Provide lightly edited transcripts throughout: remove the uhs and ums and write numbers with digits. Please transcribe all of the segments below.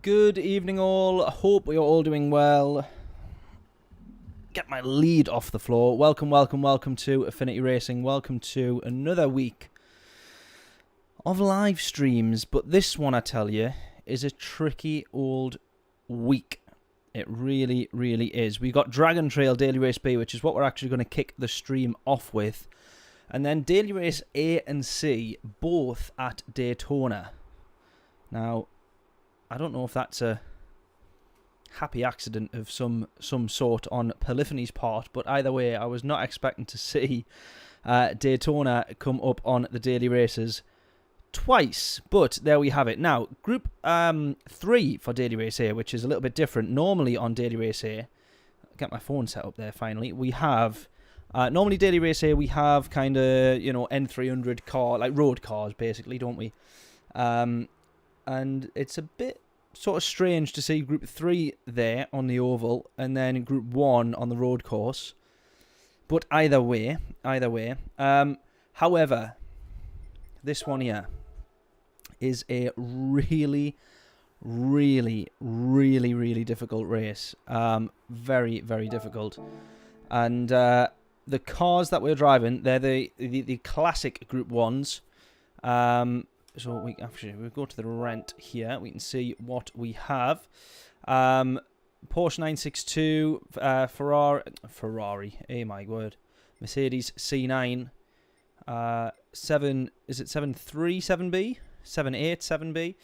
Good evening all, I hope you're all doing well. Get my lead off the floor. Welcome to Affinity Racing. Welcome to another week of live streams. But this one, I tell you, is a tricky old week. It really, really is. We got Dragon Trail Daily Race B, which is what we're actually going to kick the stream off with. And then Daily Race A and C, both at Daytona. Now, I don't know if that's a happy accident of some sort on Polyphony's part, but either way, I was not expecting to see Daytona come up on the daily races twice, but there we have it. Now, Group 3 for Daily Race A, which is a little bit different. Normally on Daily Race A, I'll get my phone set up there finally, we have, normally Daily Race A, we have kind of, you know, N300 car, like road cars basically, don't we? And it's a bit sort of strange to see Group 3 there on the oval and then Group 1 on the road course. But either way. However, this one here is a really, really, really, really difficult race. Very, very difficult. And the cars that we're driving, they're the classic Group 1s. So we'll go to the rent here. We can see what we have. Porsche 962, Ferrari. Oh my word. Mercedes C9. 737B? 787B.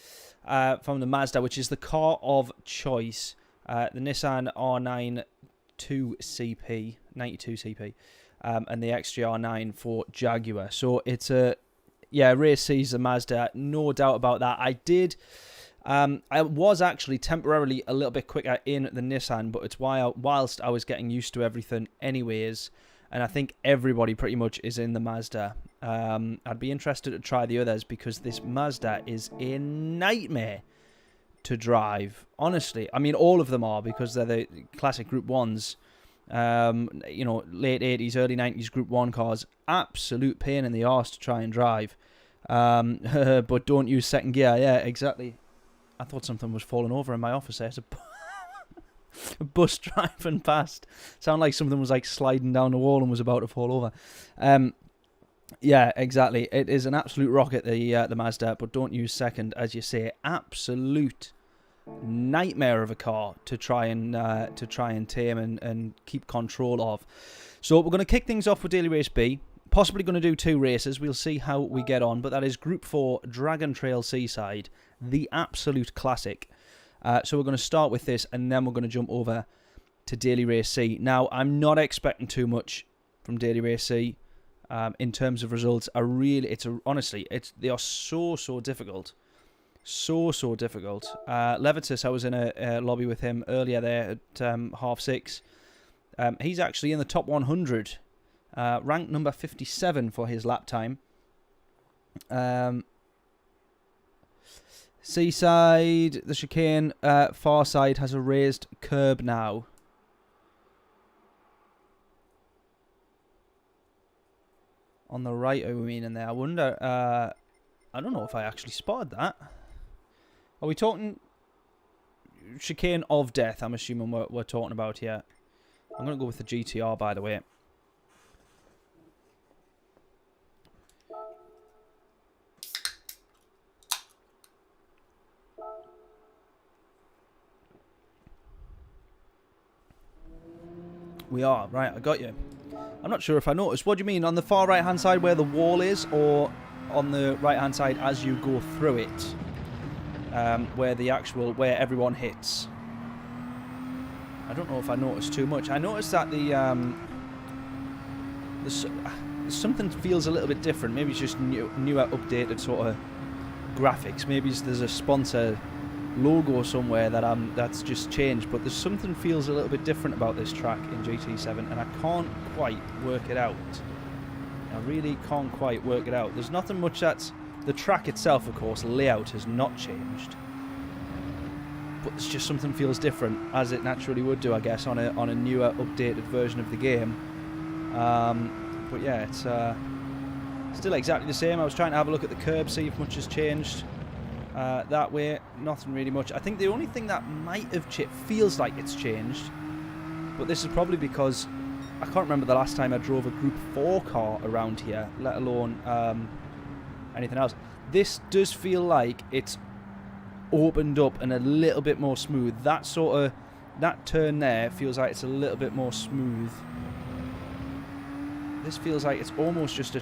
From the Mazda, which is the car of choice. The Nissan R9 2CP, 92CP. And the XJR9 for Jaguar. So it's a... Yeah, race C's a Mazda, no doubt about that. I was actually temporarily a little bit quicker in the Nissan, but it's whilst I was getting used to everything anyways, and I think everybody pretty much is in the Mazda. I'd be interested to try the others because this Mazda is a nightmare to drive, honestly. I mean, all of them are because they're the classic Group 1s. You know, late 80s, early 90s Group 1 cars, absolute pain in the arse to try and drive. But don't use second gear. Yeah, exactly. I thought something was falling over in my office there. It's a bus driving past. Sounded like something was like sliding down the wall and was about to fall over. Yeah, exactly. It is an absolute rocket, the Mazda, but don't use second, as you say. Absolute nightmare of a car to try and tame and keep control of. So we're going to kick things off with Daily Race B. Possibly going to do 2 races. We'll see how we get on. But that is Group 4 Dragon Trail Seaside, the absolute classic. So we're going to start with this, and then we're going to jump over to Daily Race C. Now, I'm not expecting too much from Daily Race C in terms of results. Honestly, they are so difficult. So difficult. Levitus, I was in a lobby with him earlier there at 6:30. He's actually in the top 100, ranked number 57 for his lap time. Seaside, the chicane, far side has a raised curb now. On the right, I mean, in there. I wonder, I don't know if I actually spotted that. Are we talking chicane of death? I'm assuming we're talking about here. I'm going to go with the GTR, by the way. We are. Right, I got you. I'm not sure if I noticed. What do you mean? On the far right-hand side where the wall is, or on the right-hand side as you go through it? Where everyone hits. I don't know if I noticed too much. I noticed that something feels a little bit different. Maybe it's just newer, updated sort of graphics. Maybe there's a sponsor logo somewhere that's just changed. But there's something feels a little bit different about this track in GT7, and I can't quite work it out. I really can't quite work it out. There's nothing much that's... The track itself, of course, layout has not changed. But it's just something feels different, as it naturally would do, I guess, on a newer, updated version of the game. But yeah, it's still exactly the same. I was trying to have a look at the curb, see if much has changed. That way, nothing really much. I think the only thing that might have feels like it's changed, but this is probably because I can't remember the last time I drove a Group 4 car around here, let alone anything else. This does feel like it's opened up and a little bit more smooth. That turn there feels like it's a little bit more smooth. This feels like it's almost just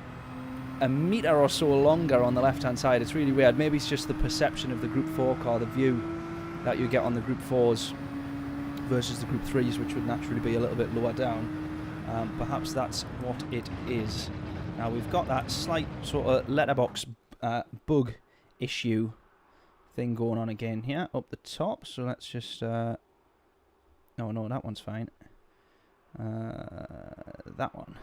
a metre or so longer on the left-hand side. It's really weird. Maybe it's just the perception of the Group 4 car, the view that you get on the Group 4s versus the Group 3s, which would naturally be a little bit lower down. Perhaps that's what it is. Now we've got that slight sort of letterbox bug issue thing going on again here up the top. So let's just... no, that one's fine. That one.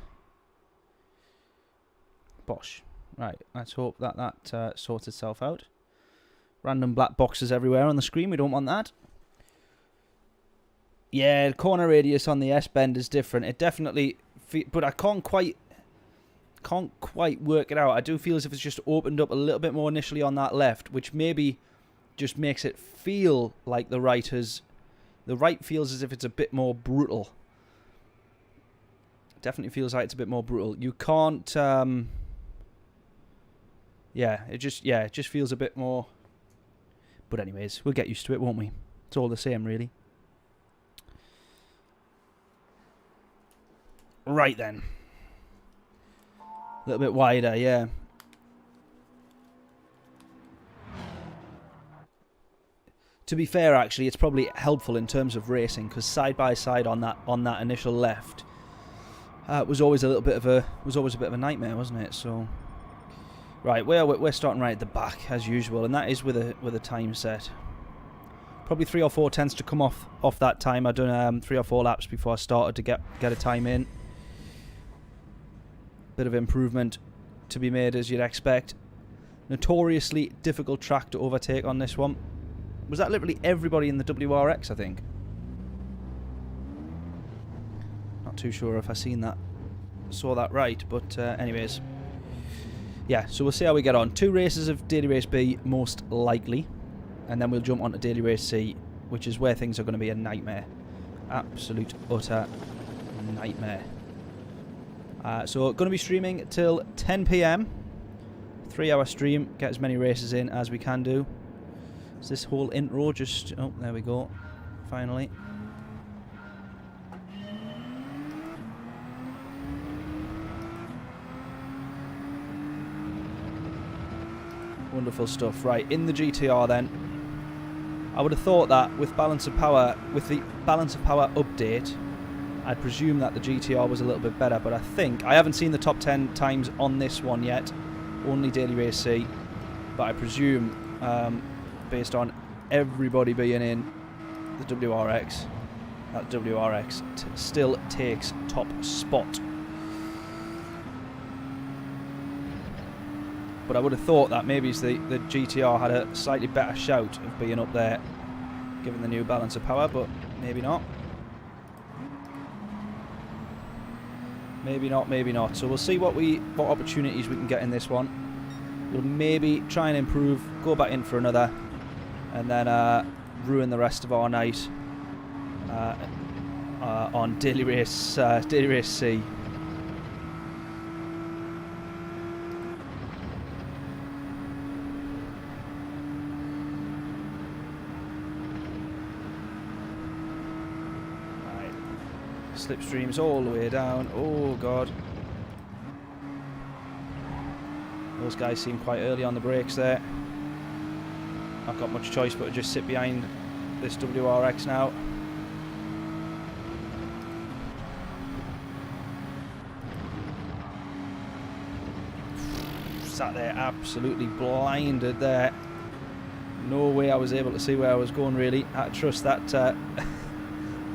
Bosh. Right, let's hope that sorts itself out. Random black boxes everywhere on the screen. We don't want that. Yeah, the corner radius on the S-bend is different. It definitely... But I can't quite work it out. I do feel as if it's just opened up a little bit more initially on that left, which maybe just makes it feel like the right has... The right feels as if it's a bit more brutal. Definitely feels like it's a bit more brutal. You can't... it just feels a bit more... But anyways, we'll get used to it, won't we? It's all the same, really. Right then. A little bit wider, yeah. To be fair, actually, it's probably helpful in terms of racing, because side by side on that initial left was always a bit of a nightmare, wasn't it? So, right, we're starting right at the back as usual, and that is with a time set. Probably 3 or 4 tends to come off that time. I've done 3 or 4 laps before I started to get a time in. Bit of improvement to be made, as you'd expect. Notoriously difficult track to overtake on this one. Was that literally everybody in the WRX, I think? Not too sure if I saw that right, but anyways. Yeah, so we'll see how we get on. 2 races of Daily Race B, most likely. And then we'll jump on to Daily Race C, which is where things are going to be a nightmare. Absolute, utter nightmare. So going to be streaming till 10 PM. 3-hour stream. Get as many races in as we can do. Is this whole intro just... Oh, there we go. Finally. Wonderful stuff. Right, in the GTR then. I would have thought that with the balance of power update, I'd presume that the GTR was a little bit better, but I haven't seen the top 10 times on this one yet, only Daily Race C, but I presume, based on everybody being in the WRX, that WRX still takes top spot. But I would have thought that maybe the GTR had a slightly better shout of being up there, given the new balance of power, but maybe not. Maybe not, maybe not. So we'll see what opportunities we can get in this one. We'll maybe try and improve, go back in for another, and then ruin the rest of our night on Daily Race C. Slipstreams all the way down. Oh god. Those guys seem quite early on the brakes there. Not got much choice but to just sit behind this WRX now. Sat there absolutely blinded there. No way I was able to see where I was going really. I had to trust that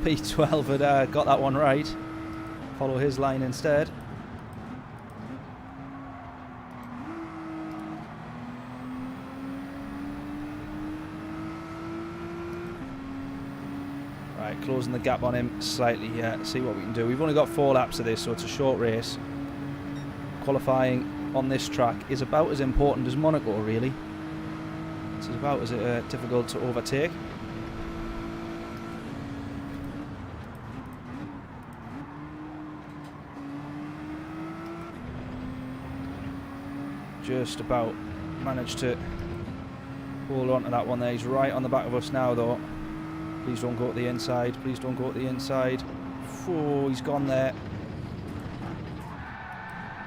P12 had got that one right. Follow his line instead. Right, closing the gap on him slightly here. See what we can do. We've only got 4 laps of this, so it's a short race. Qualifying on this track is about as important as Monaco, really. This is about as difficult to overtake. Just about managed to hold on to that one there. He's right on the back of us now though. Please don't go to the inside. Please don't go to the inside. Oh, he's gone there.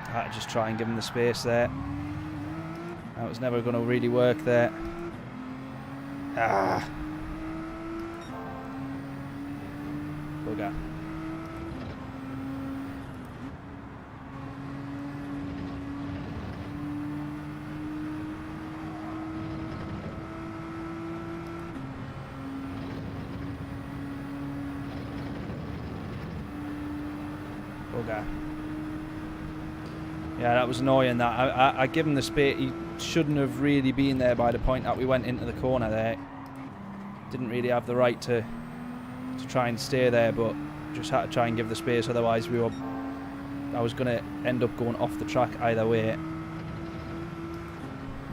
I had to just try and give him the space there. That was never going to really work there. Ah. Bugger. Bugger. Yeah, that was annoying. That I give him the space. He shouldn't have really been there by the point that we went into the corner there. Didn't really have the right to try and stay there, but just had to try and give the space. Otherwise, I was going to end up going off the track either way.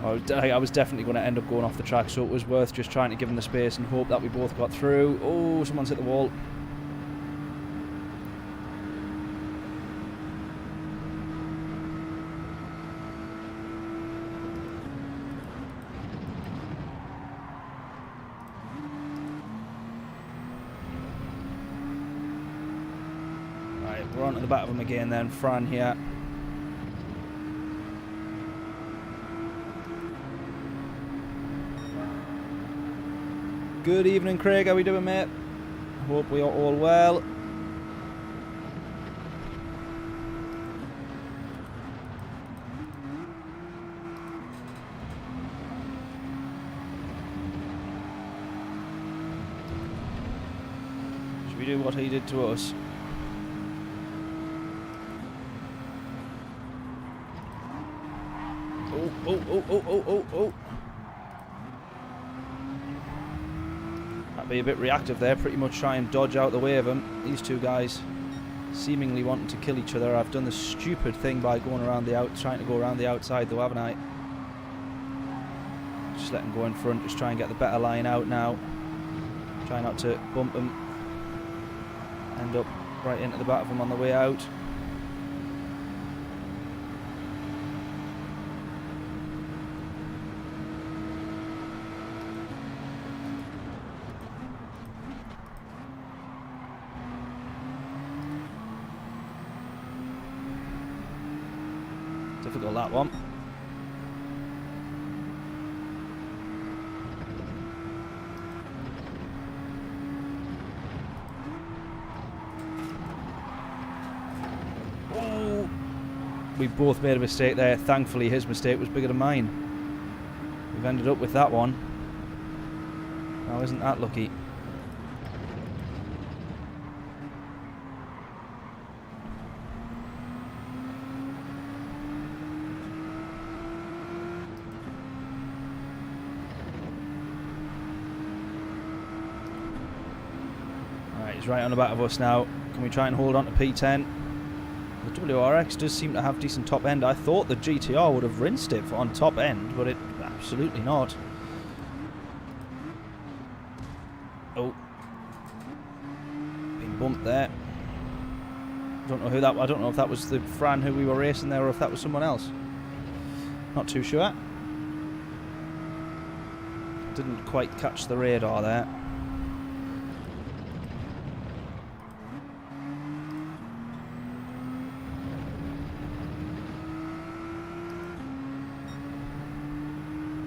I was definitely going to end up going off the track, so it was worth just trying to give him the space and hope that we both got through. Oh, someone's hit the wall. We're on to the back of him again then, Fran here. Good evening, Craig. How we doing, mate? Hope we are all well. Should we do what he did to us? Oh. That'd be a bit reactive there. Pretty much try and dodge out the way of him. These two guys seemingly wanting to kill each other. I've done the stupid thing by going around trying to go around the outside though, haven't I? Just let him go in front. Just try and get the better line out now. Try not to bump him. End up right into the back of him on the way out. Difficult, that one. Oh. We both made a mistake there. Thankfully his mistake was bigger than mine. We've ended up with that one. Now isn't that lucky? He's right on the back of us now. Can we try and hold on to P10? The WRX does seem to have decent top end. I thought the GTR would have rinsed it on top end, but it absolutely not. Oh, been bumped there. Don't know who that. I don't know if that was the Fran who we were racing there, or if that was someone else. Not too sure. Didn't quite catch the radar there.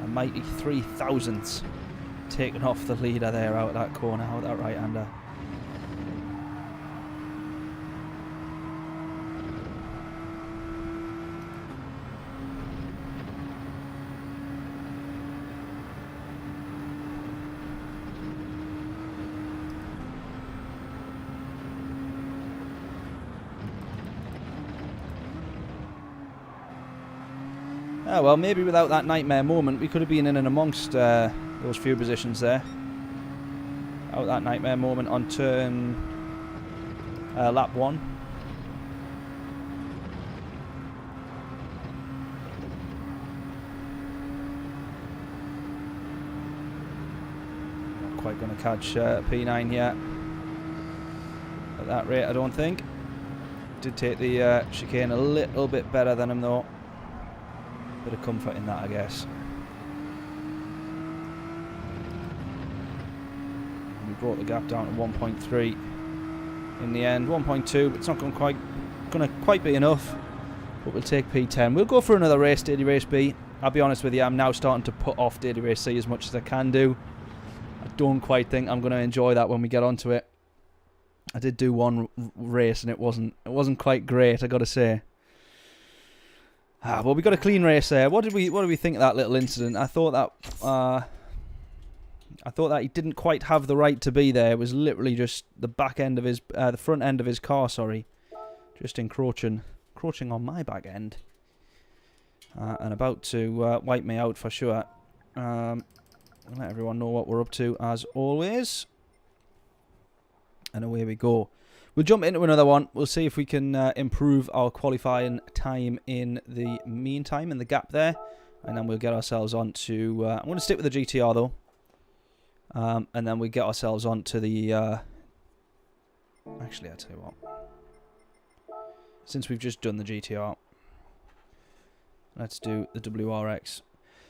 Mighty 3,000ths taken off the leader there out of that corner, out of that right-hander. Oh, well, maybe without that nightmare moment, we could have been in and amongst those few positions there. Out that nightmare moment on turn lap 1. quite going to catch P9 yet. At that rate, I don't think. Did take the chicane a little bit better than him though. Bit of comfort in that, I guess. We brought the gap down to 1.3 in the end. 1.2, but it's not going to quite be enough. But we'll take P10. We'll go for another race, Daily Race B. I'll be honest with you, I'm now starting to put off Daily Race C as much as I can do. I don't quite think I'm going to enjoy that when we get onto it. I did do one race and it wasn't quite great, I got to say. Well, we got a clean race there. What did we think of that little incident? I thought that he didn't quite have the right to be there. It was literally just the back end of his, the front end of his car, sorry, just encroaching on my back end, and about to wipe me out for sure. I'll let everyone know what we're up to as always, and away we go. We'll jump into another one. We'll see if we can improve our qualifying time in the meantime, in the gap there. And then we'll get ourselves on to... I'm going to stick with the GTR, though. And then we get ourselves on to the... Actually, I'll tell you what. Since we've just done the GTR, let's do the WRX.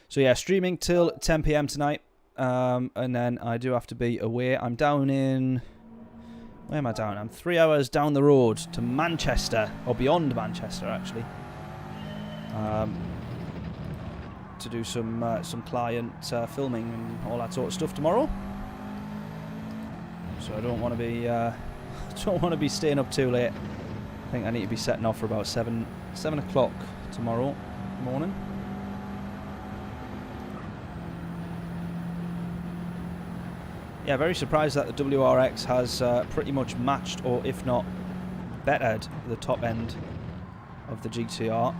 So, yeah, streaming till 10 PM tonight. And then I do have to be away. I'm down in... Where am I down? I'm 3 hours down the road to Manchester, or beyond Manchester, actually, to do some client filming and all that sort of stuff tomorrow. So I don't want to be staying up too late. I think I need to be setting off for about 7 o'clock tomorrow morning. Yeah, very surprised that the WRX has pretty much matched, or if not bettered, the top end of the GTR.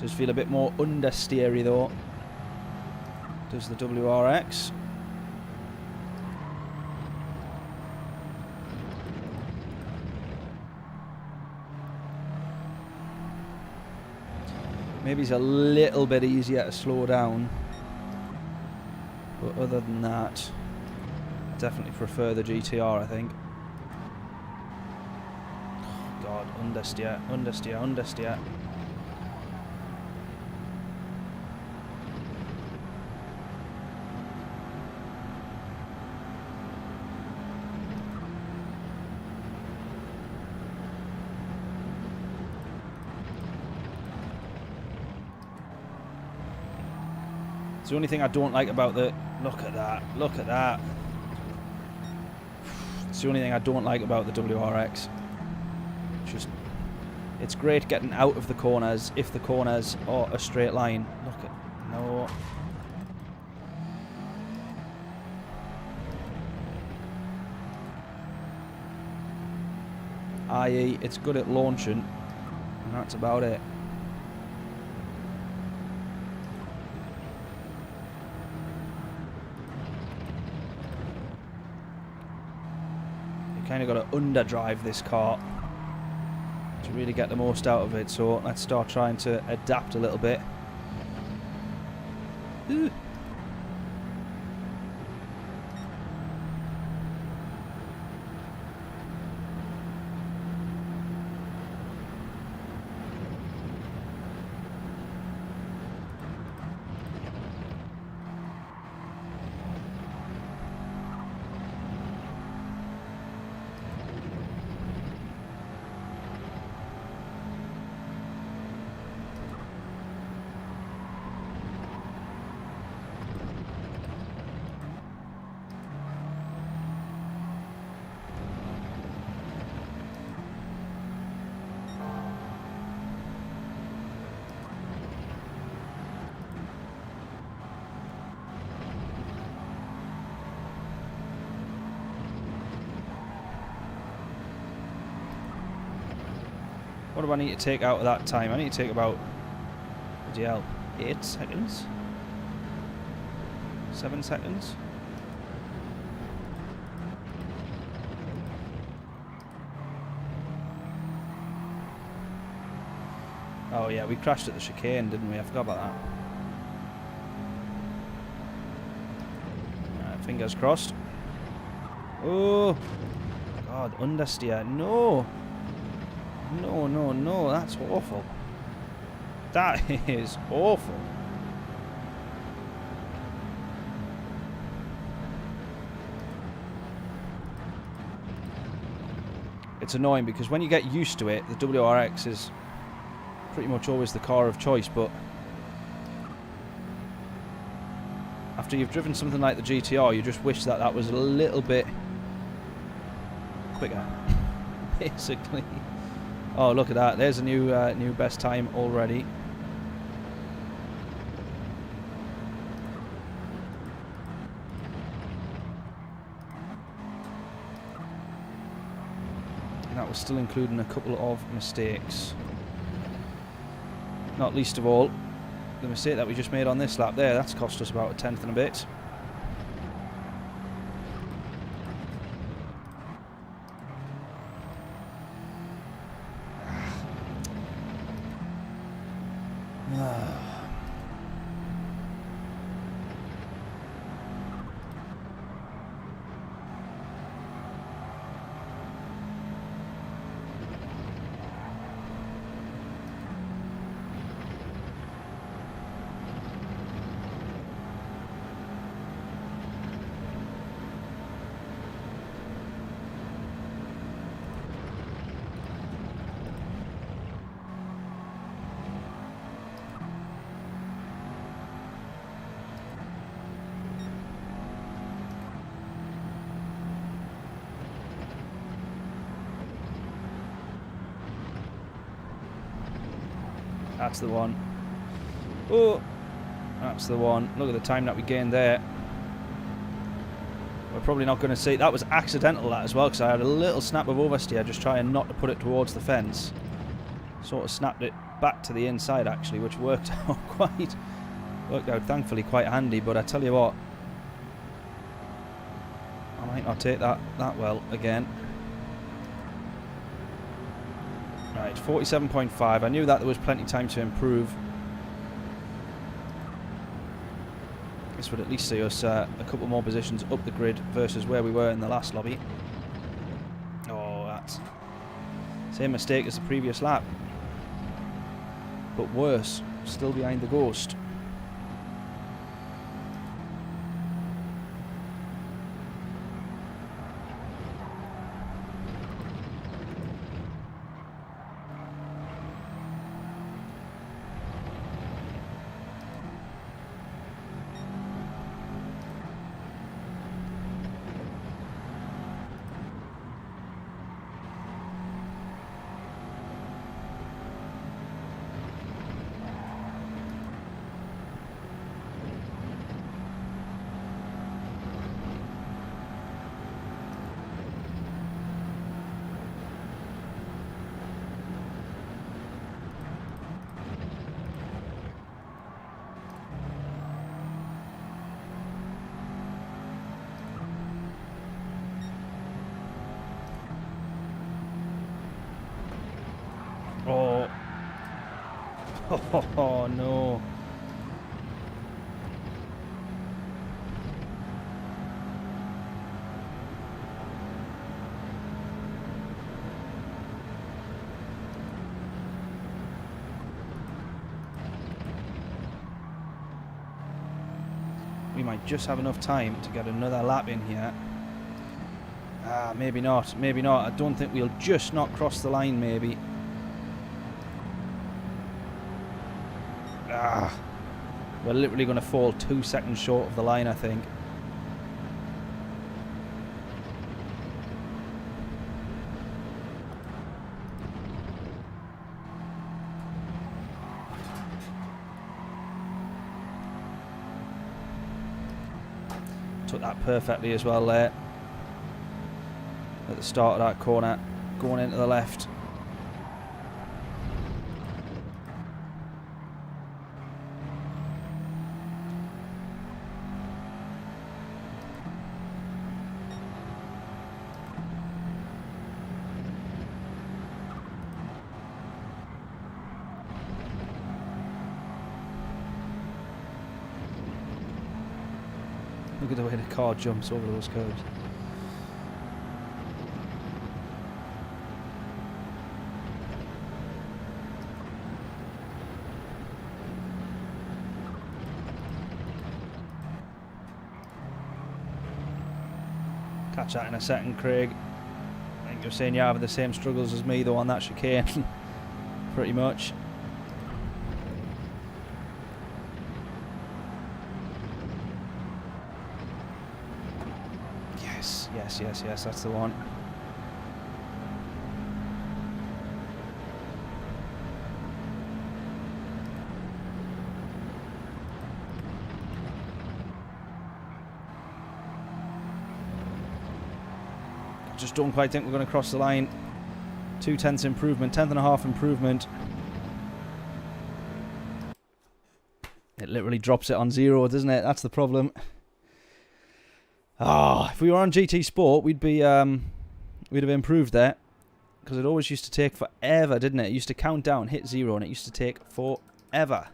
Does feel a bit more understeery though, does the WRX. Maybe it's a little bit easier to slow down, but other than that, I definitely prefer the GTR, I think. Oh God, understeer, understeer, understeer. It's the only thing I don't like about the... Look at that. Look at that. It's the only thing I don't like about the WRX. Just... It's great getting out of the corners if the corners are a straight line. Look at... No. i.e. it's good at launching. And that's about it. Kind of got to underdrive this car to really get the most out of it, so let's start trying to adapt a little bit. Ooh. What do I need to take out of that time? I need to take about, bloody hell, 8 seconds? 7 seconds? Oh yeah, we crashed at the chicane, didn't we? I forgot about that. Fingers crossed. Oh, God, understeer. No. No, no, no. That's awful. That is awful. It's annoying because when you get used to it, the WRX is pretty much always the car of choice, but after you've driven something like the GTR, you just wish that that was a little bit quicker, basically. Oh, look at that. There's a new best time already. And that was still including a couple of mistakes. Not least of all, the mistake that we just made on this lap there. That's cost us about a tenth and a bit. That's the one. Oh, that's the one. Look at the time that we gained there. We're probably not going to see. That was accidental, that as well, because I had a little snap of oversteer, just trying not to put it towards the fence. Sort of snapped it back to the inside, actually, which worked out thankfully quite handy. But I tell you what, I might not take that well again. Right, 47.5. I knew that there was plenty of time to improve. This would at least see us a couple more positions up the grid versus where we were in the last lobby. Oh, that's same mistake as the previous lap, but worse. Still behind the Ghost. Oh. Oh, no. We might just have enough time to get another lap in here. Ah, maybe not. Maybe not. I don't think we'll just not cross the line, maybe. Ah, we're literally going to fall 2 seconds short of the line, I think. Took that perfectly as well there. At the start of that corner, going into the left. Look at the way the car jumps over those curves. Catch that in a second, Craig. I think you're saying you're having the same struggles as me though on that chicane. Pretty much. Yes, that's the one. I just don't quite think we're going to cross the line. 0.2 improvement, 10.5 improvement. It literally drops it on 0, doesn't it? That's the problem. Ah, if we were on GT Sport, we'd have improved there, because it always used to take forever, didn't it? It used to count down, hit 0, and it used to take forever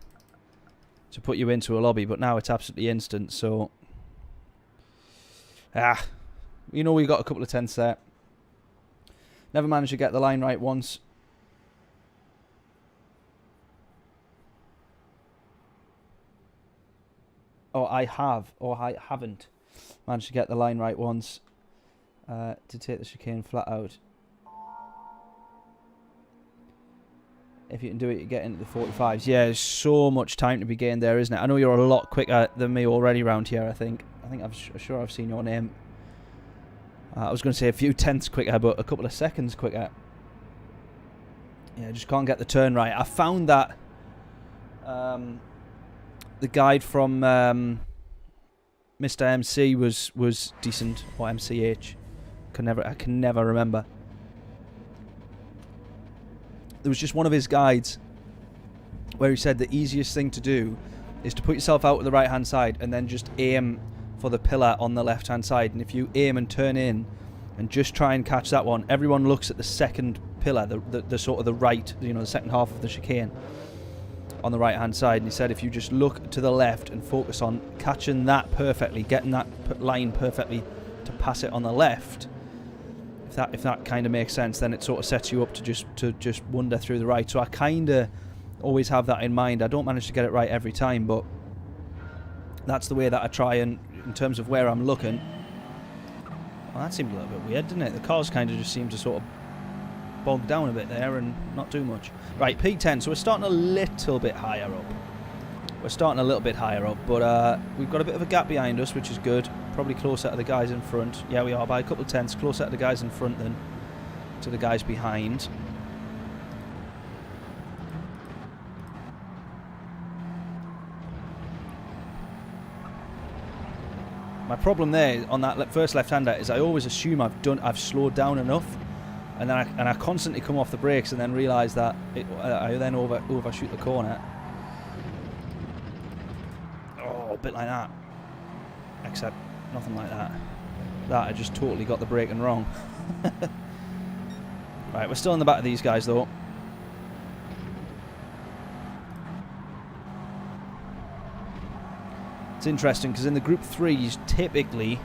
to put you into a lobby. But now it's absolutely instant. So, you know, we got a couple of tenths there. Never managed to get the line right once. Or I have, or I haven't. Managed to get the line right once to take the chicane flat out. If you can do it, you get into the 45s. Yeah, there's so much time to be gained there, isn't it? I know you're a lot quicker than me already around here, I think. I'm sure I've seen your name. I was going to say a few tenths quicker, but a couple of seconds quicker. Yeah, just can't get the turn right. I found that the guide from Mr. MC was decent, or MCH. I can never remember. There was just one of his guides where he said the easiest thing to do is to put yourself out to the right hand side and then just aim for the pillar on the left hand side. And if you aim and turn in and just try and catch that one, everyone looks at the second pillar, the sort of the right, you know, the second half of the chicane on the right hand side. And he said if you just look to the left and focus on catching that perfectly, getting that line perfectly to pass it on the left, if that kind of makes sense, then it sort of sets you up to just wander through the right. So I kind of always have that in mind. I don't manage to get it right every time, but that's the way that I try. And in terms of where I'm looking, well, that seemed a little bit weird, didn't it? The cars kind of just seemed to sort of bog down a bit there and not do much. Right, P10, so we're starting a little bit higher up. But we've got a bit of a gap behind us, which is good. Probably closer to the guys in front. Yeah, we are by a couple of tenths closer to the guys in front than to the guys behind. My problem there on that first left-hander is I always assume I've slowed down enough, and then I constantly come off the brakes and then realise that I then overshoot the corner. Oh, a bit like that. Except nothing like that. That I just totally got the braking wrong. Right, we're still in the back of these guys though. It's interesting because in the group 3s, typically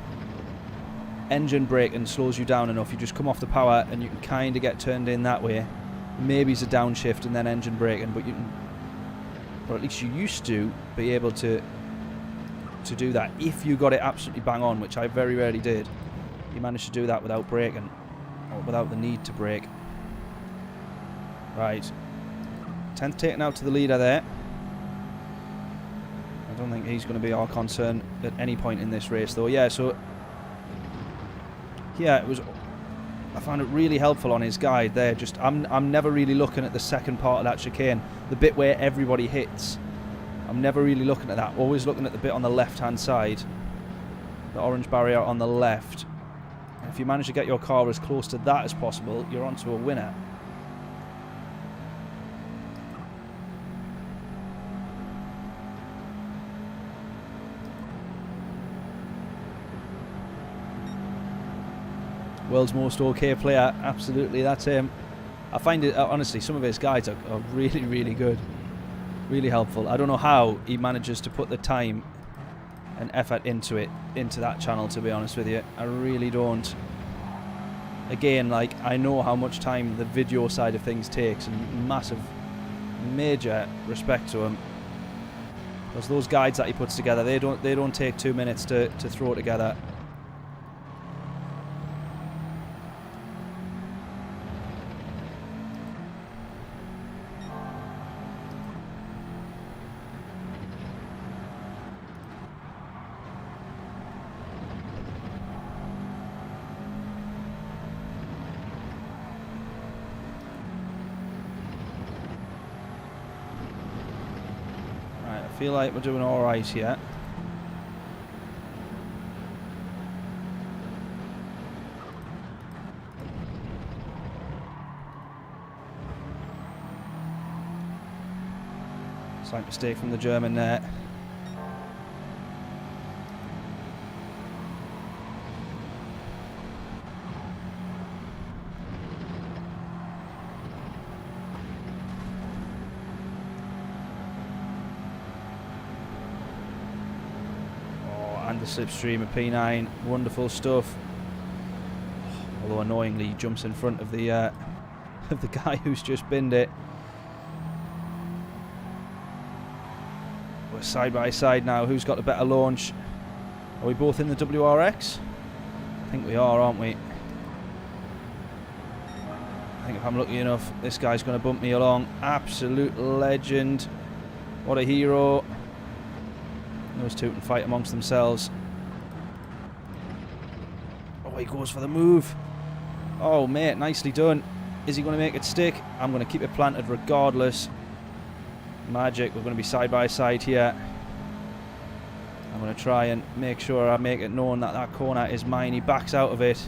engine braking slows you down enough. You just come off the power and you can kind of get turned in that way. Maybe it's a downshift and then engine braking, but you can, or at least you used to be able to do that if you got it absolutely bang on, which I very rarely did. You managed to do that without braking, or without the need to brake. Right, 10th taken out to the leader there. I don't think he's going to be our concern at any point in this race though. Yeah, so yeah, I found it really helpful on his guide there. Just I'm never really looking at the second part of that chicane, the bit where everybody hits. I'm never really looking at that. Always looking at the bit on the left-hand side, the orange barrier on the left. And if you manage to get your car as close to that as possible, you're onto a winner. World's most okay player, absolutely, that's him. I find it, honestly, some of his guides are really, really good. Really helpful. I don't know how he manages to put the time and effort into that channel, to be honest with you. I really don't. Again, like, I know how much time the video side of things takes, and massive, major respect to him. Because those guides that he puts together, they don't take 2 minutes to throw together. I feel like we're doing alright here. Slight mistake from the German there. And the slipstream of P9, wonderful stuff. Although annoyingly, he jumps in front of the guy who's just binned it. We're side by side now. Who's got the better launch? Are we both in the WRX? I think we are, aren't we? I think if I'm lucky enough, this guy's going to bump me along. Absolute legend. What a hero. Those two can fight amongst themselves. Oh, he goes for the move. Oh, mate, nicely done. Is he going to make it stick? I'm going to keep it planted regardless. Magic. We're going to be side by side here. I'm going to try and make sure I make it known that that corner is mine. He backs out of it.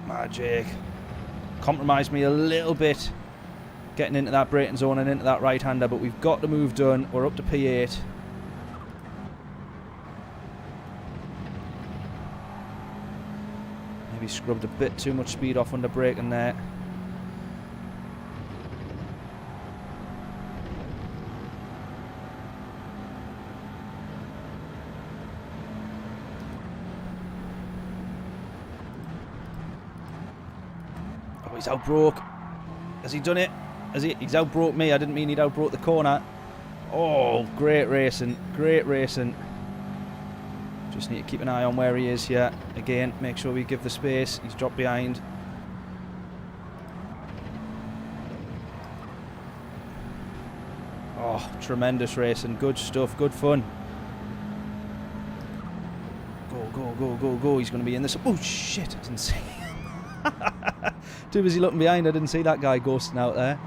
Magic. Compromised me a little bit getting into that braking zone and into that right-hander, but we've got the move done. We're up to P8. Maybe scrubbed a bit too much speed off under braking there. Oh, he's outbroke. Has he done it? He's outbroke me. I didn't mean he'd outbroke the corner. Oh, great racing. Great racing. Just need to keep an eye on where he is here. Again, make sure we give the space. He's dropped behind. Oh, tremendous racing. Good stuff. Good fun. Go, go, go, go, go. He's going to be in this. Oh, shit. I didn't see. Too busy looking behind. I didn't see that guy ghosting out there.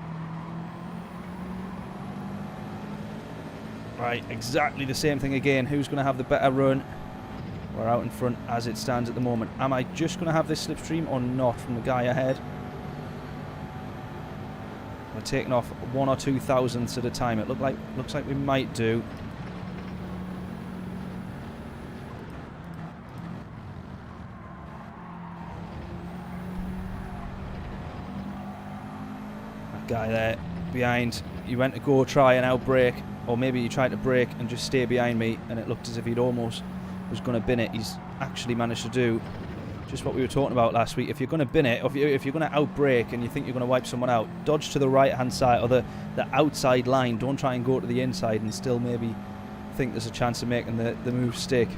Right, exactly the same thing again. Who's going to have the better run? We're out in front as it stands at the moment. Am I just going to have this slipstream or not from the guy ahead? We're taking off 1 or 2 thousandths at a time. It looks like we might do. That guy there behind. He went to go try and outbrake. Or maybe he tried to brake and just stay behind me, and it looked as if he'd almost was going to bin it. He's actually managed to do just what we were talking about last week. If you're going to bin it, or if you're going to outbrake and you think you're going to wipe someone out, dodge to the right-hand side or the outside line. Don't try and go to the inside and still maybe think there's a chance of making the move stick.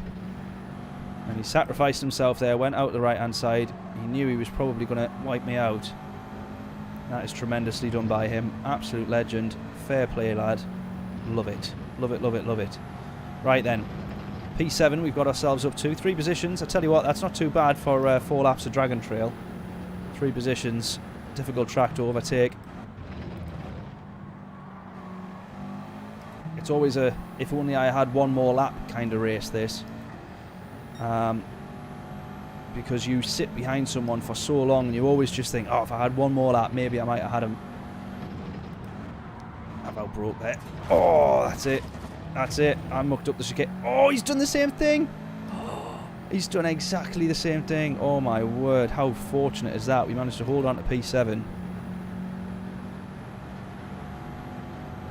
And he sacrificed himself there, went out the right-hand side. He knew he was probably going to wipe me out. That is tremendously done by him. Absolute legend. Fair play, lad. Love it. Love it, love it, love it. Right then. P7 we've got ourselves up to. 3 positions. I tell you what, that's not too bad for 4 laps of Dragon Trail. 3 positions. Difficult track to overtake. It's always a if only I had one more lap kind of race, this. Because you sit behind someone for so long and you always just think, oh, if I had one more lap, maybe I might have had him. I've outbroke there. Oh, that's it. That's it. I mucked up the chicane. Oh, he's done the same thing. He's done exactly the same thing. Oh, my word. How fortunate is that? We managed to hold on to P7.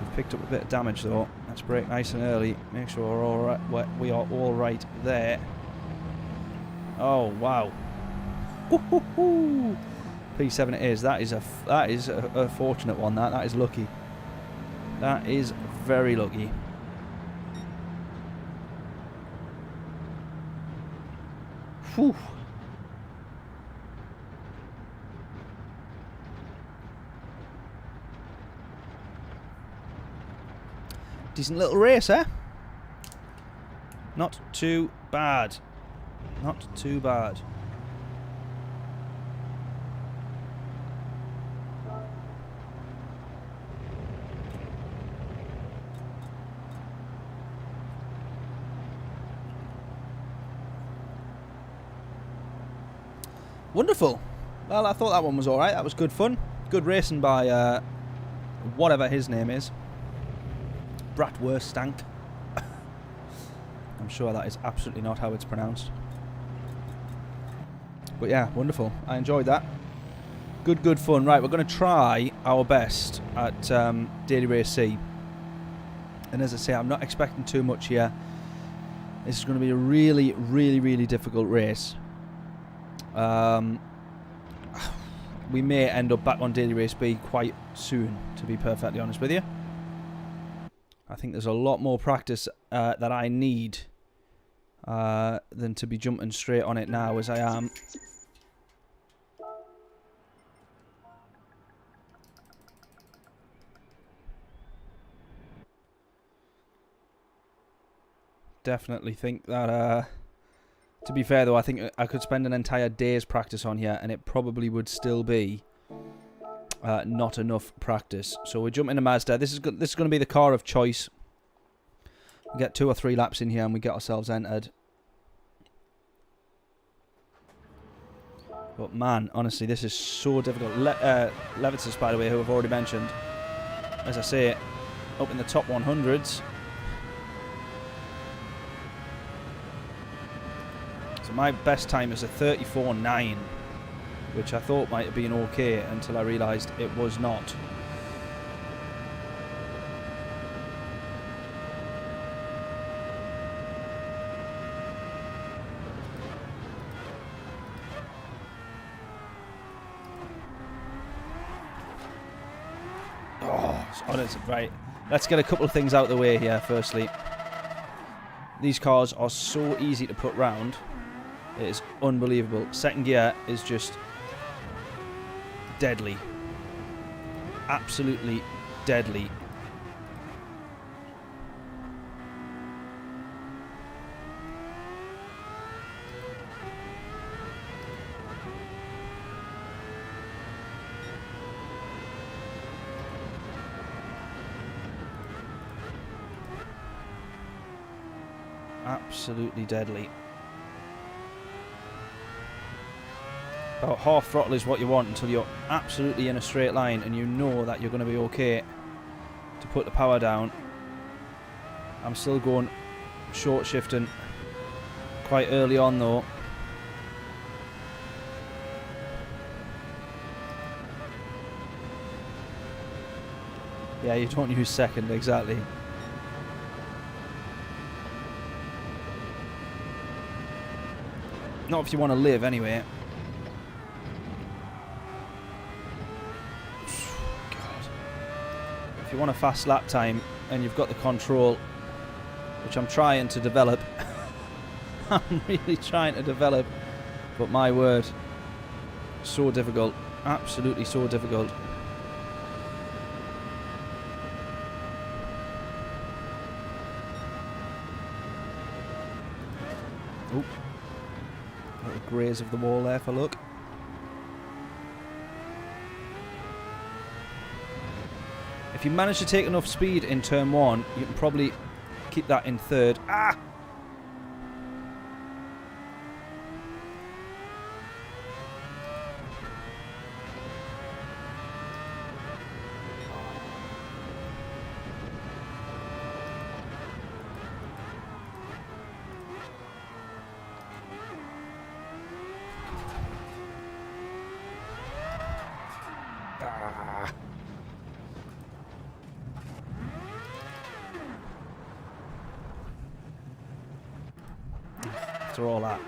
We've We've picked up a bit of damage though. Let's brake nice and early. Make sure we're all right. We are all right there. Oh wow! P7 it is. That is a fortunate one. That is lucky. That is very lucky. Whew. Decent little race, eh? Not too bad. Not too bad. Wonderful. Well, I thought that one was alright. That was good fun. Good racing by whatever his name is. Bratwurstank. I'm sure that is absolutely not how it's pronounced. But yeah, wonderful. I enjoyed that. Good fun. Right, we're going to try our best at Daily Race C. And as I say, I'm not expecting too much here. This is going to be a really difficult race. We may end up back on Daily Race B quite soon, to be perfectly honest with you. I think there's a lot more practice that I need than to be jumping straight on it now as I am. Definitely think that, to be fair though, I think I could spend an entire day's practice on here and it probably would still be not enough practice. So we're jumping to Mazda. This is going to be the car of choice. We get 2 or 3 laps in here and we get ourselves entered. But man, honestly, this is so difficult. Levitas, by the way, who I've already mentioned, as I say, up in the top 100s. So my best time is a 34.9, which I thought might have been okay until I realised it was not. Oh, it's honest, right. Let's get a couple of things out of the way here. Firstly, these cars are so easy to put round. It is unbelievable. Second gear is just deadly. Absolutely deadly. Absolutely deadly. About half throttle is what you want until you're absolutely in a straight line and you know that you're going to be okay to put the power down. I'm still going short shifting quite early on though. Yeah, you don't use second, exactly. Not if you want to live anyway. If you want a fast lap time and you've got the control, which I'm trying to develop, I'm really trying to develop, but my word, so difficult, absolutely so difficult. Oh, little graze of the wall there for luck. If you manage to take enough speed in turn 1, you can probably keep that in third. Ah! after all that.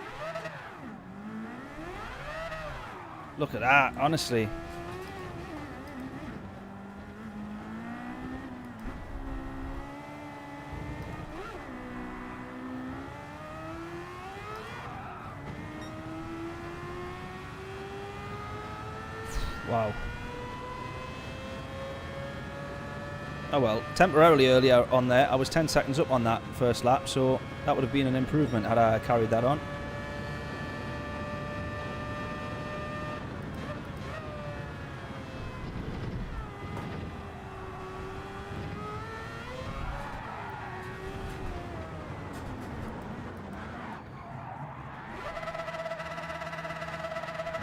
Look at that, honestly. Wow. Oh well, temporarily earlier on there, I was 10 seconds up on that first lap, so that would have been an improvement had I carried that on.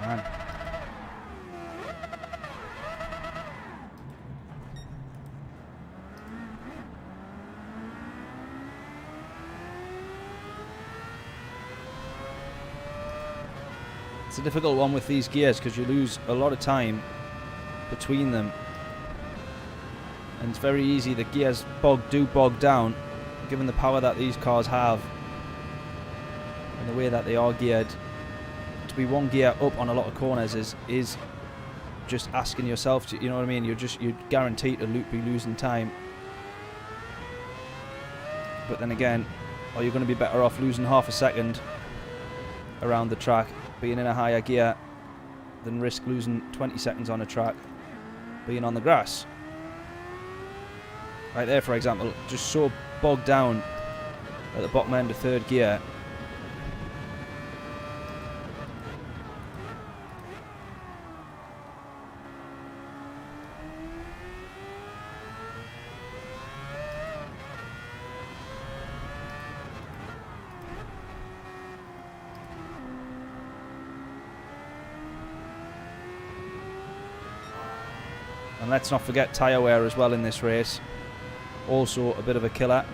Man. It's a difficult one with these gears because you lose a lot of time between them, and it's very easy the gears do bog down given the power that these cars have and the way that they are geared. To be one gear up on a lot of corners is just asking yourself to, you know what I mean, you're guaranteed to be losing time. But then again, are you going to be better off losing half a second around the track being in a higher gear than risk losing 20 seconds on a track being on the grass? Right there, for example, just so bogged down at the bottom end of third gear. And let's not forget tyre wear as well in this race. Also a bit of a killer.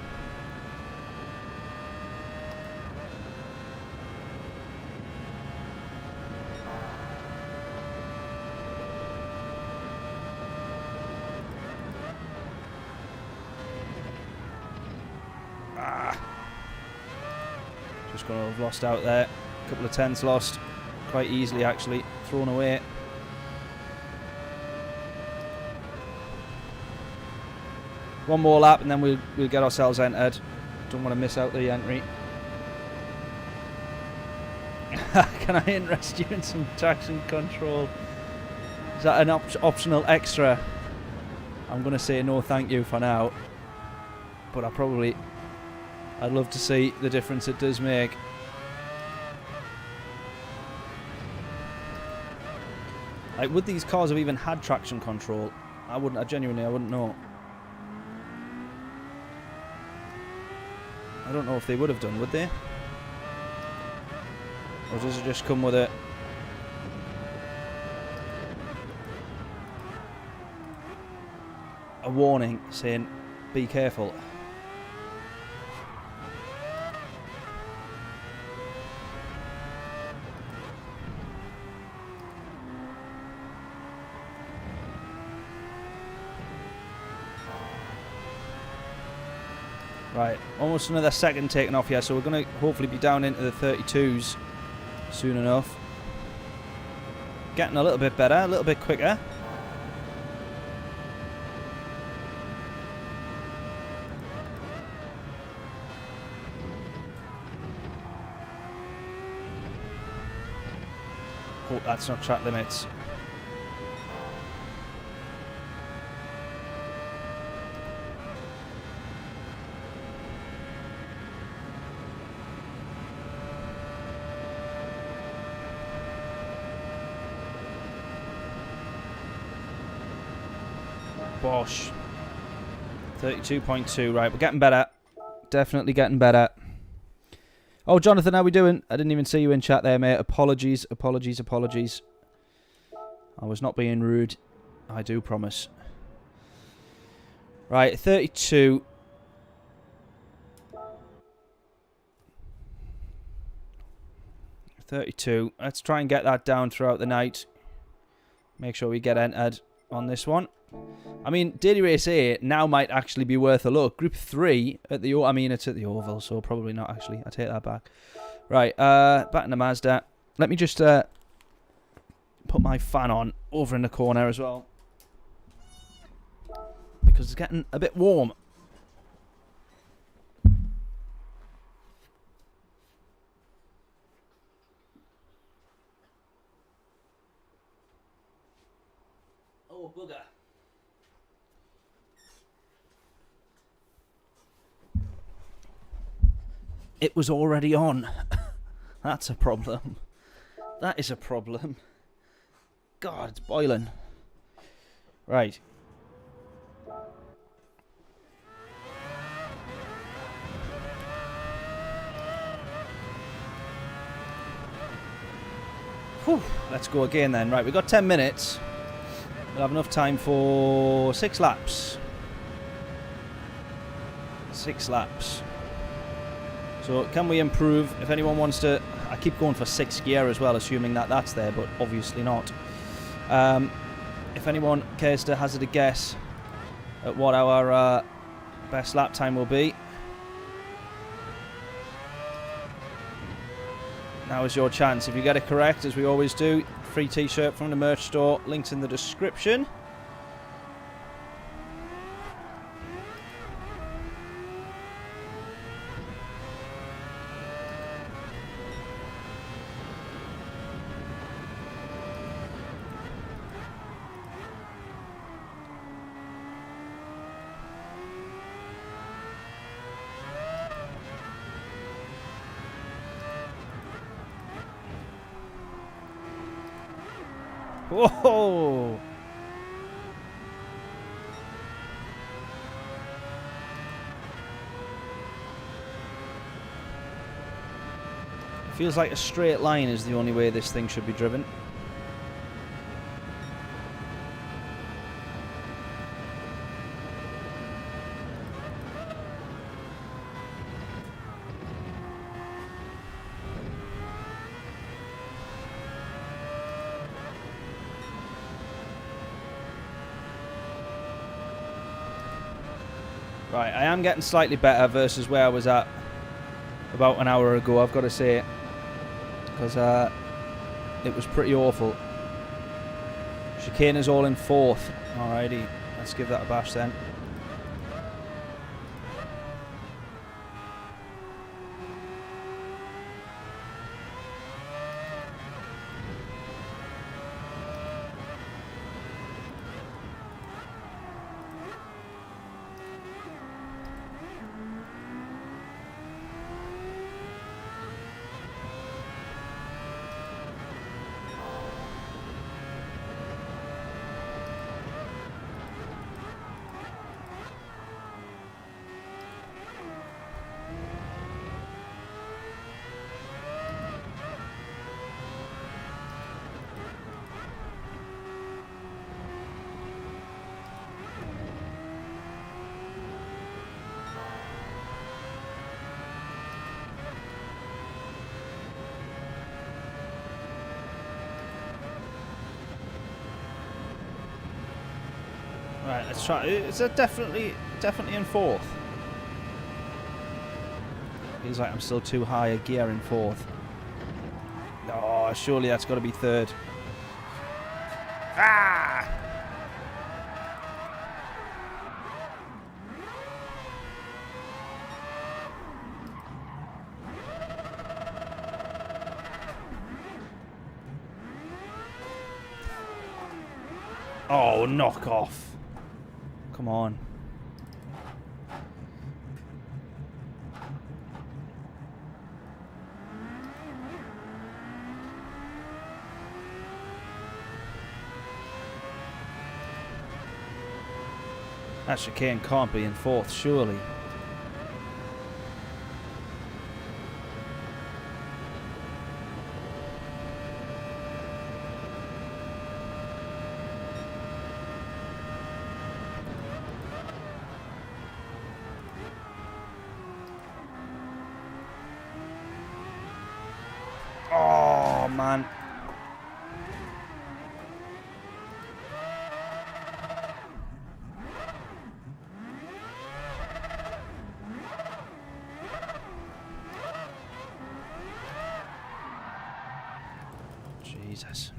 Just going to have lost out there. A couple of tenths lost. Quite easily actually. Thrown away. One more lap and then we'll get ourselves entered. Don't want to miss out the entry. Can I interest you in some traction control? Is that an optional extra? I'm going to say no thank you for now. But I'd love to see the difference it does make. Like, would these cars have even had traction control? I genuinely wouldn't know. I don't know if they would have done, would they? Or does it just come with a warning saying, be careful? Right, almost another second taken off here, so we're going to hopefully be down into the 32s soon enough. Getting a little bit better, a little bit quicker. Hope that's not track limits. Bosh. 32.2. Right, we're getting better. Definitely getting better. Oh, Jonathan, how we doing? I didn't even see you in chat there, mate. Apologies, apologies, apologies. I was not being rude. I do promise. Right, 32. Let's try and get that down throughout the night. Make sure we get entered on this one. I mean, Daily Race A now might actually be worth a look. Group 3 at the... I mean, it's at the Oval, so probably not actually. I take that back. Right, back in the Mazda. Let me just put my fan on over in the corner as well, because it's getting a bit warm. Oh, bugger. It was already on. That's a problem. That is a problem. God, it's boiling. Right. Whew. Let's go again then. Right, we've got 10 minutes. We'll have enough time for 6 laps. 6 laps. So can we improve? If anyone wants to... I keep going for 6th gear as well, assuming that that's there, but obviously not. If anyone cares to hazard a guess at what our best lap time will be, now is your chance. If you get it correct, as we always do, free t-shirt from the merch store, links in the description. Whoa! It feels like a straight line is the only way this thing should be driven. Right, I am getting slightly better versus where I was at about an hour ago, I've got to say, because it was pretty awful. Chicane is all in 4th. Alrighty, let's give that a bash then. Right, let's try. It's a definitely in 4th. Feels like I'm still too high a gear in 4th. Oh, surely that's got to be 3rd. Ah! Oh, knock off. Come on. That chicane can't be in 4th, surely. Oh, man. Jesus.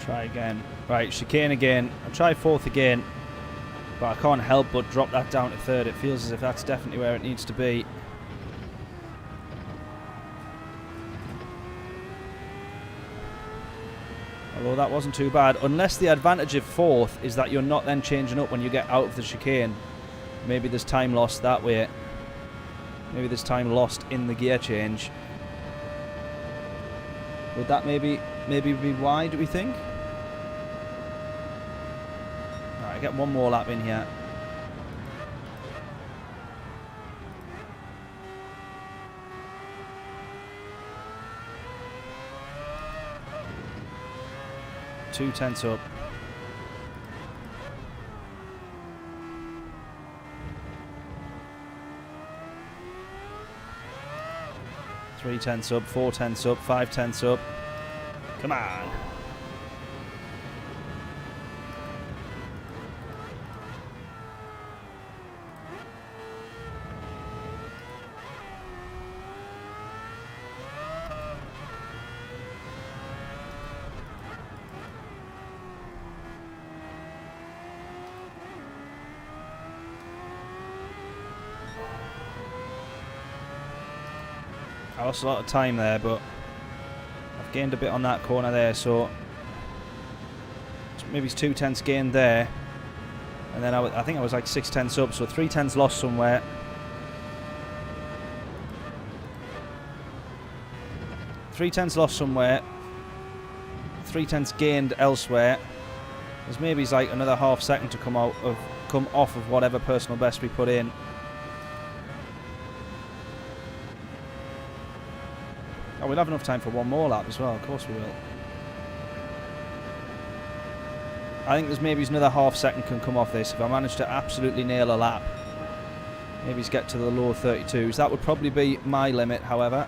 Try again. Right, chicane again. I'll try fourth again. But I can't help but drop that down to third. It feels as if that's definitely where it needs to be. Although that wasn't too bad. Unless the advantage of fourth is that you're not then changing up when you get out of the chicane. Maybe there's time lost that way. Maybe there's time lost in the gear change. Would that maybe be why, do we think? Alright, get one more lap in here. Two tenths up. Three tenths up, 4 tenths up, 5 tenths up. Come on. I lost a lot of time there, but I've gained a bit on that corner there, so maybe it's 2 tenths gained there, and then I think I was like 6 tenths up, so 3 tenths lost somewhere. Three tenths lost somewhere, 3 tenths gained elsewhere. There's maybe like another half second to come off of whatever personal best we put in. Oh, we'll have enough time for one more lap as well. Of course we will. I think there's maybe another half second can come off this if I manage to absolutely nail a lap. Maybe get to the low 32s. That would probably be my limit, however.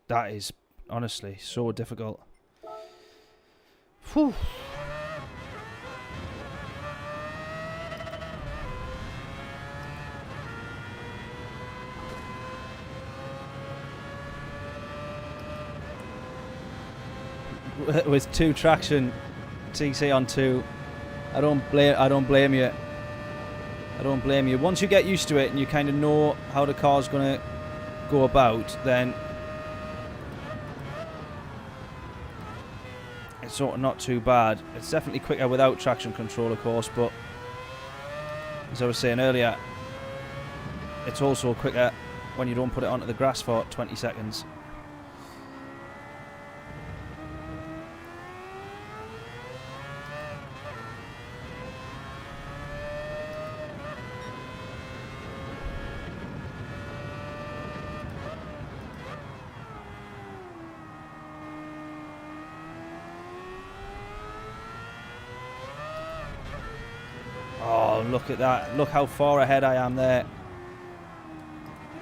That is honestly so difficult. Whew. With 2 traction TC on 2, I don't blame you. I don't blame you. Once you get used to it and you kind of know how the car's gonna go about, then it's sort of not too bad. It's definitely quicker without traction control, of course, but as I was saying earlier, it's also quicker when you don't put it onto the grass for 20 seconds. Look at that. Look how far ahead I am there.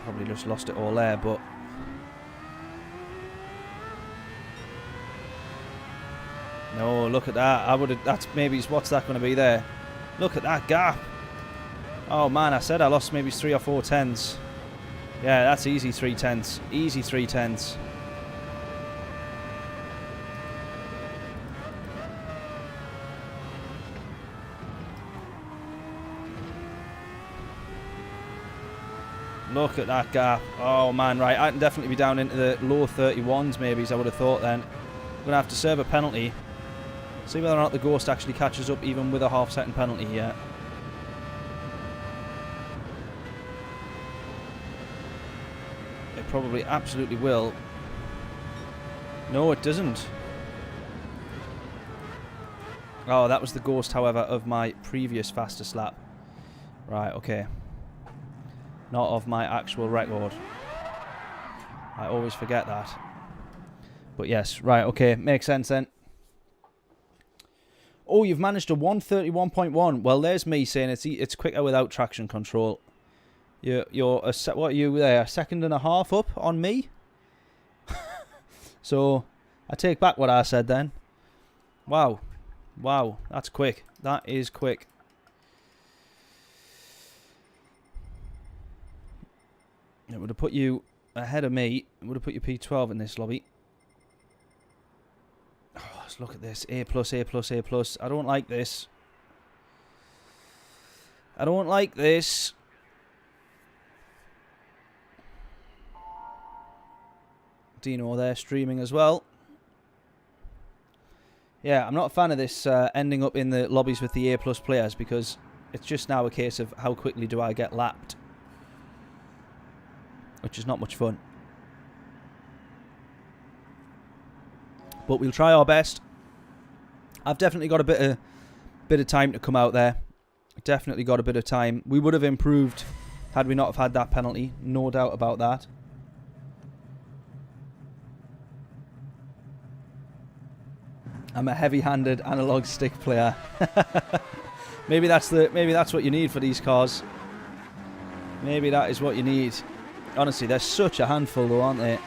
Probably just lost it all there, but no, look at that. That's maybe what's that going to be there? Look at that gap. Oh man, I said I lost maybe 3 or 4 tenths. Yeah, that's easy 3 tenths. Easy 3 tenths. Look at that gap. Oh man, right. I can definitely be down into the low 31s maybe, as I would have thought then. I'm going to have to serve a penalty. See whether or not the Ghost actually catches up even with a half-second penalty here. It probably absolutely will. No, it doesn't. Oh, that was the Ghost, however, of my previous fastest lap. Right, okay. Not of my actual record. I always forget that. But yes, right, okay, makes sense then. Oh, you've managed a 131.1. Well, there's me saying it's quicker without traction control. You're what are you there? A second and a half up on me. So I take back what I said then. Wow, wow, that's quick. That is quick. It would have put you ahead of me. It would have put you P12 in this lobby. Oh, let's look at this. A+, A+, A+. I don't like this. I don't like this. Dino there streaming as well. Yeah, I'm not a fan of this ending up in the lobbies with the A+ players, because it's just now a case of how quickly do I get lapped. Which is not much fun. But we'll try our best. I've definitely got a bit of time to come out there. Definitely got a bit of time. We would have improved had we not have had that penalty. No doubt about that. I'm a heavy-handed analog stick player. maybe that's what you need for these cars. Maybe that is what you need. Honestly, they're such a handful though, aren't they?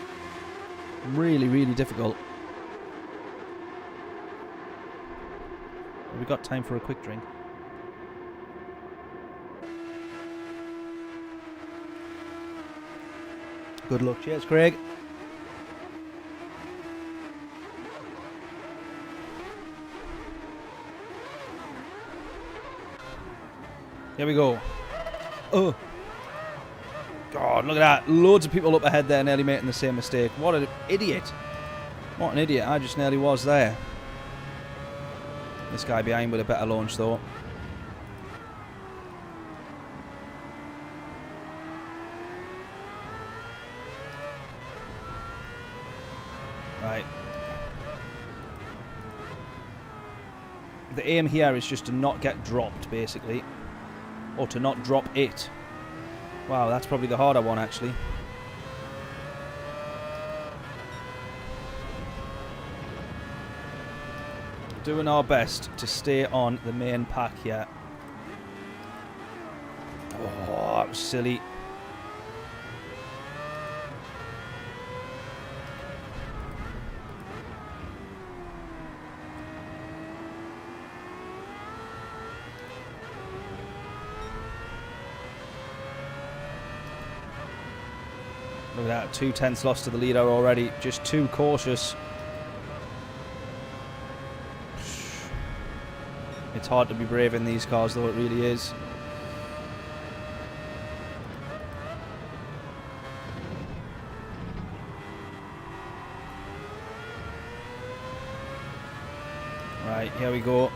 Really, really difficult. Have we got time for a quick drink? Good luck. Cheers, Craig. Here we go. Oh. God, look at that. Loads of people up ahead there nearly making the same mistake. What an idiot. What an idiot. I just nearly was there. This guy behind with a better launch, though. Right. The aim here is just to not get dropped, basically. Or to not drop it. Wow, that's probably the harder one, actually. Doing our best to stay on the main pack here. Oh, that was silly. Look at that, 2 tenths lost to the leader already. Just too cautious. It's hard to be brave in these cars, though, it really is. Right, here we go.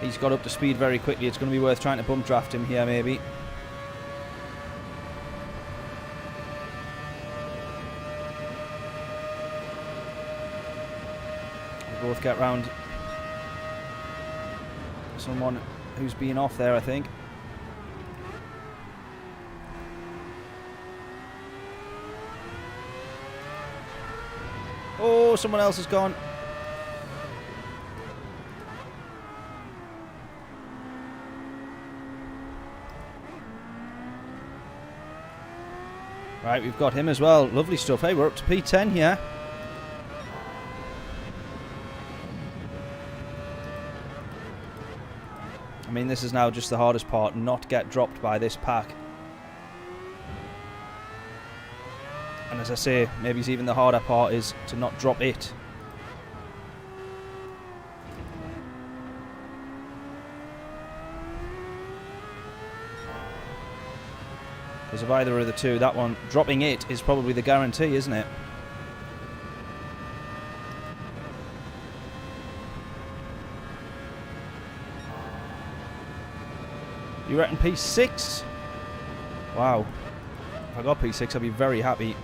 He's got up to speed very quickly. It's going to be worth trying to bump draft him here, maybe. Both get round someone who's been off there, I think. Oh, someone else has gone. Right, we've got him as well. Lovely stuff. Hey, we're up to P10 here. mean, this is now just the hardest part, not get dropped by this pack. And as I say, maybe it's even the harder part is to not drop it. Because of either of the two, that one, dropping it is probably the guarantee, isn't it? You reckon P6? Wow. If I got P6, I'd be very happy.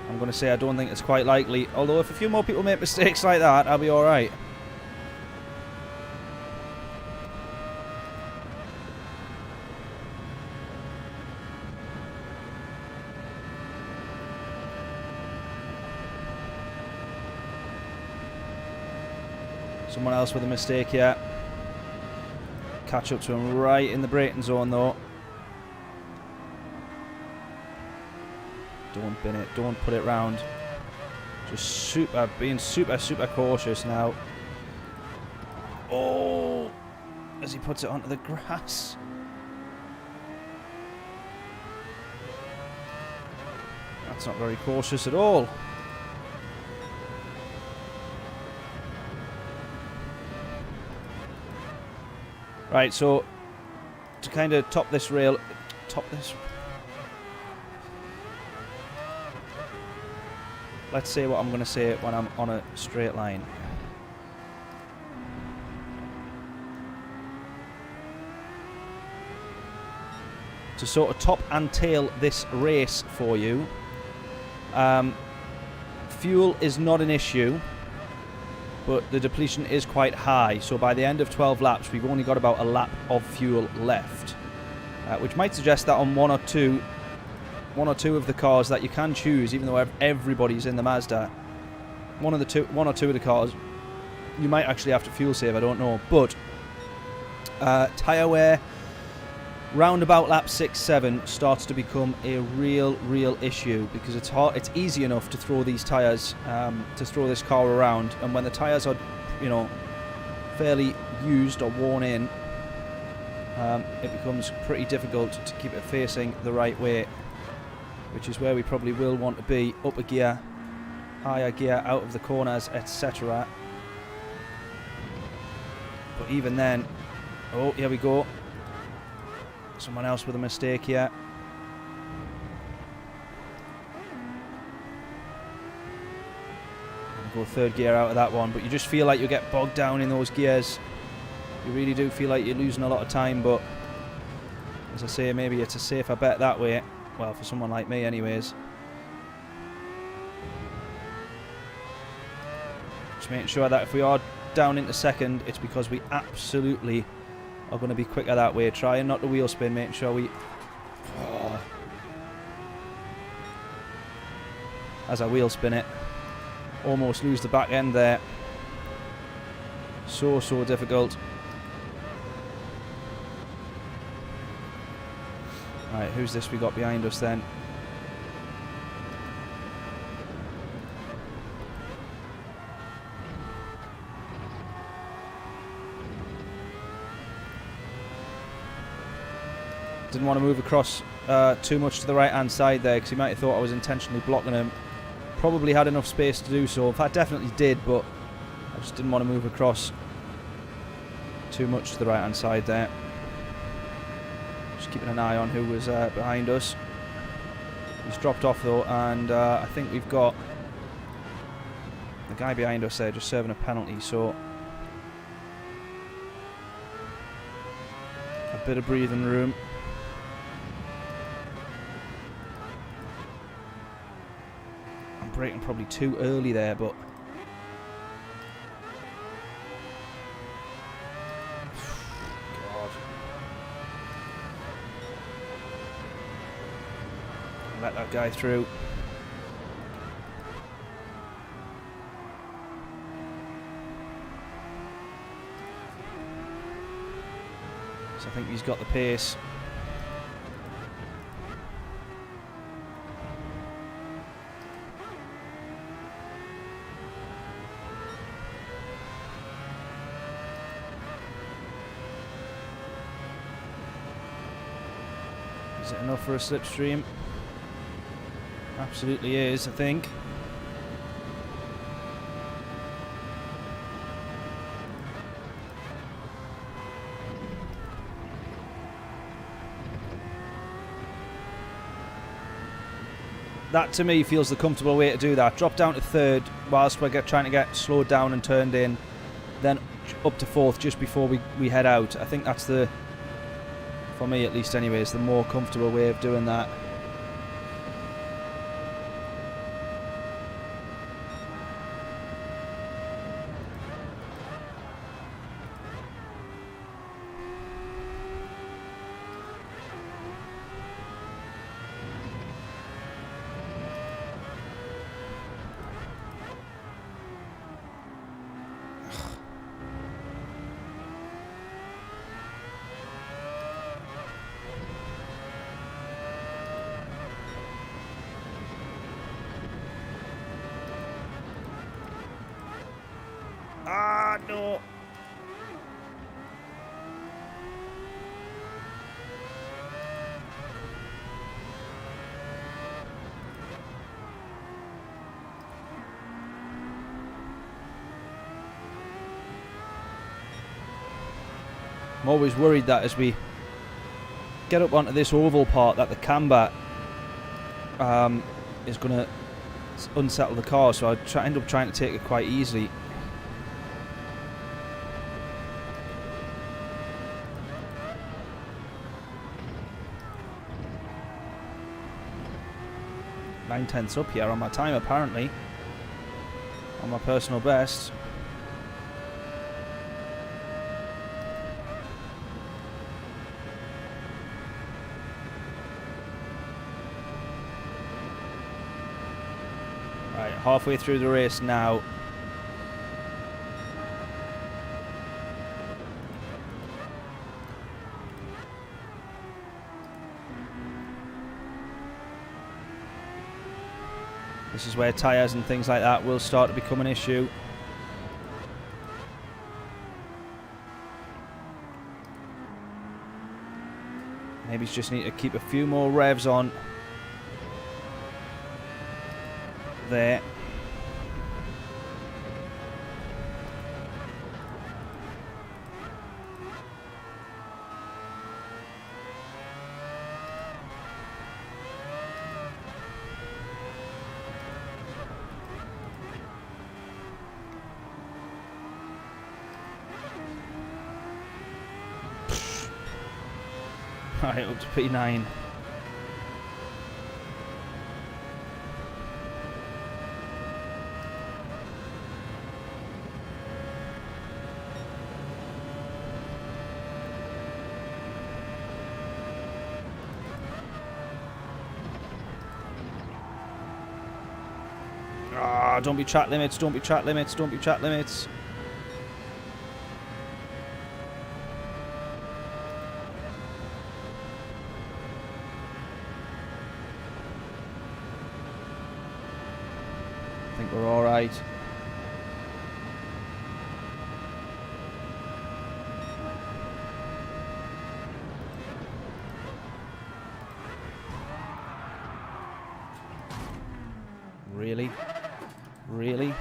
I'm going to say I don't think it's quite likely. Although if a few more people make mistakes like that, I'll be alright. Someone else with a mistake here. Catch up to him right in the braking zone though. Don't bin it, don't put it round. Just being super cautious now. Oh, as he puts it onto the grass. That's not very cautious at all. Right, so to kind of top this, let's say what I'm going to say when I'm on a straight line. To sort of top and tail this race for you, fuel is not an issue. But the depletion is quite high, so by the end of 12 laps we've only got about a lap of fuel left, which might suggest that on one or two of the cars that you can choose, even though everybody's in the Mazda, one or two of the cars you might actually have to fuel save, I don't know. But tyre wear round about lap 6-7 starts to become a real issue, because it's easy enough to throw these tyres, to throw this car around, and when the tyres are, you know, fairly used or worn in, it becomes pretty difficult to keep it facing the right way, which is where we probably will want to be. Up a gear, higher gear, out of the corners, etc. But even then, oh, here we go. Someone else with a mistake here. Go third gear out of that one, but you just feel like you get bogged down in those gears. You really do feel like you're losing a lot of time, but as I say, maybe it's a safer bet that way. Well, for someone like me anyways. Just making sure that if we are down into second, it's because we absolutely are going to be quicker that way. Trying not to wheel spin, making sure we... Oh. As I wheel spin it. Almost lose the back end there. So difficult. Right, who's this we got behind us then? Didn't want to move across too much to the right hand side there, because he might have thought I was intentionally blocking him. Probably had enough space to do so. In fact, definitely did, but I just didn't want to move across too much to the right hand side there. Just keeping an eye on who was behind us. He's dropped off though, and I think we've got the guy behind us there just serving a penalty, so a bit of breathing room. Braking probably too early there, but God. Let that guy through. So I think he's got the pace. Is it enough for a slipstream? Absolutely is, I think. That to me feels the comfortable way to do that. Drop down to third whilst we're trying to get slowed down and turned in, then up to fourth just before we head out. I think that's the, for me at least anyways, the more comfortable way of doing that. Ah, no. I'm always worried that as we get up onto this oval part that the camber is going to unsettle the car, so I end up trying to take it quite easily. Nine tenths up here on my time apparently, on my personal best. Right, halfway through the race now. This is where tyres and things like that will start to become an issue. Maybe just need to keep a few more revs on there. Alright, up to P9. Ah, don't be track limits, don't be track limits, don't be track limits. I think we're all right. Really? Really?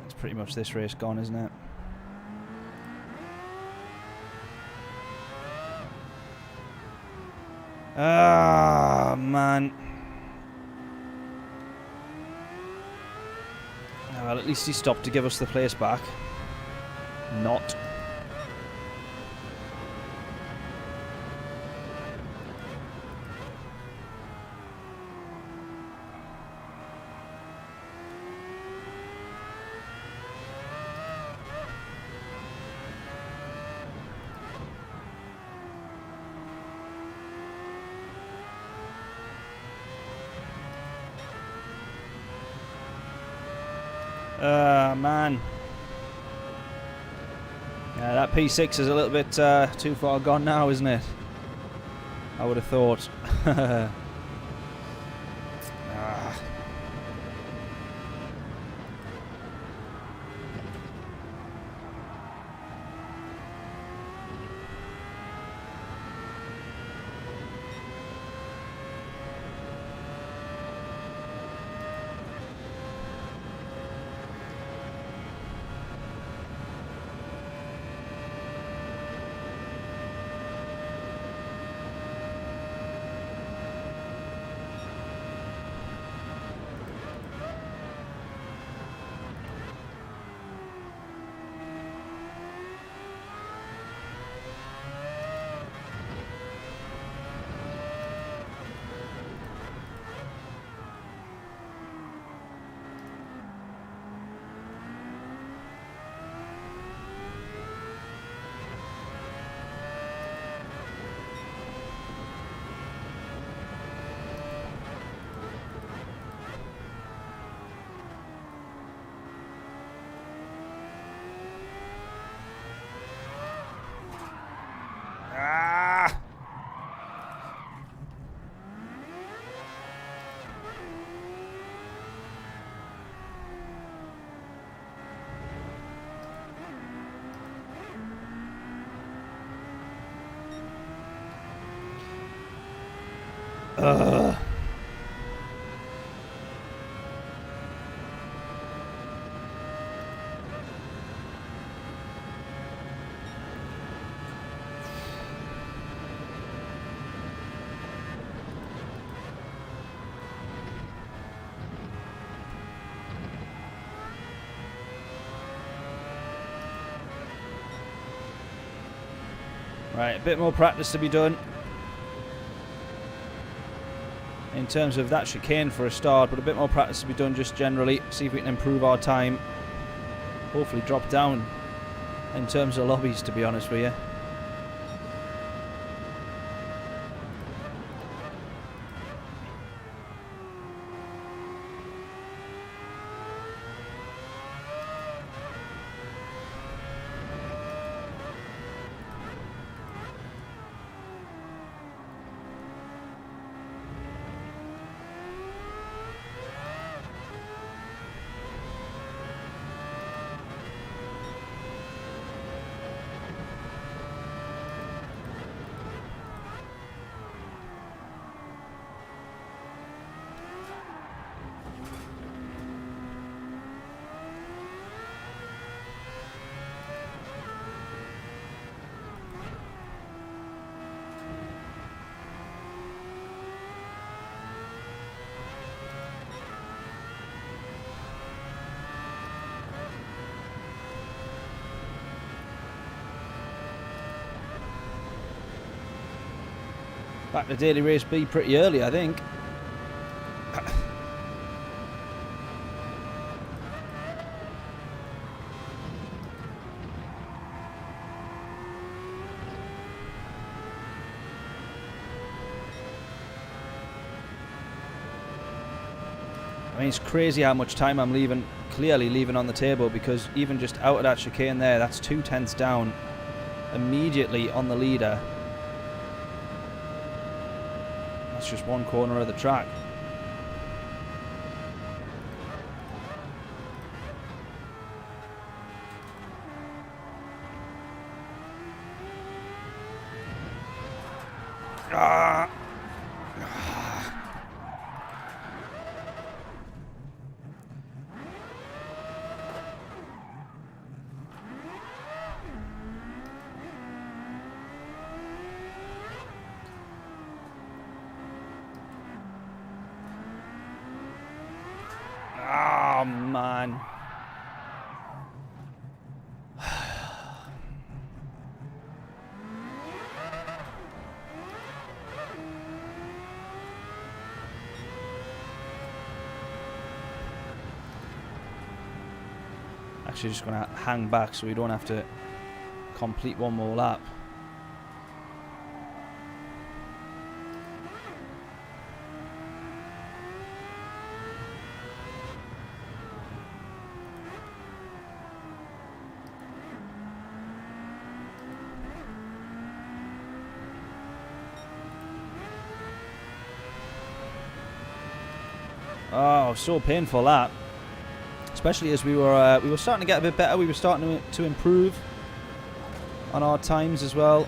It's pretty much this race gone, isn't it? Ah, man. Well, at least he stopped to give us the place back. Not. Man. Yeah, that P6 is a little bit too far gone now, isn't it? I would have thought. Ugh. Right, a bit more practice to be done in terms of that chicane for a start, but a bit more practice to be done just generally. See if we can improve our time. Hopefully drop down in terms of lobbies, to be honest with you. Back to Daily Race B pretty early, I think. I mean, it's crazy how much time I'm leaving, clearly leaving on the table, because even just out of that chicane there, that's 2/10 down immediately on the leader. That's just one corner of the track. Ah. Oh, man. Actually, just going to hang back so we don't have to complete one more lap. Oh, so painful that. Especially as we were starting to get a bit better. We were starting to improve on our times as well.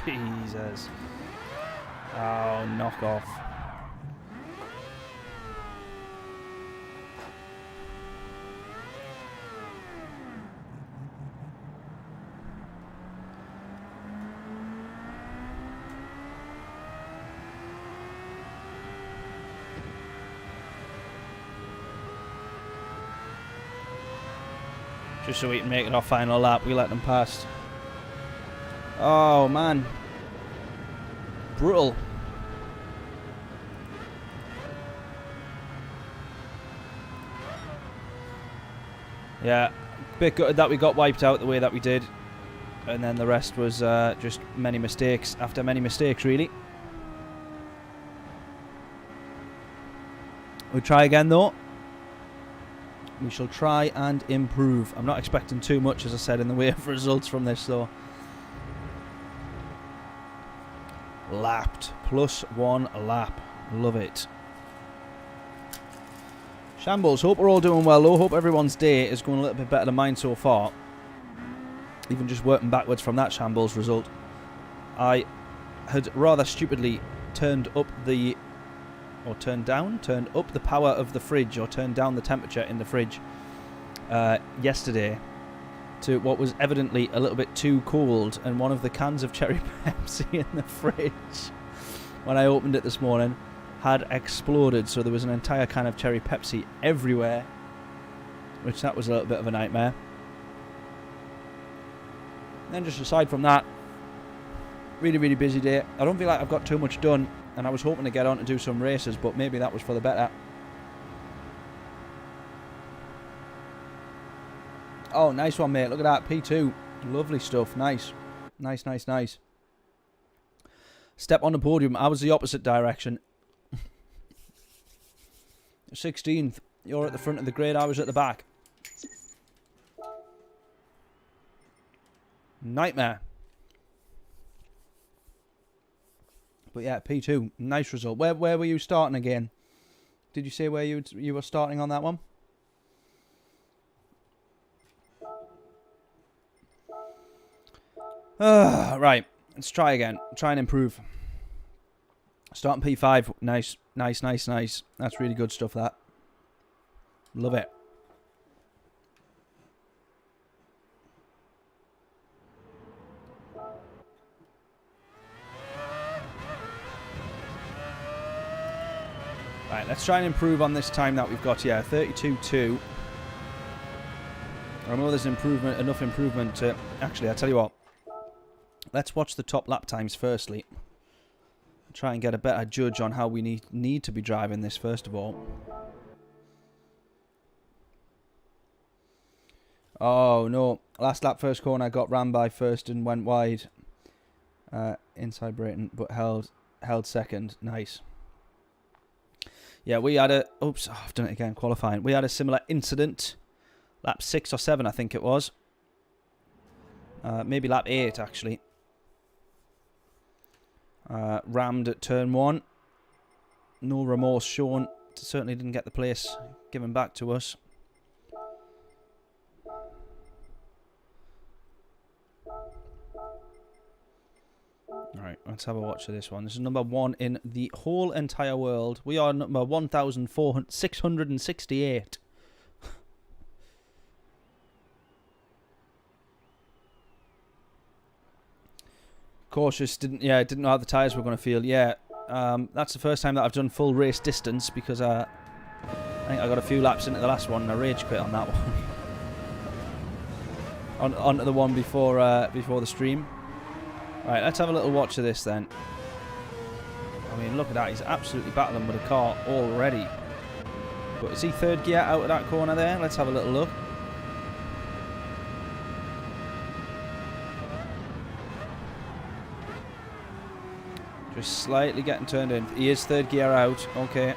Jesus. Oh, knock off. Just so we can make it our final lap, we let them past. Oh, man. Brutal. Yeah, bit gutted that we got wiped out the way that we did. And then the rest was just many mistakes after many mistakes, really. We'll try again, though. We shall try and improve. I'm not expecting too much, as I said, in the way of results from this, though. Lapped. +1 lap. Love it. Shambles. Hope we're all doing well, though. Hope everyone's day is going a little bit better than mine so far. Even just working backwards from that Shambles result. I had rather stupidly turned up the... or turned up the power of the fridge, or turned down the temperature in the fridge yesterday to what was evidently a little bit too cold, and one of the cans of cherry Pepsi in the fridge, when I opened it this morning, had exploded, so there was an entire can of cherry Pepsi everywhere, which that was a little bit of a nightmare. And then just aside from that, really busy day. I don't feel like I've got too much done, and I was hoping to get on to do some races, but maybe that was for the better. Oh, nice one, mate. Look at that. P2. Lovely stuff. Nice. Nice. Step on the podium. I was the opposite direction. 16th. You're at the front of the grid. I was at the back. Nightmare. But yeah, P2. Nice result. Where were you starting again? Did you say where you were starting on that one? Right. Let's try again. Try and improve. Starting P5. Nice. That's really good stuff, that. Love it. Right, let's try and improve on this time that we've got here. 32.2. I know there's enough improvement to... Actually, I'll tell you what. Let's watch the top lap times firstly. Try and get a better judge on how we need to be driving this first of all. Oh no. Last lap, first corner, I got ran by first and went wide. Inside braking, but held second. Nice. Yeah, we had a... Oops, I've done it again, qualifying. We had a similar incident. Lap 6 or 7, I think it was. Maybe lap 8, actually. Rammed at turn 1. No remorse shown. Certainly didn't get the place given back to us. Alright, let's have a watch of this one. This is number 1 in the whole entire world. We are number 1,668. Cautious, didn't know how the tyres were going to feel. Yeah, that's the first time that I've done full race distance, because I think I got a few laps into the last one and I rage quit on that one. Onto the one before the stream. Right, let's have a little watch of this then. I mean, look at that. He's absolutely battling with the car already. But is he third gear out of that corner there? Let's have a little look. Just slightly getting turned in. He is third gear out. Okay.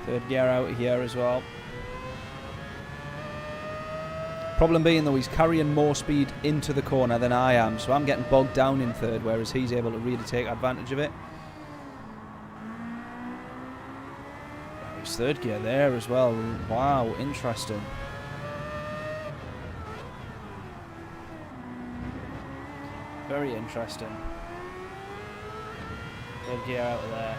Third gear out of here as well. Problem being though, he's carrying more speed into the corner than I am, so I'm getting bogged down in third, whereas he's able to really take advantage of it. His third gear there as well. Wow, interesting. Very interesting. Third gear out of there.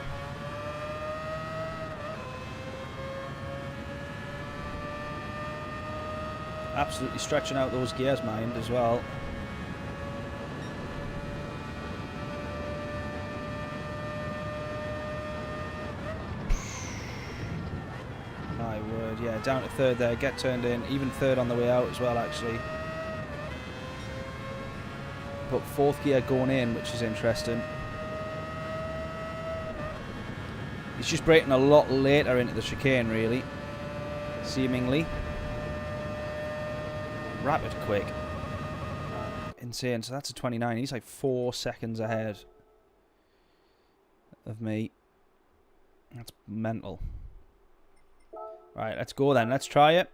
Absolutely stretching out those gears, mind, as well. My word, yeah, down to third there, get turned in, even third on the way out as well, actually. But fourth gear going in, which is interesting. He's just braking a lot later into the chicane, really, seemingly. Rapid quick. Insane. So that's a 29. He's like 4 seconds ahead of me. That's mental. Right, let's go then. Let's try it.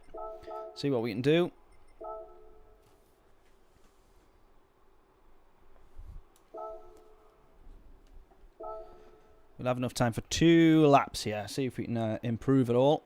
See what we can do. We'll have enough time for 2 laps here. See if we can improve it all.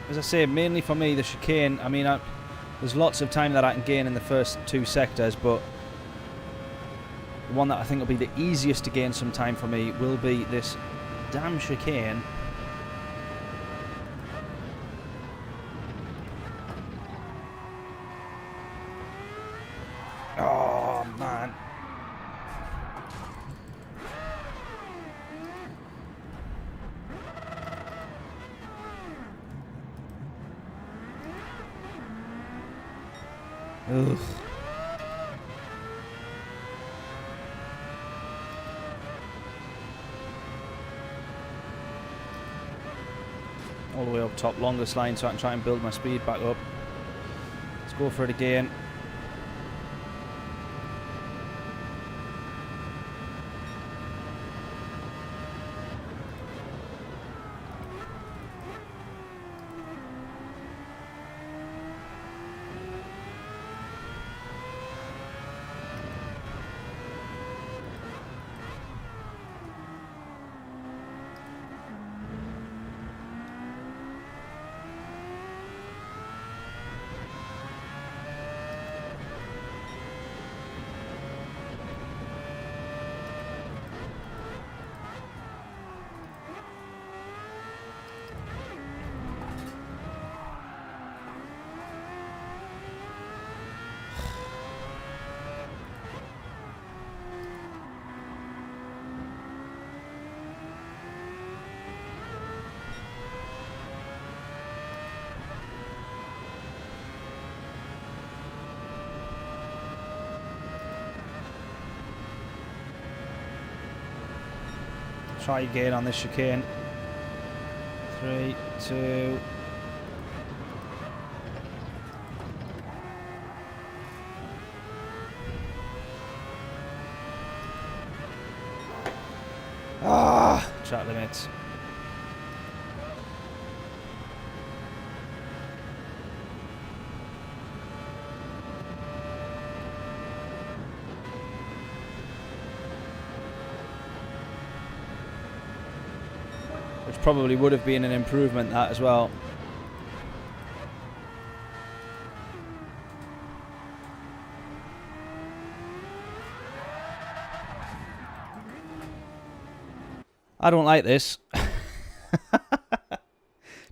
As I say, mainly for me, the chicane, I mean, there's lots of time that I can gain in the first 2 sectors, but the one that I think will be the easiest to gain some time for me will be this damn chicane. Oh, man. Ugh. All the way up top, longest line, so I can try and build my speed back up. Let's go for it again. Try again on this chicane. 3, 2. track limits. Which probably would have been an improvement, that as well. I don't like this.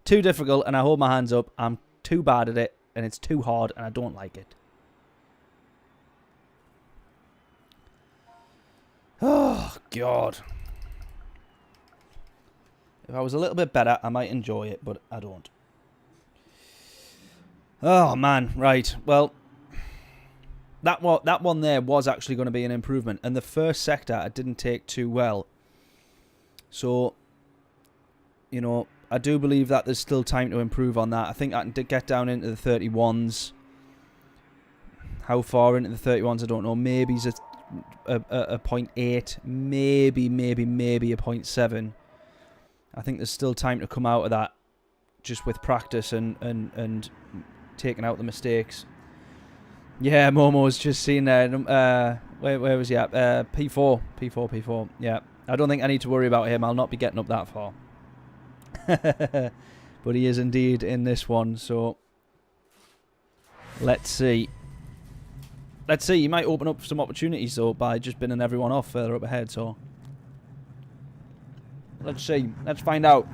Too difficult, and I hold my hands up. I'm too bad at it, and it's too hard, and I don't like it. Oh, God. If I was a little bit better, I might enjoy it, but I don't. Oh, man. Right. Well, that one there was actually going to be an improvement, and the first sector I didn't take too well. So, you know, I do believe that there's still time to improve on that. I think I can get down into the 31s. How far into the 31s, I don't know. Maybe it's a 0.8. Maybe a 0.7. I think there's still time to come out of that just with practice and taking out the mistakes. Yeah, Momo's just seen there. Where was he at? P4. Yeah. I don't think I need to worry about him. I'll not be getting up that far. But he is indeed in this one, so let's see. Let's see. He might open up some opportunities, though, by just binning everyone off further up ahead, so let's see. Let's find out.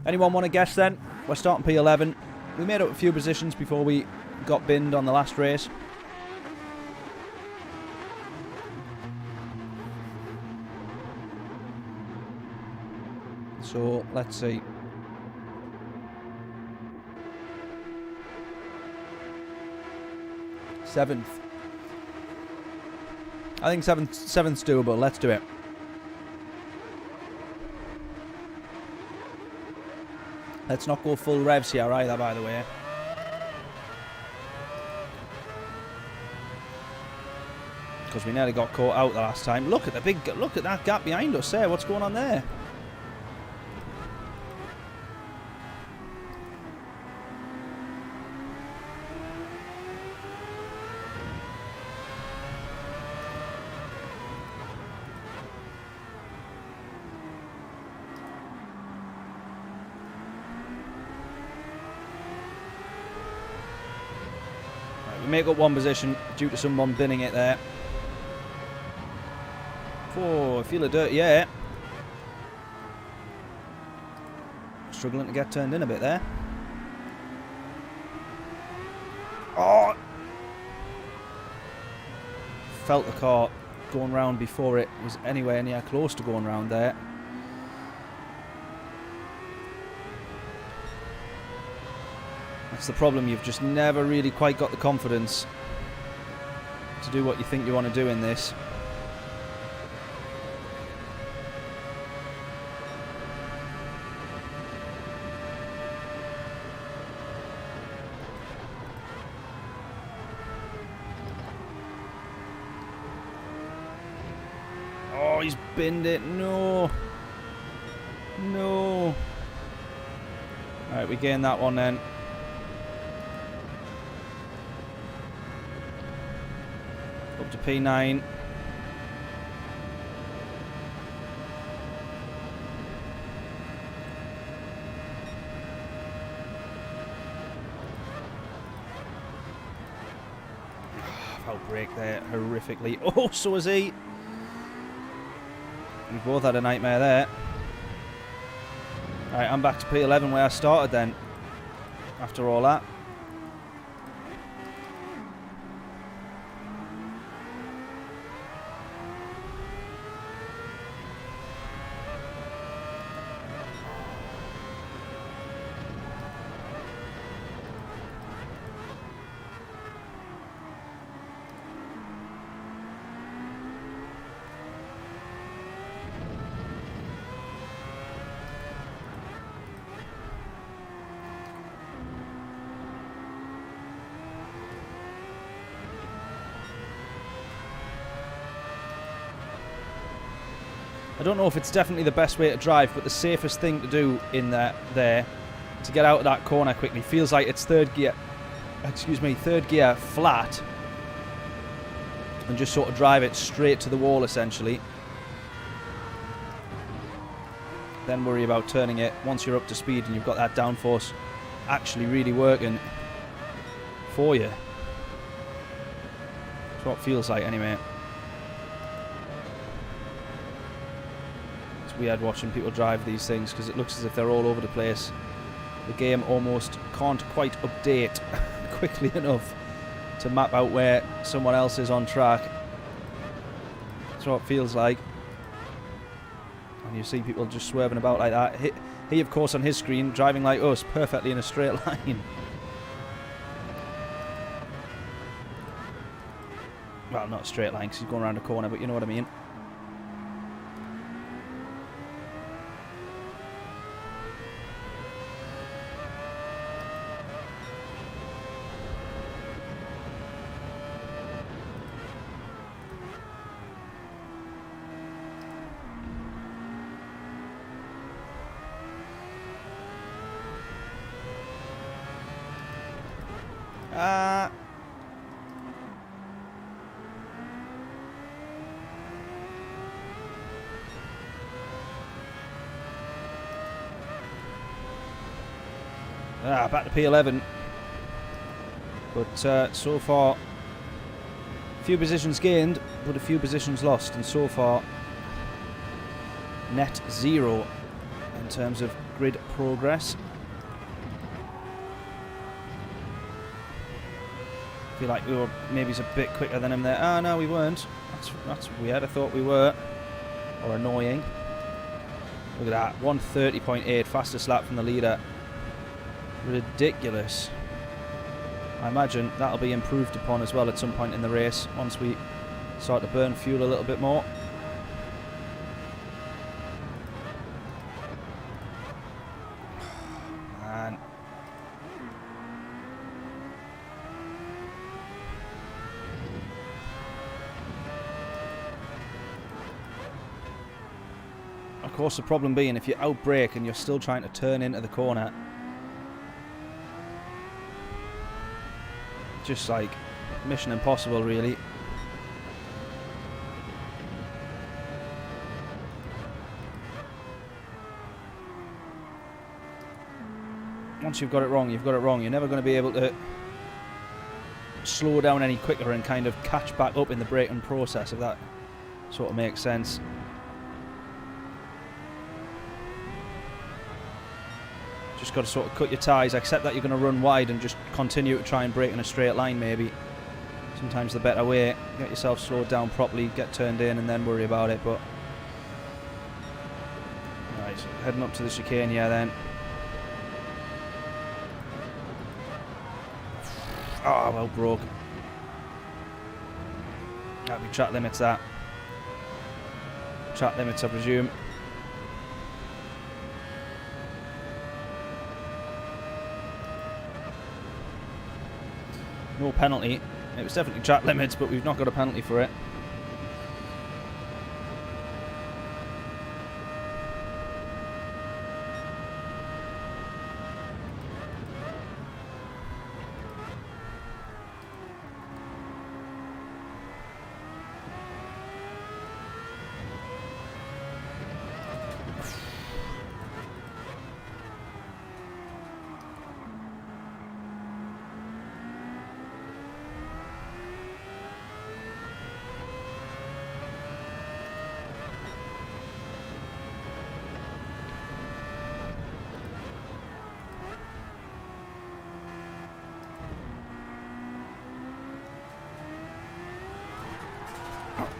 Anyone want to guess, then? We're starting P11. We made up a few positions before we got binned on the last race. So, let's see. Seventh. I think seventh's doable. Let's do it. Let's not go full revs here either, by the way. Because we nearly got caught out the last time. Look at that gap behind us there. What's going on there? We make up one position due to someone binning it there. Oh, I feel a dirty air. Struggling to get turned in a bit there. Oh! Felt the car going round before it was anywhere near close to going round there. That's the problem, you've just never really quite got the confidence to do what you think you want to do in this. Oh, he's binned it. No. No. Alright, we gained that one then. Up to P9. Outbreak there horrifically. Oh, so is he. We both had a nightmare there. Alright, I'm back to P11 where I started then. After all that. I don't know if it's definitely the best way to drive, but the safest thing to do in there to get out of that corner quickly. Feels like it's third gear flat, and just sort of drive it straight to the wall essentially. Then worry about turning it once you're up to speed and you've got that downforce actually really working for you. That's what it feels like anyway. It's weird watching people drive these things because it looks as if they're all over the place. The game almost can't quite update quickly enough to map out where someone else is on track. That's what it feels like. And you see people just swerving about like that. He, of course, on his screen, driving like us, perfectly in a straight line. Well, not a straight line because he's going around a corner, but you know what I mean. Back to P11. But so far, a few positions gained, but a few positions lost. And so far, net 0 in terms of grid progress. I feel like we were maybe a bit quicker than him there. Ah, no, we weren't. That's weird. I thought we were. Or annoying. Look at that. 130.8, fastest lap from the leader. Ridiculous. I imagine that'll be improved upon as well at some point in the race once we start to burn fuel a little bit more. Man. Of course, the problem being if you outbrake and you're still trying to turn into the corner, just like mission impossible, really. Once you've got it wrong, you've got it wrong. You're never going to be able to slow down any quicker and kind of catch back up in the braking process, if that sort of makes sense. Just got to sort of cut your ties, accept that you're going to run wide and just continue to try and brake in a straight line maybe. Sometimes the better way. Get yourself slowed down properly, get turned in and then worry about it. But right, heading up to the chicane here then. Oh, well broke. That'll be track limits, that. Track limits, I presume. No penalty. It was definitely track limits, but we've not got a penalty for it.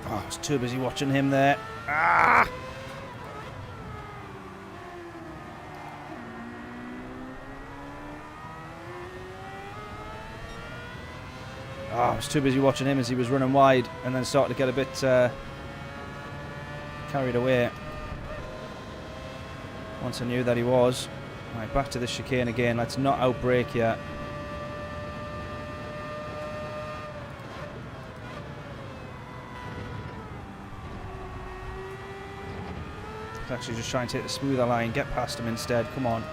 Oh, I was too busy watching him there. Ah! Oh, I was too busy watching him as he was running wide and then started to get a bit carried away. Once I knew that he was. Right, back to the chicane again. Let's not outbrake yet. Let's actually just try and take the smoother line, get past him instead. Come on.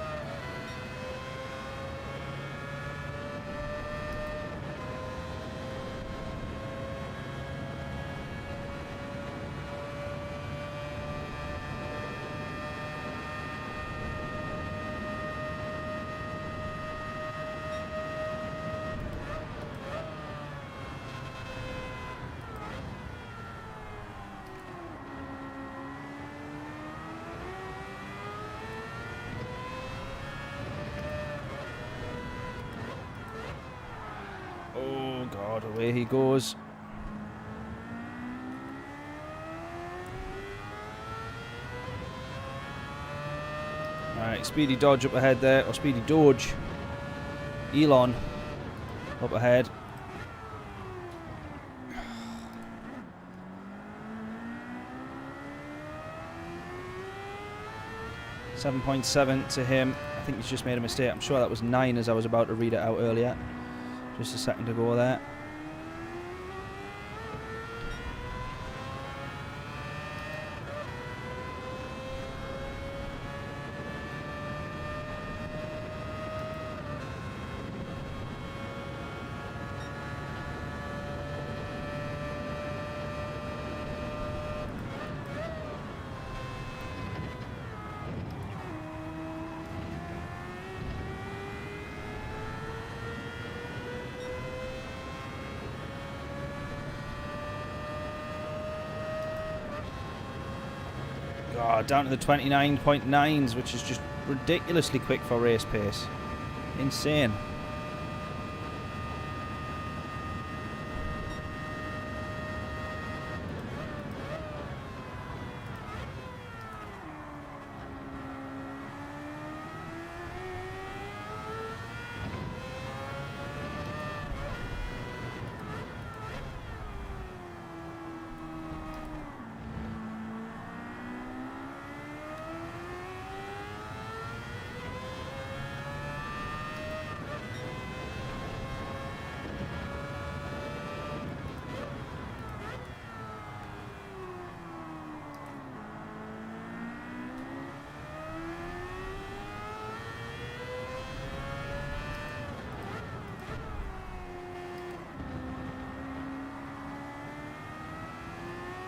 Oh God, away he goes. Alright, speedy dodge up ahead there, or speedy dodge. Elon up ahead. .7 to him. I think he's just made a mistake. I'm sure that was 9 as I was about to read it out earlier. Just a second to go there. Oh, down to the 29.9s, which is just ridiculously quick for race pace. Insane.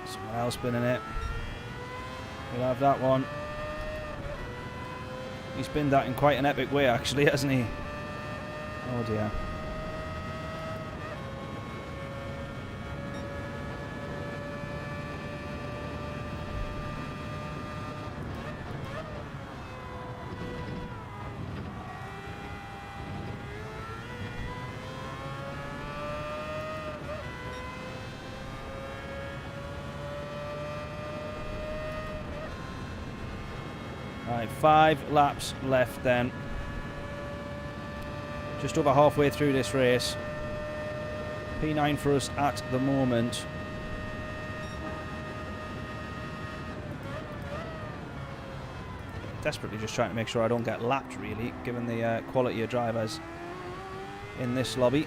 Someone else spinning it. We'll have that one. He's spinned that in quite an epic way, actually, hasn't he? Oh dear. Right, 5 laps left then. Just over halfway through this race. P9 for us at the moment. Desperately just trying to make sure I don't get lapped, really, given the quality of drivers in this lobby.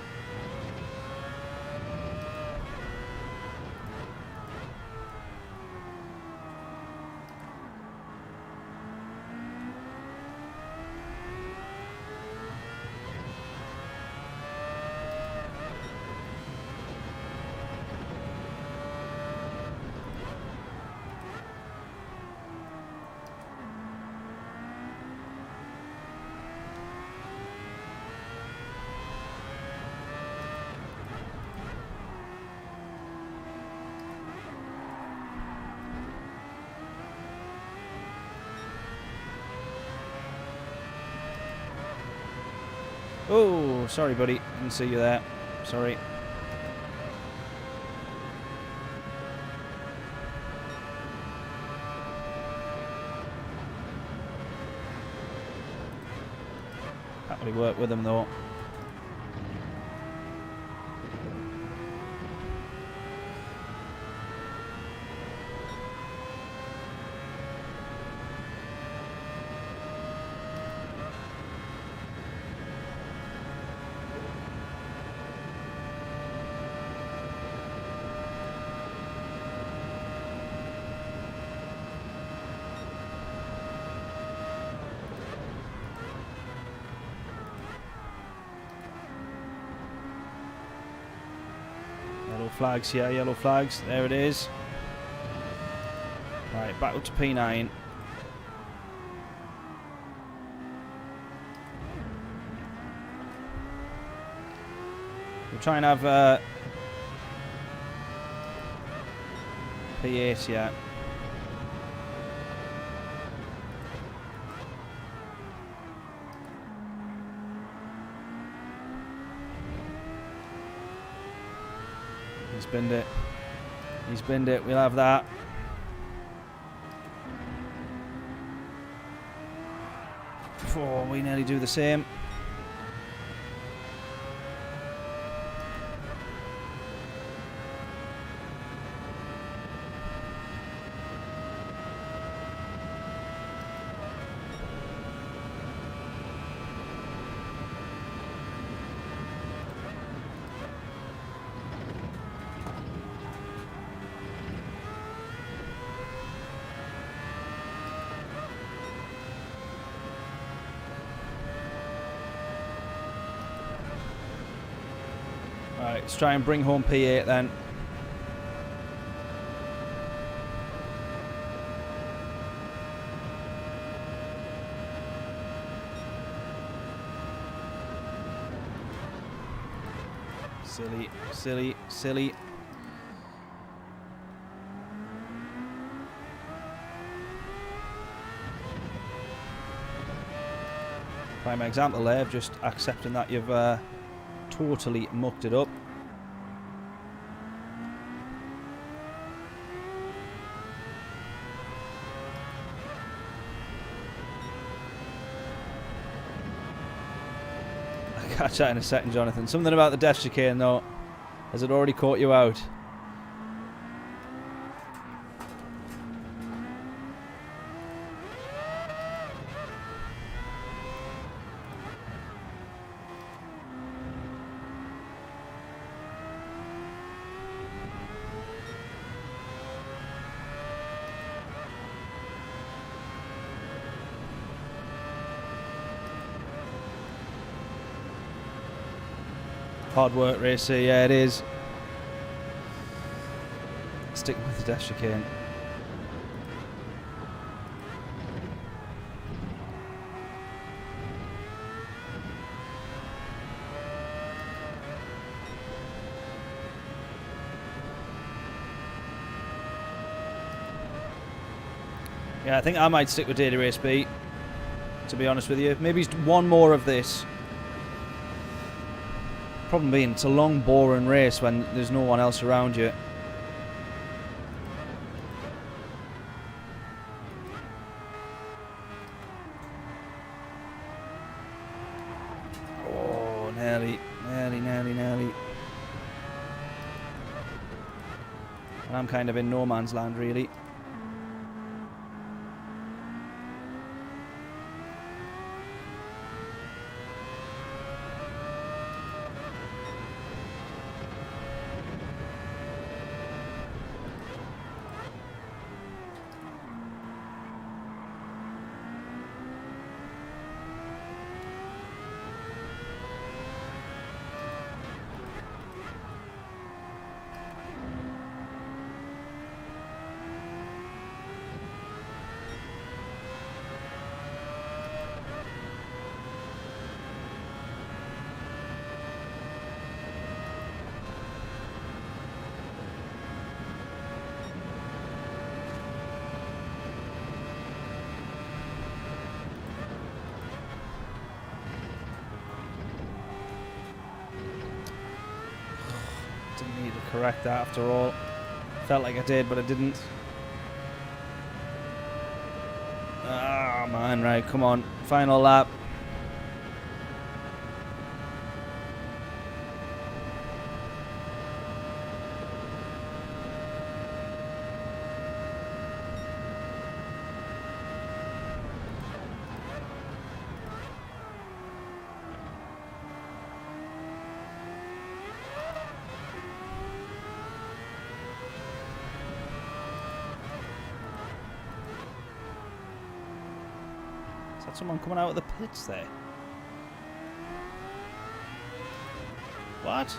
Oh, sorry, buddy. Didn't see you there. Sorry. Can't really work with them, though. flags here, yellow flags. There it is. Right, back up to P9. We'll try and have P8 here. He's binned it. He's binned it. We'll have that. Oh, we nearly do the same. Right, let's try and bring home P8 then. Silly, silly, silly. Prime example there of just accepting that you've totally mucked it up. I'll catch that in a second, Jonathan. Something about the depth chicane though. Has it already caught you out? Hard work, racer. Yeah, it is. Sticking with the depth chicane. Yeah, I think I might stick with Daily Race B, to be honest with you. Maybe one more of this. Problem being, it's a long, boring race when there's no one else around you. Oh, nearly, nearly, nearly, nearly. And I'm kind of in no man's land, really. Didn't need to correct that after all. Felt like I did, but I didn't. Ah, man, right, come on. Final lap. Is that someone coming out of the pits there? What?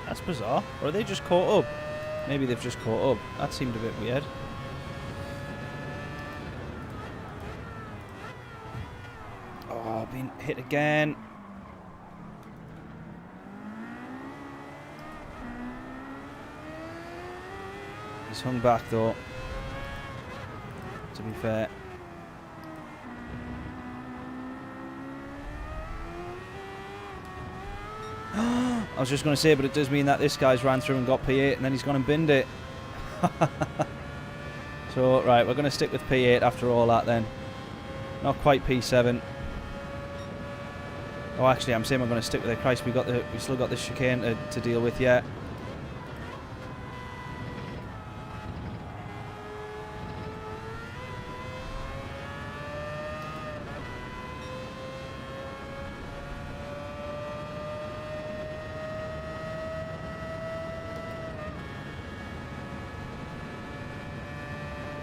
That's bizarre. Or are they just caught up? Maybe they've just caught up. That seemed a bit weird. Oh, I've been hit again. He's hung back though, to be fair. I was just going to say, but it does mean that this guy's ran through and got P8 and then he's gone and binned it. So, right, we're going to stick with P8 after all that then. Not quite P7. Oh, actually, I'm saying we're going to stick with it. Christ, we've still got this chicane to deal with yet.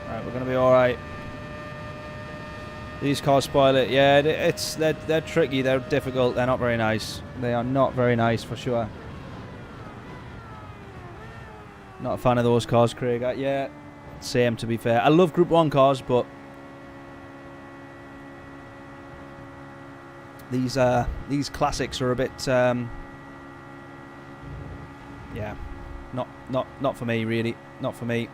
Right, we're going to be all right. These cars spoil it. Yeah, they're tricky. They're difficult. They're not very nice. They are not very nice for sure. Not a fan of those cars, Craig. Yeah, same to be fair. I love Group 1 cars, but these classics are a bit yeah, not for me really. Not for me.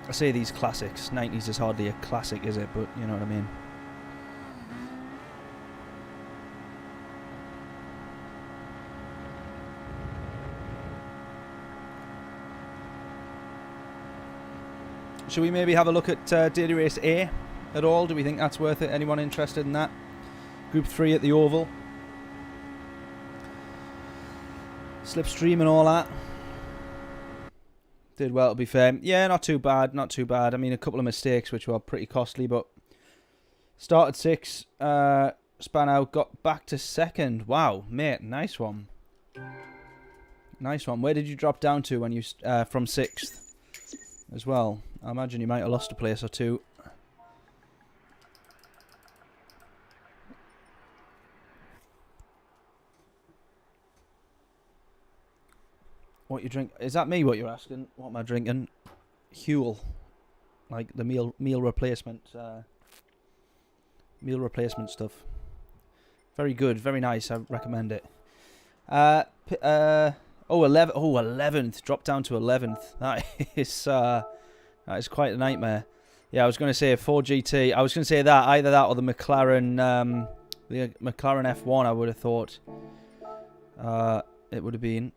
I say these classics. 90s is hardly a classic, is it? But you know what I mean. Should we maybe have a look at Daily Race A at all? Do we think that's worth it? Anyone interested in that? Group 3 at the Oval. Slipstream and all that. Did well, to be fair. Yeah, not too bad, not too bad. I mean, a couple of mistakes which were pretty costly, but started 6, span out, got back to 2nd. Wow, mate, nice one. Nice one. Where did you drop down to when you from 6th as well? I imagine you might have lost a place or two. What you drink? Is that me? What you're asking? What am I drinking? Huel, like the meal replacement stuff. Very good, very nice. I recommend it. 11th. Dropped down to 11th. That is quite a nightmare. Yeah, I was going to say a 4GT. I was going to say that either that or the McLaren F1. I would have thought it would have been.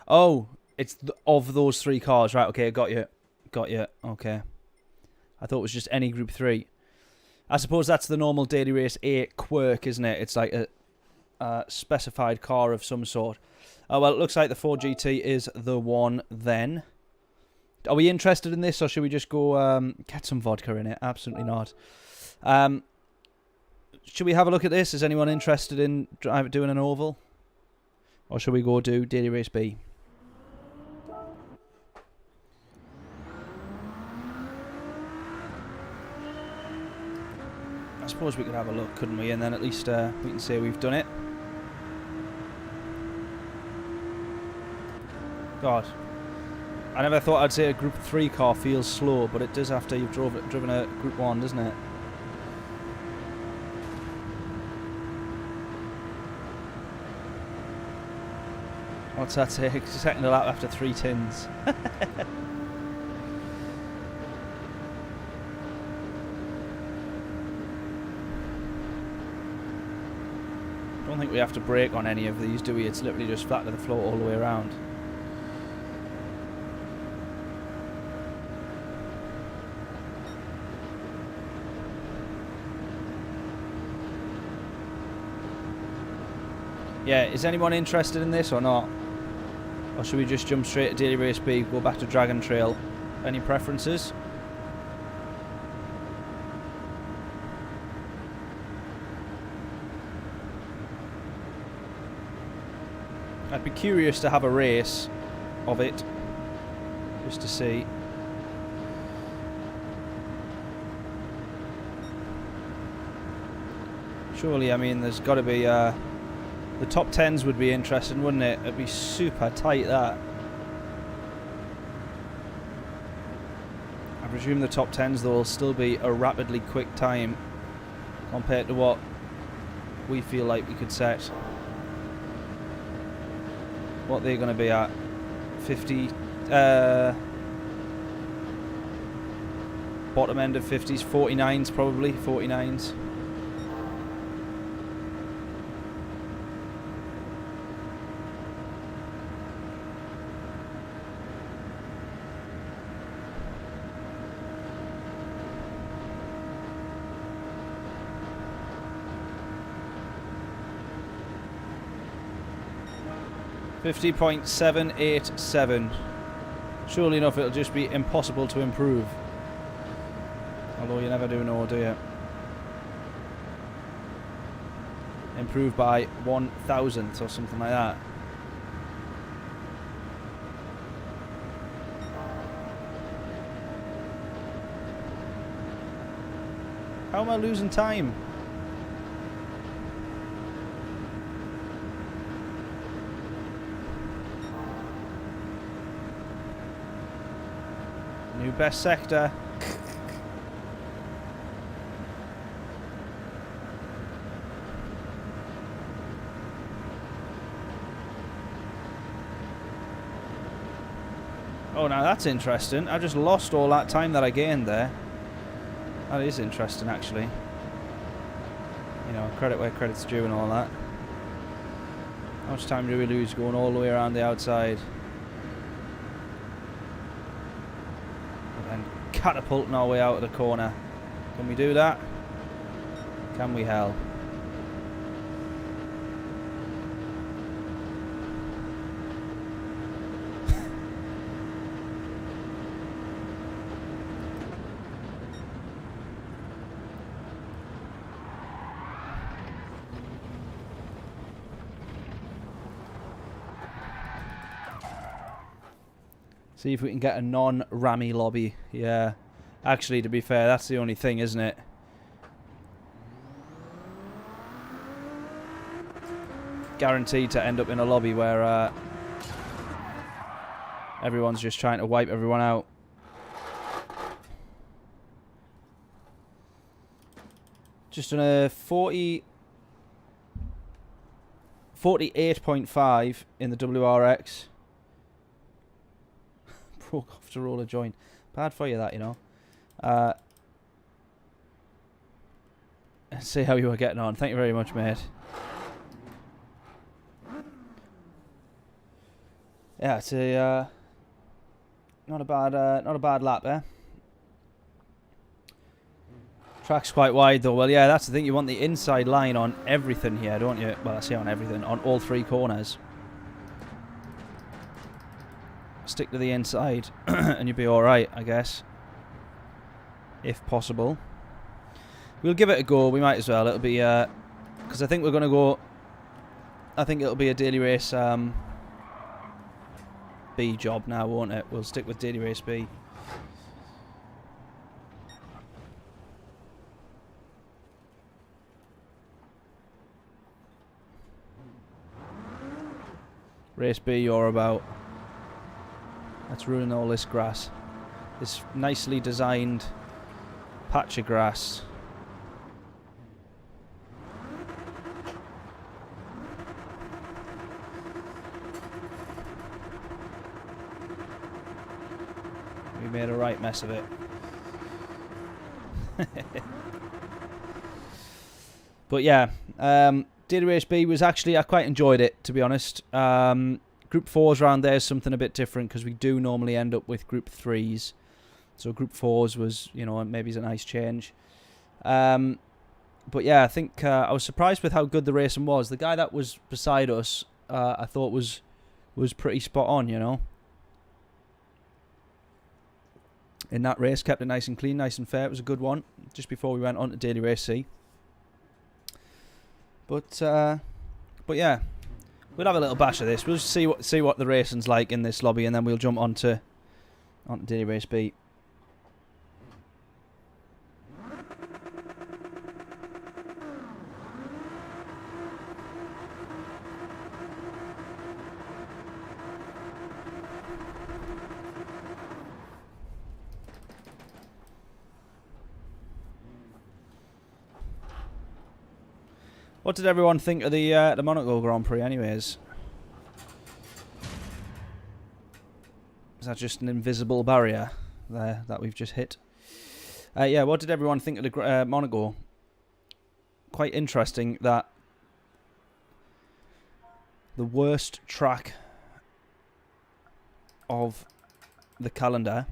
Oh, it's of those 3 cars, right? Okay, got you. Okay, I thought it was just any Group 3. I suppose that's the normal Daily Race 8 quirk, isn't it? It's like a specified car of some sort. Oh well, it looks like the 4GT is the one then. Are we interested in this, or should we just go get some vodka in it? Absolutely not. Should we have a look at this? Is anyone interested in doing an oval? Or should we go do Daily Race B? I suppose we could have a look, couldn't we? And then at least we can say we've done it. God. I never thought I'd say a Group 3 car feels slow, but it does after you've driven a Group 1, doesn't it? What's that say? Second lap after 3 tins. I don't think we have to brake on any of these, do we? It's literally just flat to the floor all the way around. Yeah, is anyone interested in this or not? Or should we just jump straight to Daily Race B, go back to Dragon Trail? Any preferences? I'd be curious to have a race of it, just to see. Surely, I mean, there's got to be The top 10s would be interesting, wouldn't it? It'd be super tight, that. I presume the top 10s, though, will still be a rapidly quick time compared to what we feel like we could set. What they're going to be at? 50... bottom end of 50s, 49s probably, 49s. .787. Surely enough, it'll just be impossible to improve. Although you never do know, do you? Improve by 1,000th or something like that. How am I losing time? New best sector. Oh, now that's interesting. I just lost all that time that I gained there. That is interesting, actually. You know, credit where credit's due and all that. How much time do we lose going all the way around the outside? And catapulting our way out of the corner. Can we do that? Can we, hell? See if we can get a non-rammy lobby. Yeah. Actually, to be fair, that's the only thing, isn't it? Guaranteed to end up in a lobby where everyone's just trying to wipe everyone out. Just on a 48.5 in the WRX. Broke off to roll a joint. Bad for you, that, you know. Let's see how you were getting on. Thank you very much, mate. Yeah, it's a not a bad lap there. Track's quite wide though. Well, yeah, that's the thing. You want the inside line on everything here, don't you? Well, I say on everything, on all three corners. Stick to the inside and you'll be alright, I guess, if possible. We'll give it a go. We might as well. It'll be because I think we're going to go, I think it'll be a daily race B job now, won't it? We'll stick with daily race B. Race B, you're about. Let's ruin all this grass. This nicely designed patch of grass. We made a right mess of it. But yeah, Daily Race B was actually, I quite enjoyed it, to be honest. Group 4s around there is something a bit different because we do normally end up with Group 3s. So Group 4s was, you know, maybe it's a nice change. But yeah, I think I was surprised with how good the racing was. The guy that was beside us, I thought was pretty spot on, you know. In that race, kept it nice and clean, nice and fair. It was a good one, just before we went on to Daily Race C. But yeah. We'll have a little bash of this. We'll see what the racing's like in this lobby, and then we'll jump onto Daily Race B. What did everyone think of the Monaco Grand Prix, anyways? Is that just an invisible barrier there that we've just hit? Yeah, what did everyone think of the Monaco? Quite interesting that the worst track of the calendar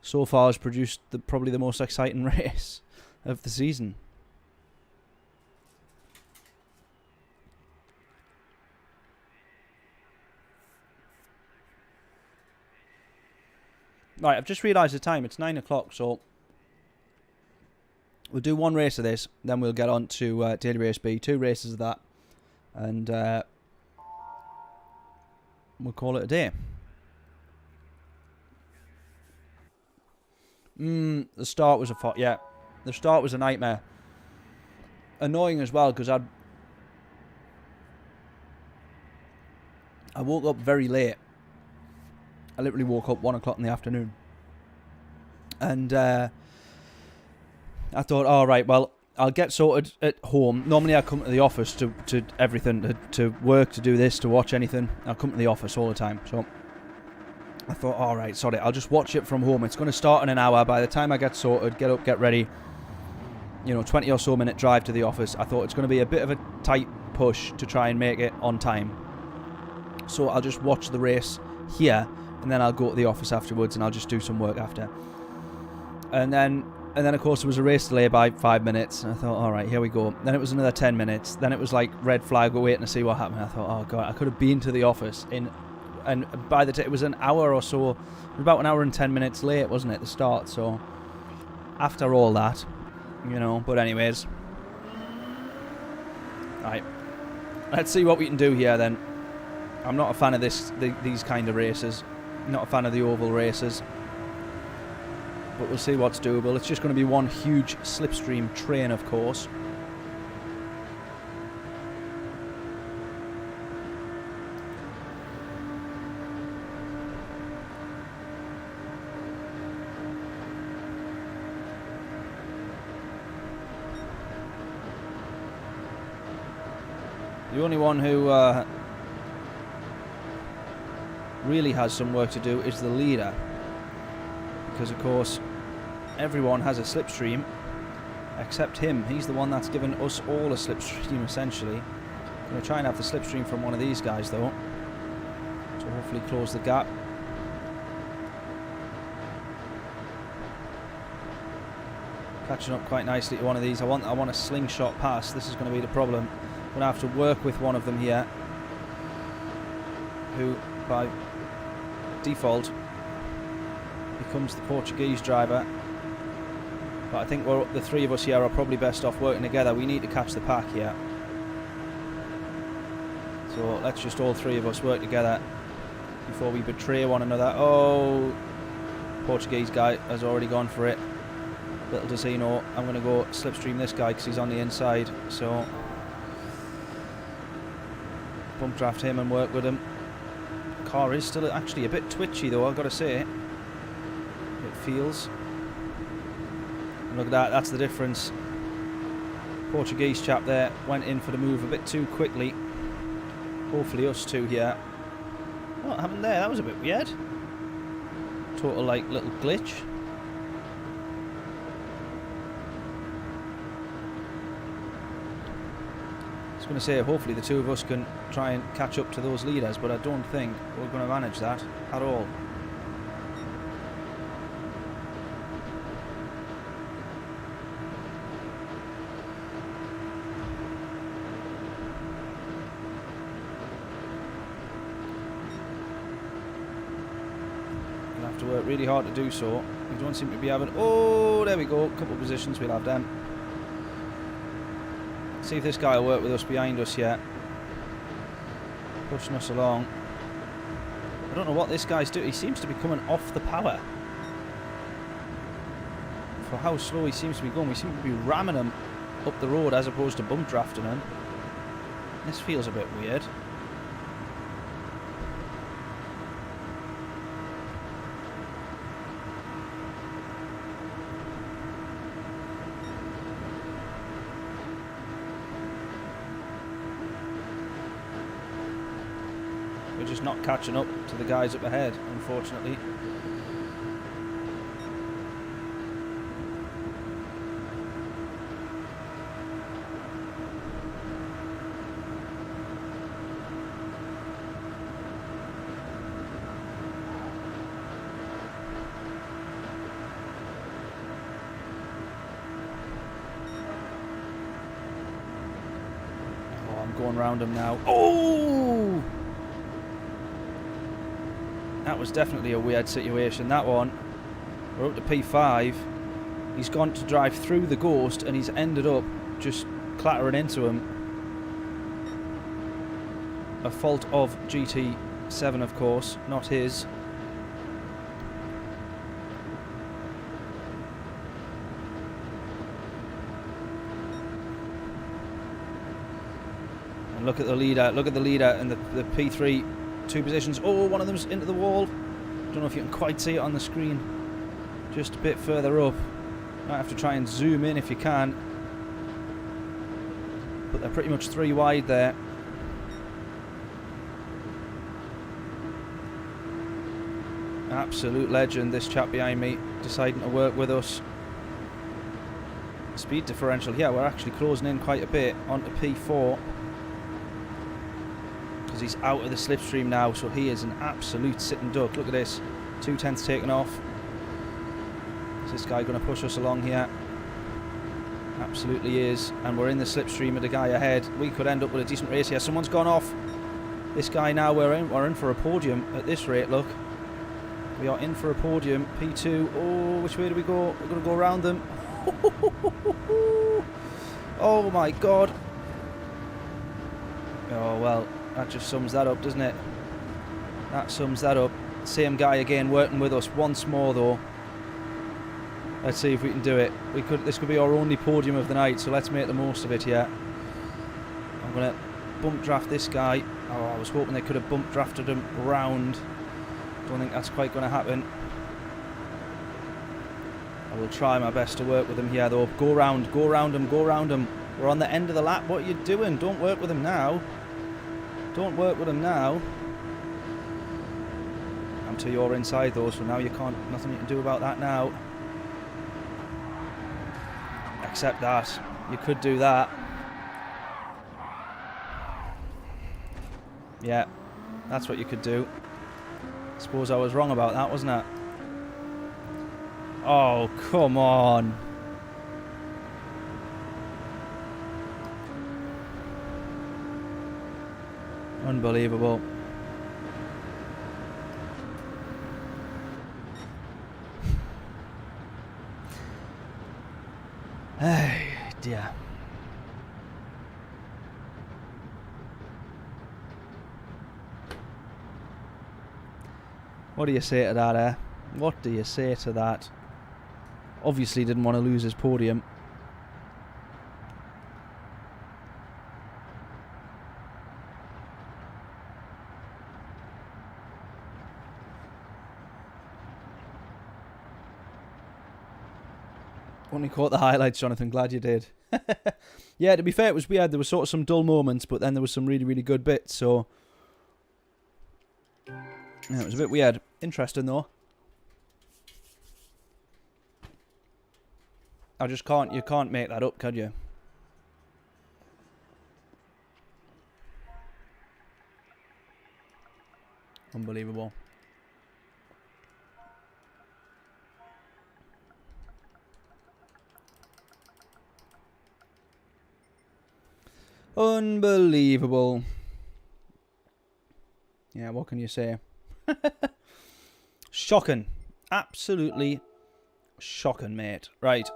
so far has produced probably the most exciting race of the season. Right, I've just realised the time. It's 9 o'clock, so we'll do one race of this, then we'll get on to Daily Race B. 2 races of that, and we'll call it a day. The start was the start was a nightmare. Annoying as well, because I woke up very late. I literally woke up 1 o'clock in the afternoon. And I thought, all right, well, I'll get sorted at home. Normally I come to the office to everything, to work, to do this, to watch anything. I come to the office all the time. So I thought, all right, sorry, I'll just watch it from home. It's going to start in an hour. By the time I get sorted, get up, get ready, 20 or so minute drive to the office. I thought it's going to be a bit of a tight push to try and make it on time. So I'll just watch the race here, and then I'll go to the office afterwards, and I'll just do some work after. And then of course there was a race delay by 5 minutes, and I thought, all right, here we go. Then it was another 10 minutes. Then it was like red flag, we're waiting to see what happened. I thought, oh god, I could have been to the office and by the time it was an hour or so, about an hour and 10 minutes late, wasn't it, the start? So after all that, but anyways, right, let's see what we can do here then. I'm not a fan of these kind of races. Not a fan of the oval races, but we'll see what's doable. It's just going to be one huge slipstream train, of course. The only one who really has some work to do is the leader, because of course everyone has a slipstream except him. He's the one that's given us all a slipstream, essentially. I'm going to try and have the slipstream from one of these guys though, to hopefully close the gap. Catching up quite nicely to one of these. I want a slingshot pass. This is going to be the problem. I'm going to have to work with one of them here, who by default becomes the Portuguese driver. But I think the three of us here are probably best off working together. We need to catch the pack here. So let's just all three of us work together before we betray one another. Oh, Portuguese guy has already gone for it. Little does he know, I'm going to go slipstream this guy because he's on the inside. So bump draft him and work with him. The car is still actually a bit twitchy though, I've got to say. It feels. And look at that, that's the difference. Portuguese chap there went in for the move a bit too quickly. Hopefully us two here. What happened there? That was a bit weird. Total like little glitch. I was going to say, hopefully the two of us can try and catch up to those leaders, but I don't think we're going to manage that at all. We'll have to work really hard to do so. We don't seem to be having... Oh, there we go. A couple of positions, we'll have them. See if this guy will work with us behind us yet. Pushing us along. I don't know what this guy's doing. He seems to be coming off the power. For how slow he seems to be going. We seem to be ramming him up the road as opposed to bump drafting him. This feels a bit weird. We're just not catching up to the guys up ahead, unfortunately. Going around him now. Oh! That was definitely a weird situation, that one. We're up to P5. He's gone to drive through the Ghost and he's ended up just clattering into him. A fault of GT7, of course, not his. And look at the leader, and the P3, 2 positions. Oh, one of them's into the wall. Don't know if you can quite see it on the screen. Just a bit further up. Might have to try and zoom in if you can. But they're pretty much 3 wide there. Absolute legend, this chap behind me, deciding to work with us. Speed differential, yeah, we're actually closing in quite a bit onto P4. He's out of the slipstream now, so he is an absolute sitting duck. Look at this, 2/10 taken off. Is this guy going to push us along here? Absolutely is. And we're in the slipstream of the guy ahead. We could end up with a decent race here. Someone's gone off. This guy now, we're in for a podium at this rate. Look, we are in for a podium. P2. Oh, which way do we go? We're going to go around them. Oh my god. Oh well. That just sums that up, doesn't it? That sums that up. Same guy again working with us once more though. Let's see if we can do it. This could be our only podium of the night, so let's make the most of it here. I'm gonna bump draft this guy. Oh, I was hoping they could have bump drafted him round. Don't think that's quite gonna happen. I will try my best to work with him here though. Go round him, go round him. We're on the end of the lap. What are you doing? Don't work with him now. Don't work with him now. Until you're inside though, so now you can't, nothing you can do about that now. Except that. You could do that. Yeah, that's what you could do. Suppose I was wrong about that, wasn't I? Oh, come on. Unbelievable. Hey, dear. What do you say to that, eh? What do you say to that? Obviously didn't want to lose his podium. Only caught the highlights, Jonathan. Glad you did. Yeah, to be fair, it was weird. There was sort of some dull moments, but then there was some really, really good bits. So yeah, it was a bit weird. Interesting though. I just can't. You can't make that up, can you? Unbelievable. Unbelievable. Yeah, what can you say? Shocking. Absolutely shocking, mate. Right.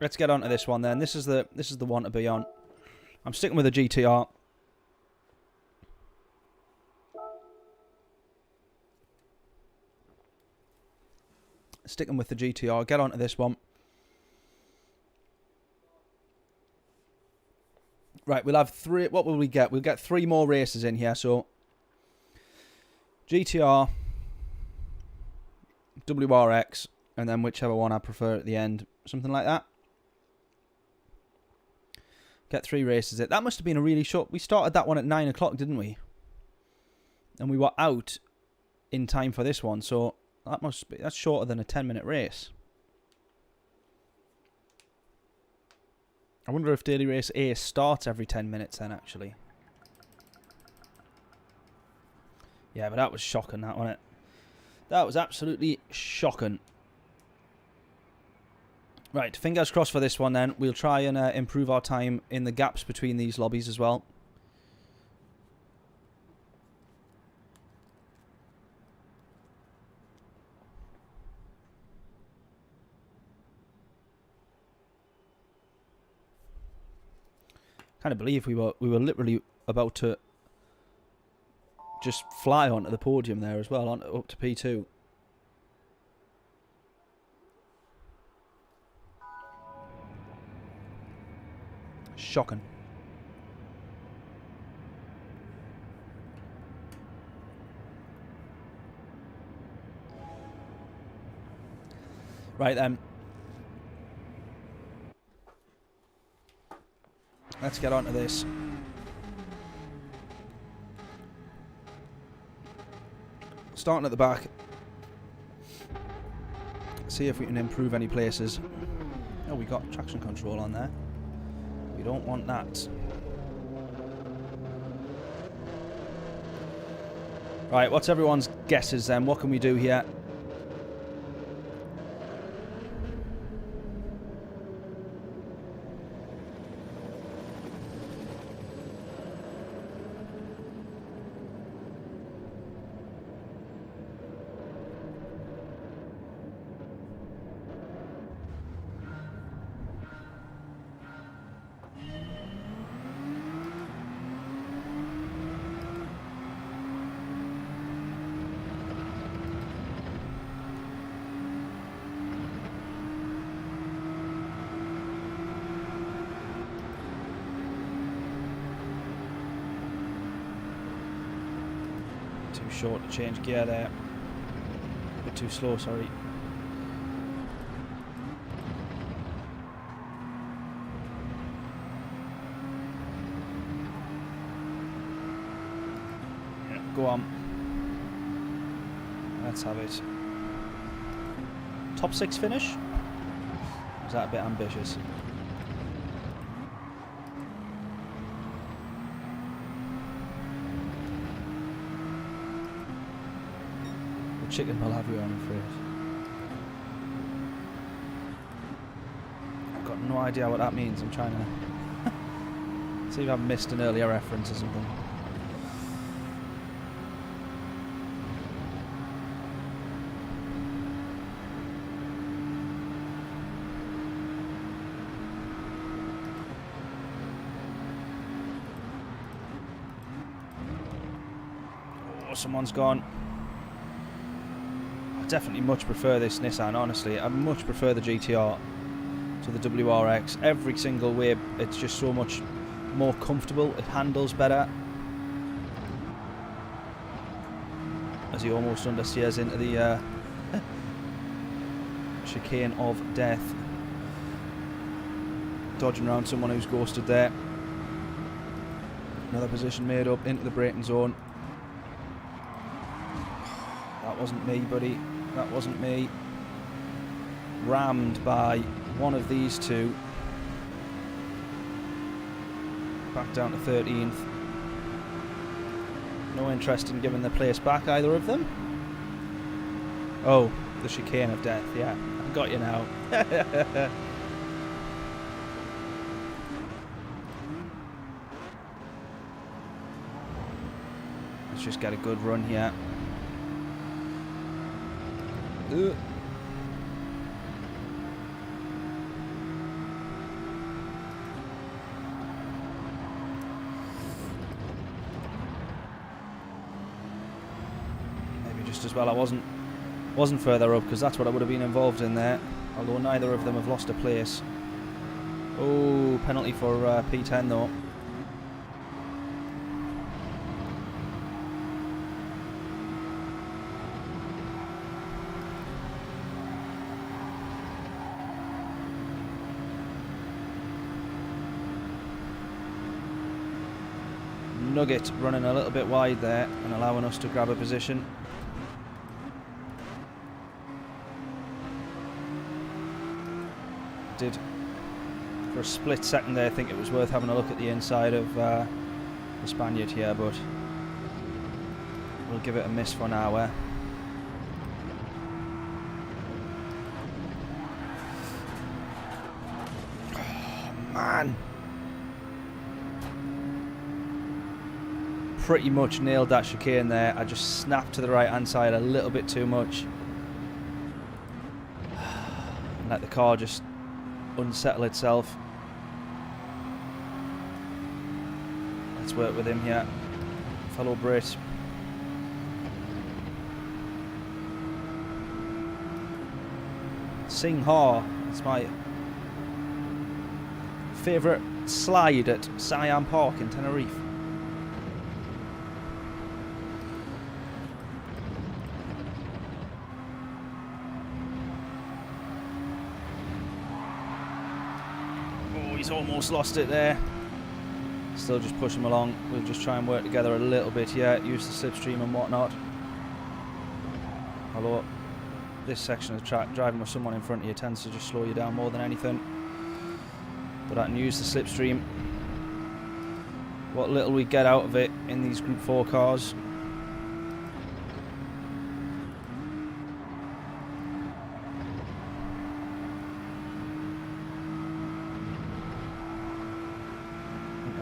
Let's get on to this one then. This is the one to be on. I'm sticking with a GTR. Sticking with the GTR. Get on to this one. Right, we'll have 3... What will we get? We'll get 3 more races in here, so... GTR... WRX, and then whichever one I prefer at the end. Something like that. Get 3 races in. That must have been a really short... We started that one at 9 o'clock, didn't we? and we were out in time for this one, so that's shorter than a 10-minute race. I wonder if Daily Race A starts every 10 minutes then, actually. Yeah, but that was shocking, that, wasn't it? That was absolutely shocking. Right, fingers crossed for this one then. We'll try and improve our time in the gaps between these lobbies as well. Can't believe we were literally about to just fly onto the podium there as well, up to P2. Shocking. Right then. Let's get on to this. Starting at the back. See if we can improve any places. Oh, we got traction control on there. We don't want that. Right, what's everyone's guesses then? What can we do here? Too short to change gear there. A bit too slow, sorry. Yeah, go on. Let's have it. Top 6 finish? Is that a bit ambitious? Chicken will have you, I'm afraid. I've got no idea what that means. I'm trying to see if I've missed an earlier reference or something. Oh, someone's gone. Definitely much prefer this Nissan, honestly. I much prefer the GTR to the WRX. Every single way, it's just so much more comfortable. It handles better. As he almost understeers into the chicane of death. Dodging around someone who's ghosted there. Another position made up into the braking zone. That wasn't me, buddy. That wasn't me. Rammed by one of these two. Back down to 13th. No interest in giving the place back, either of them. Oh, the chicane of death. Yeah, I've got you now. Let's just get a good run here. Maybe just as well I wasn't further up, because that's what I would have been involved in there. Although neither of them have lost a place. Oh, penalty for P10 though. nugget running a little bit wide there and allowing us to grab a position. Did for a split second there think it was worth having a look at the inside of the Spaniard here, but we'll give it a miss for now. Oh, man. Pretty much nailed that chicane there. I just snapped to the right hand side a little bit too much. Let the car just unsettle itself. Let's work with him here. Fellow Brit. Sing Ha. It's my favourite slide at Siam Park in Tenerife. He's almost lost it there. Still just push him along. We'll just try and work together a little bit here. Use the slipstream and whatnot. Although this section of the track, driving with someone in front of you tends to just slow you down more than anything. But I can use the slipstream. What little we get out of it in these Group 4 cars.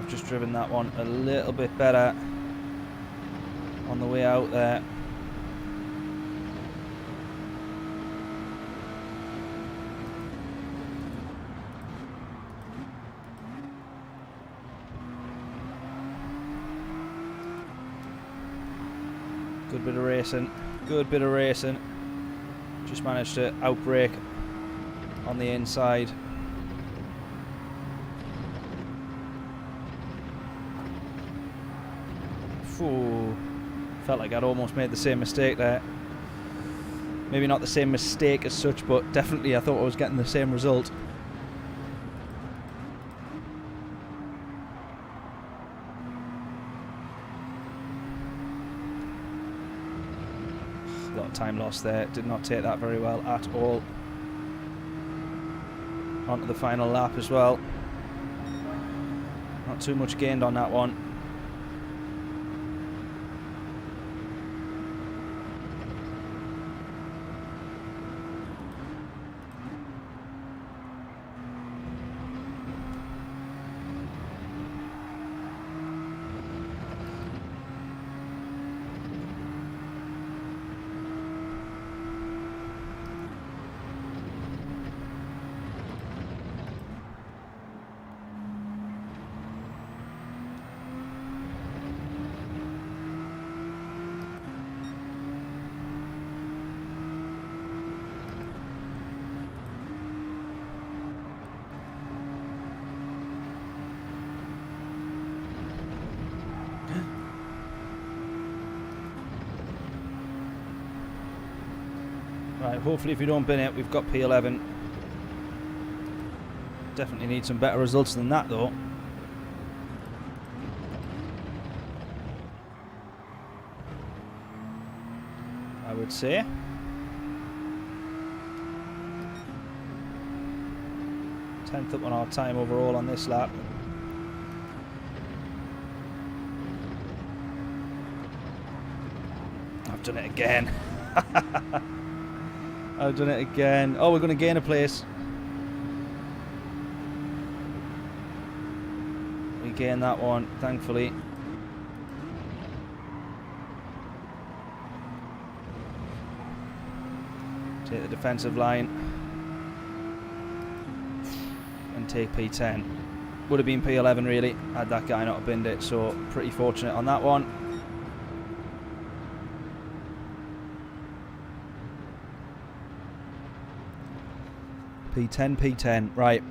Just driven that one a little bit better on the way out there. Good bit of racing, good bit of racing. Just managed to outbrake on the inside. Ooh, felt like I'd almost made the same mistake there. Maybe not the same mistake as such, but definitely I thought I was getting the same result. A lot of time lost there. Did not take that very well at all. Onto the final lap as well. Not too much gained on that one. Right, hopefully if we don't bin it, we've got P11. Definitely need some better results than that though. I would say. Tenth up on our time overall on this lap. I've done it again. I've done it again. Oh, we're going to gain a place. We gained that one, thankfully. Take the defensive line. And take P10. Would have been P11 really, had that guy not binned it, so pretty fortunate on that one. P10, P10, right.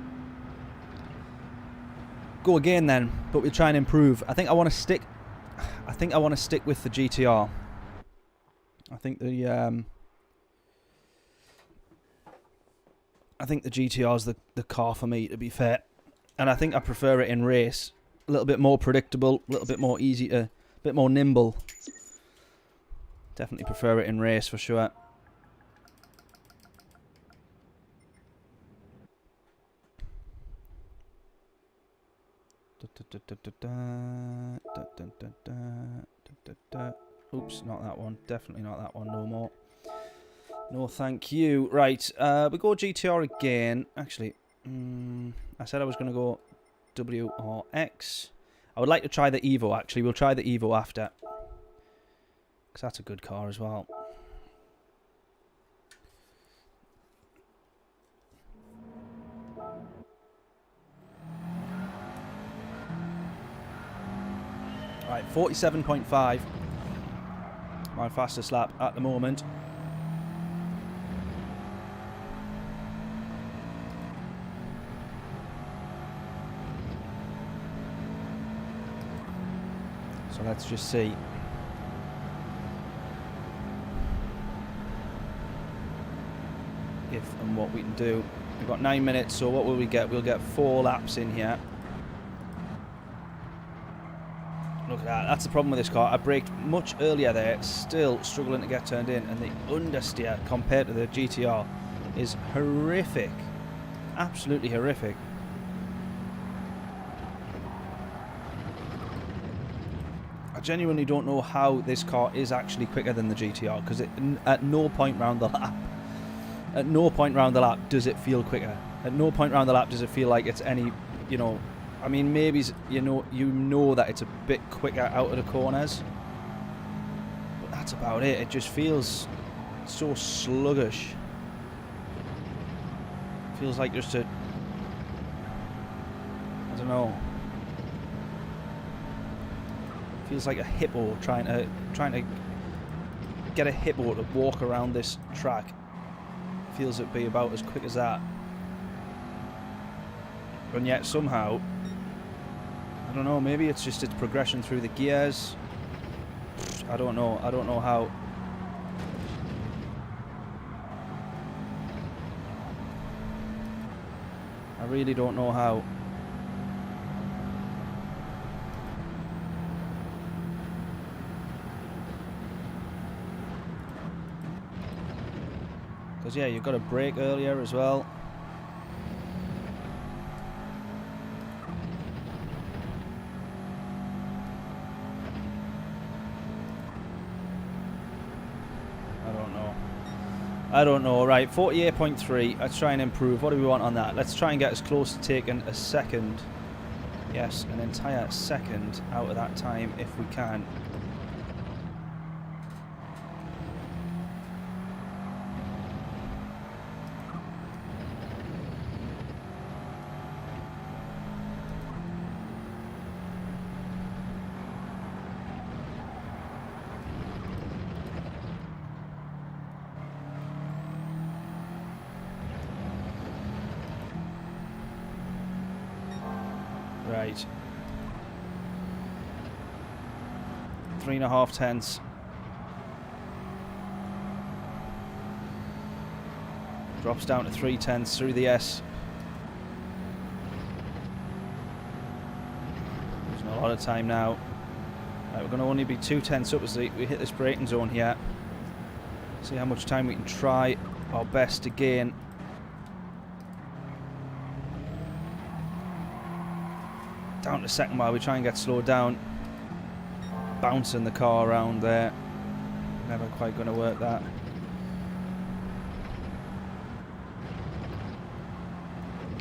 Go again then, but we'll try and improve. I think I want to stick with the GTR. I think the GTR is the car for me, to be fair. And I think I prefer it in race A little bit more predictable, a little bit more easy to, a bit more nimble. Definitely prefer it in race for sure. Oops, not that one. Definitely not that one. No more. No, thank you. Right, we go GTR again. Actually, I said I was going to go WRX. I would like to try the Evo, actually. We'll try the Evo after. Because that's a good car as well. Right, 47.5. My fastest lap at the moment. So let's just see. If and what we can do. We've got 9 minutes, so what will we get? We'll get 4 laps in here. Look at that, that's the problem with this car. I braked much earlier there, still struggling to get turned in, and the understeer compared to the GTR is horrific. Absolutely horrific. I genuinely don't know how this car is actually quicker than the GTR, because at no point round the lap, at no point round the lap does it feel quicker. At no point round the lap does it feel like it's any, you know, I mean, maybe, you know that it's a bit quicker out of the corners, but that's about it. It just feels so sluggish. Feels like just a, I don't know. Feels like a hippo trying to get a hippo to walk around this track. Feels it'd be about as quick as that, and yet somehow, I don't know, maybe it's just its progression through the gears. I don't know how. I really don't know how. Because yeah, you've got a brake earlier as well. I don't know. Right, 48.3. Let's try and improve. What do we want on that? Let's try and get as close to taking a second. Yes, an entire second out of that time if we can. Right. 3.5 tenths. Drops down to 3 tenths through the S. There's not a lot of time now. Right, we're going to only be 2 tenths up as we hit this braking zone here. See how much time we can try our best to gain. Down to second while we try and get slowed down. Bouncing the car around there. Never quite going to work that.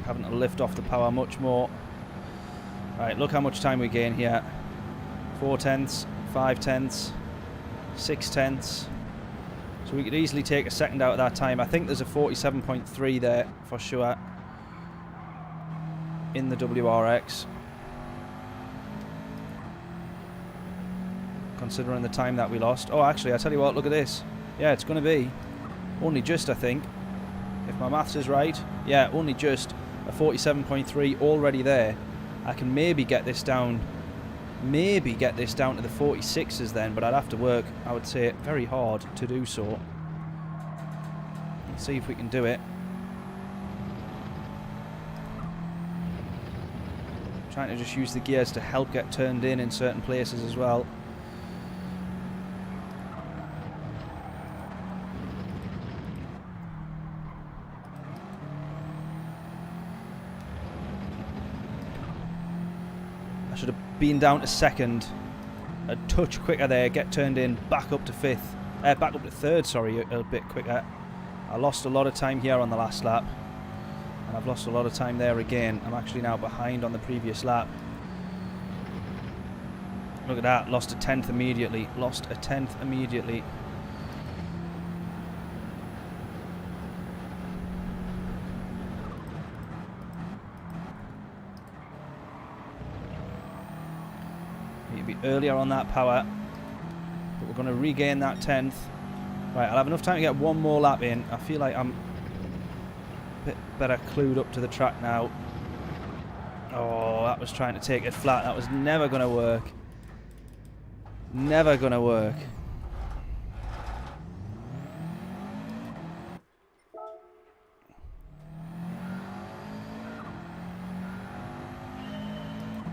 Having to lift off the power much more. Right, look how much time we gain here. 4 tenths, 5 tenths, 6 tenths. So we could easily take a second out of that time. I think there's a 47.3 there for sure in the WRX. Considering the time that we lost. Oh, actually, I tell you what, look at this. Yeah, it's going to be only just, I think, if my maths is right. Yeah, only just a 47.3 already there. I can maybe get this down, to the 46s then, but I'd have to work, I would say, very hard to do so. Let's see if we can do it. Trying to just use the gears to help get turned in certain places as well. I should have been down to second. A touch quicker there, get turned in, back up to fifth. Back up to third, sorry, a bit quicker. I lost a lot of time here on the last lap. And I've lost a lot of time there again. I'm actually now behind on the previous lap. Look at that, lost a 10th immediately. Lost a 10th immediately. Need to be earlier on that power. But we're going to regain that 10th. Right, I'll have enough time to get one more lap in. I feel like I'm a bit better clued up to the track now. Oh, that was trying to take it flat. That was never going to work. Never going to work.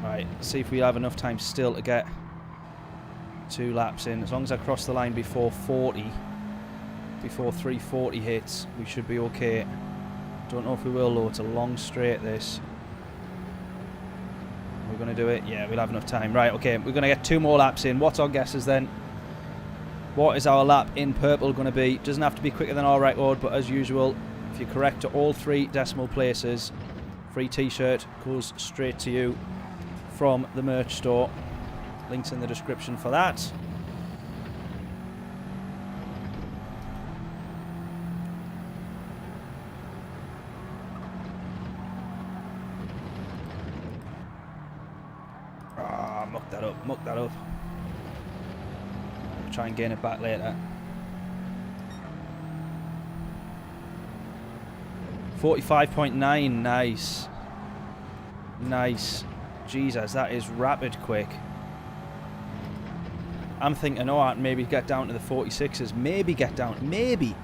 Right, let's see if we have enough time still to get 2 laps in. As long as I cross the line before 40, before 340 hits, we should be okay. Don't know if we will though, it's a long straight this. We're going to do it? Yeah, we'll have enough time. Right, okay, we're going to get 2 more laps in. What's our guesses then? What is our lap in purple going to be? Doesn't have to be quicker than our record, but as usual, if you're correct to all 3 decimal places, free t-shirt goes straight to you from the merch store. Links in the description for that. Muck that up. I'll try and gain it back later. 45.9, nice. Nice. Jesus, that is rapid quick. I'm thinking, oh, I can maybe get down to the 46s. Maybe get down, maybe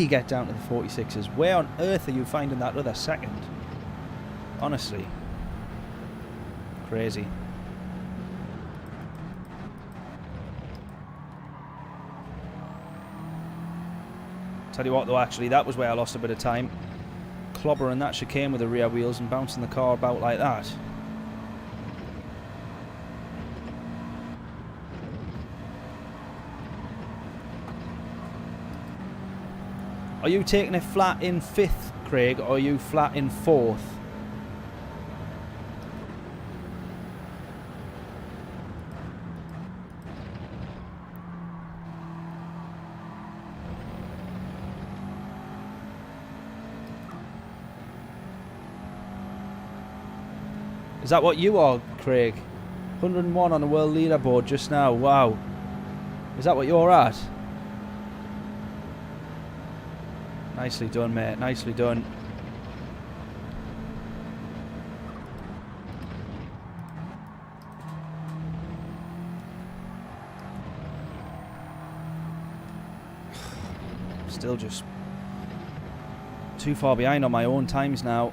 get down to the 46s. Where on earth are you finding that other second? Honestly. Crazy. Tell you what though, actually, that was where I lost a bit of time. Clobbering that chicane with the rear wheels and bouncing the car about like that. Are you taking it flat in 5th, Craig, or are you flat in 4th? Is that what you are, Craig? 101 on the world leaderboard just now. Wow. Is that what you're at? Nicely done, mate. Nicely done. Still just too far behind on my own times now.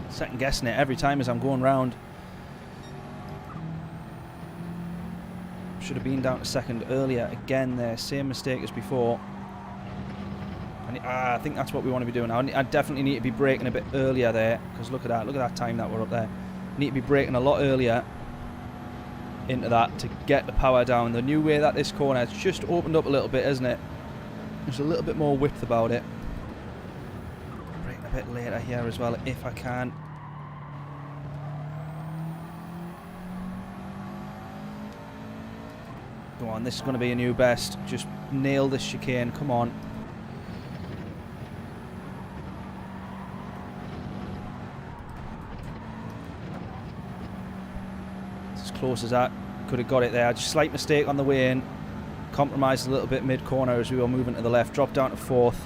Second guessing it every time as I'm going round. Should have been down to second earlier again there. Same mistake as before. And I think that's what we want to be doing. I definitely need to be braking a bit earlier there, because look at that time that we're up there. Need to be braking a lot earlier into that to get the power down. The new way that this corner has just opened up a little bit, isn't it? There's a little bit more width about it. Braking a bit later here as well if I can. Go on, this is going to be a new best. Just nail this chicane, come on. As close as that. Could have got it there. Just slight mistake on the way in. Compromised a little bit mid-corner as we were moving to the left. Dropped down to 4th.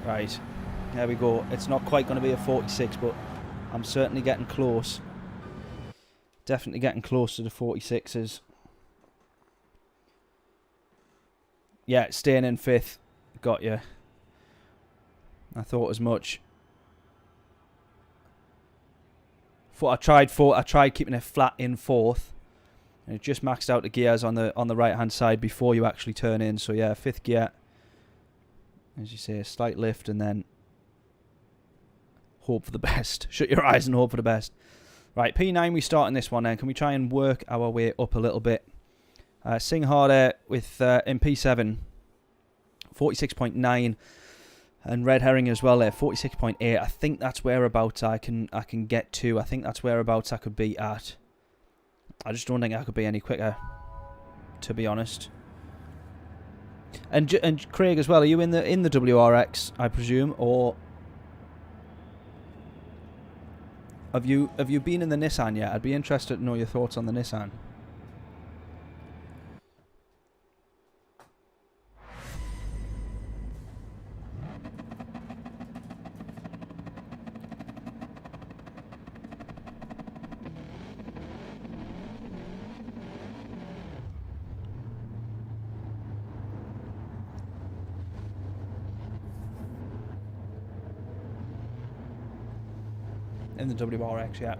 Right, there we go. It's not quite going to be a 46, but I'm certainly getting close. Definitely getting close to the 46s. Yeah, staying in 5th. Got you. I thought as much. I tried keeping it flat in 4th. And it just maxed out the gears on the right hand side before you actually turn in. So yeah, 5th gear. As you say, a slight lift and then hope for the best. Shut your eyes and hope for the best. Right, P9 we start in this one then. Can we try and work our way up a little bit? Sing harder with in P7. 46.9. And red herring as well there, 46.8. I think that's whereabouts I can get to. I think that's whereabouts I could be at. I just don't think I could be any quicker, to be honest. And Craig as well. Are you in the WRX, I presume, or have you been in the Nissan yet? I'd be interested to know your thoughts on the Nissan. In the WRX, yeah.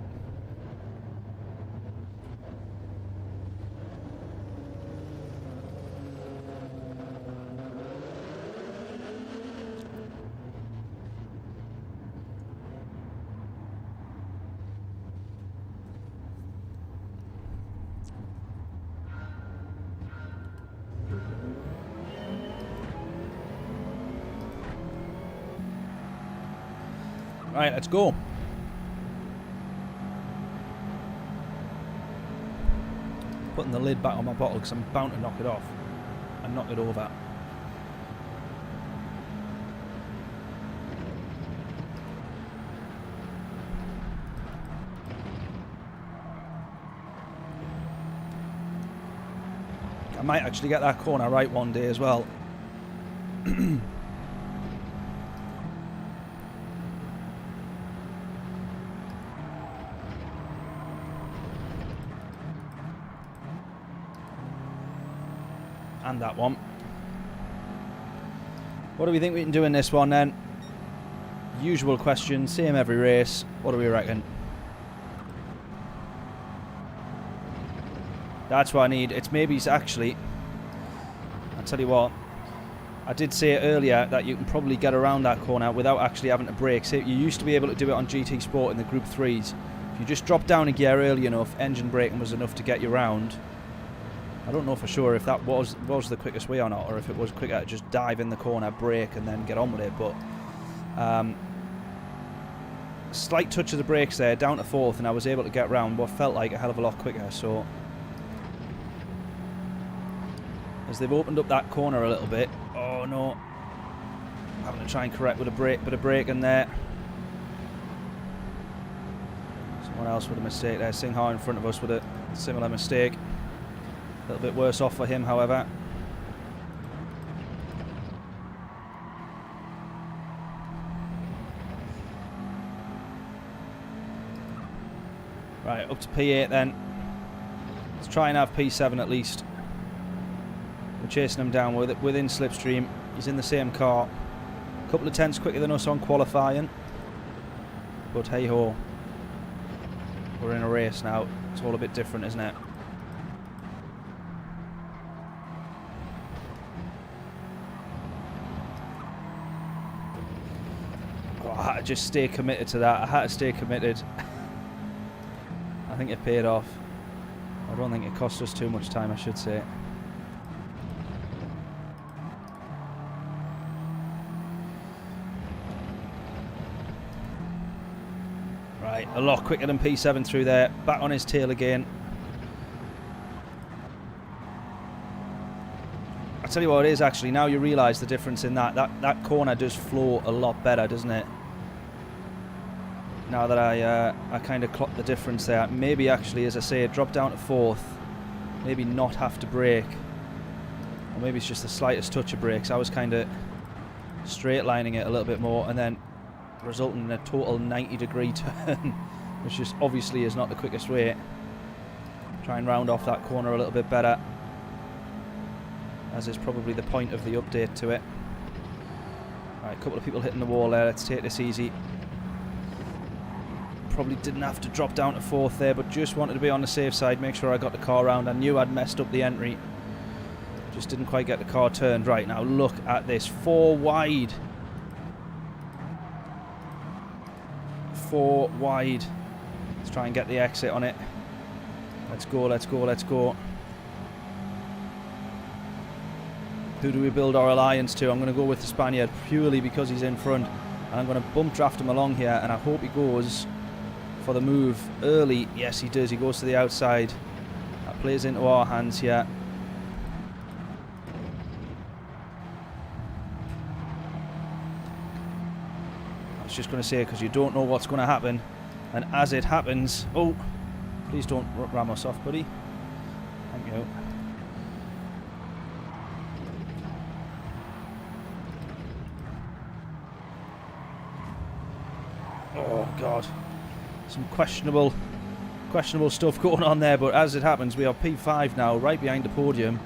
Right, let's go. Putting the lid back on my bottle because I'm bound to knock it off and knock it over. I might actually get that corner right one day as well. And that one. What do we think we can do in this one then? Usual question, same every race. What do we reckon? That's what I need. It's maybe actually, I'll tell you what, I did say earlier that you can probably get around that corner without actually having to brake. So you used to be able to do it on GT Sport in the Group 3s. If you just dropped down a gear early enough, engine braking was enough to get you round. I don't know for sure if that was the quickest way or not, or if it was quicker to just dive in the corner, brake, and then get on with it. But slight touch of the brakes there, down to 4th, and I was able to get round what felt like a hell of a lot quicker. So as they've opened up that corner a little bit, oh no, having to try and correct with a bit of brake in there. Someone else with a mistake there. Singha in front of us with a similar mistake. A little bit worse off for him, however. Right, up to P8 then. Let's try and have P7 at least. We're chasing him down within slipstream. He's in the same car. A couple of tenths quicker than us on qualifying. But hey ho. We're in a race now. It's all a bit different, isn't it? I had to just stay committed to that. I had to stay committed. I think it paid off. I don't think it cost us too much time, I should say. Right, a lot quicker than P7 through there. Back on his tail again. I'll tell you what it is actually. Now you realise the difference in that. That corner does flow a lot better, doesn't it? Now that I kind of clocked the difference there. Maybe actually, as I say, drop down to 4th. Maybe not have to brake. Or maybe it's just the slightest touch of brakes. I was kind of straight lining it a little bit more, and then resulting in a total 90-degree turn, which just obviously is not the quickest way. Try and round off that corner a little bit better, as is probably the point of the update to it. Right, a couple of people hitting the wall there. Let's take this easy. Probably didn't have to drop down to 4th there, but just wanted to be on the safe side, make sure I got the car round. I knew I'd messed up the entry. Just didn't quite get the car turned. Right, now look at this. 4 wide. 4 wide. Let's try and get the exit on it. Let's go, let's go, let's go. Who do we build our alliance to? I'm going to go with the Spaniard purely because he's in front. And I'm going to bump draft him along here, and I hope he goes for the move early. Yes, he does. He goes to the outside. That plays into our hands here. I was just going to say, because you don't know what's going to happen. And as it happens... Oh, please don't ram us off, buddy. Thank you. Oh god, some questionable stuff going on there, but as it happens we are P5 now, right behind the podium.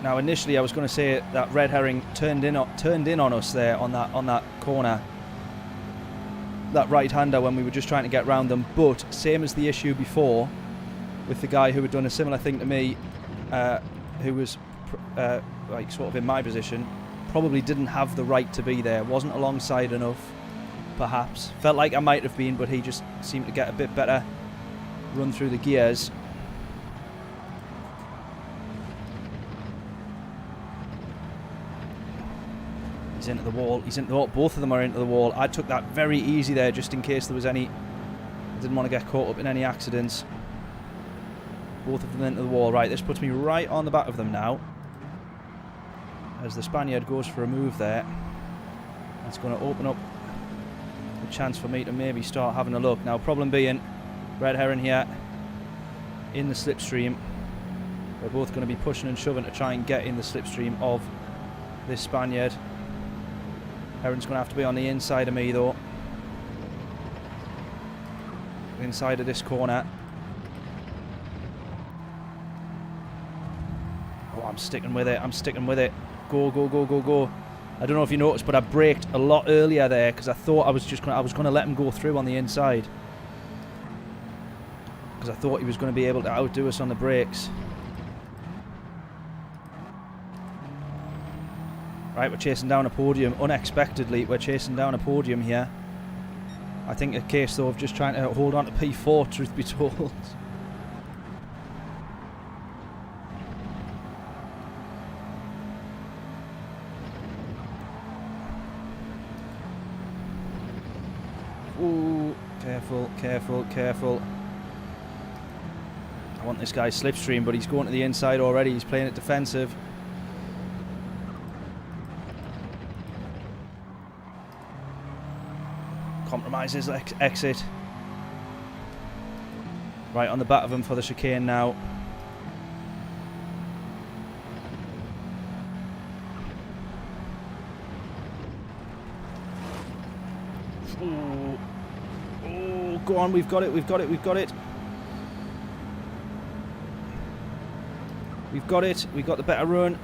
Now initially I was going to say that red herring turned in on us there on that corner, that right-hander, when we were just trying to get round them, but same as the issue before with the guy who had done a similar thing to me, who was like sort of in my position, probably didn't have the right to be there, wasn't alongside enough, perhaps. Felt like I might have been, but he just seemed to get a bit better run through the gears. He's into the wall, he's into the wall, both of them are into the wall. I took that very easy there just in case there was any, I didn't want to get caught up in any accidents. Both of them into the wall. Right, this puts me right on the back of them now. As the Spaniard goes for a move there. That's going to open up a chance for me to maybe start having a look. Now, problem being, red herring here in the slipstream. We're both going to be pushing and shoving to try and get in the slipstream of this Spaniard. Herring's going to have to be on the inside of me, though. Inside of this corner. I'm sticking with it. I'm sticking with it. Go, go, go, go, go. I don't know if you noticed, but I braked a lot earlier there because I thought I was going to let him go through on the inside. Because I thought he was going to be able to outdo us on the brakes. Right, we're chasing down a podium. Unexpectedly, we're chasing down a podium here. I think a case, though, of just trying to hold on to P4, truth be told. Ooh, careful, careful, careful. I want this guy's slipstream, but he's going to the inside already. He's playing it defensive. Compromises exit. Right on the back of him for the chicane now. Ooh. Oh, go on, we've got it, we've got it, we've got it. We've got it, we've got the better run.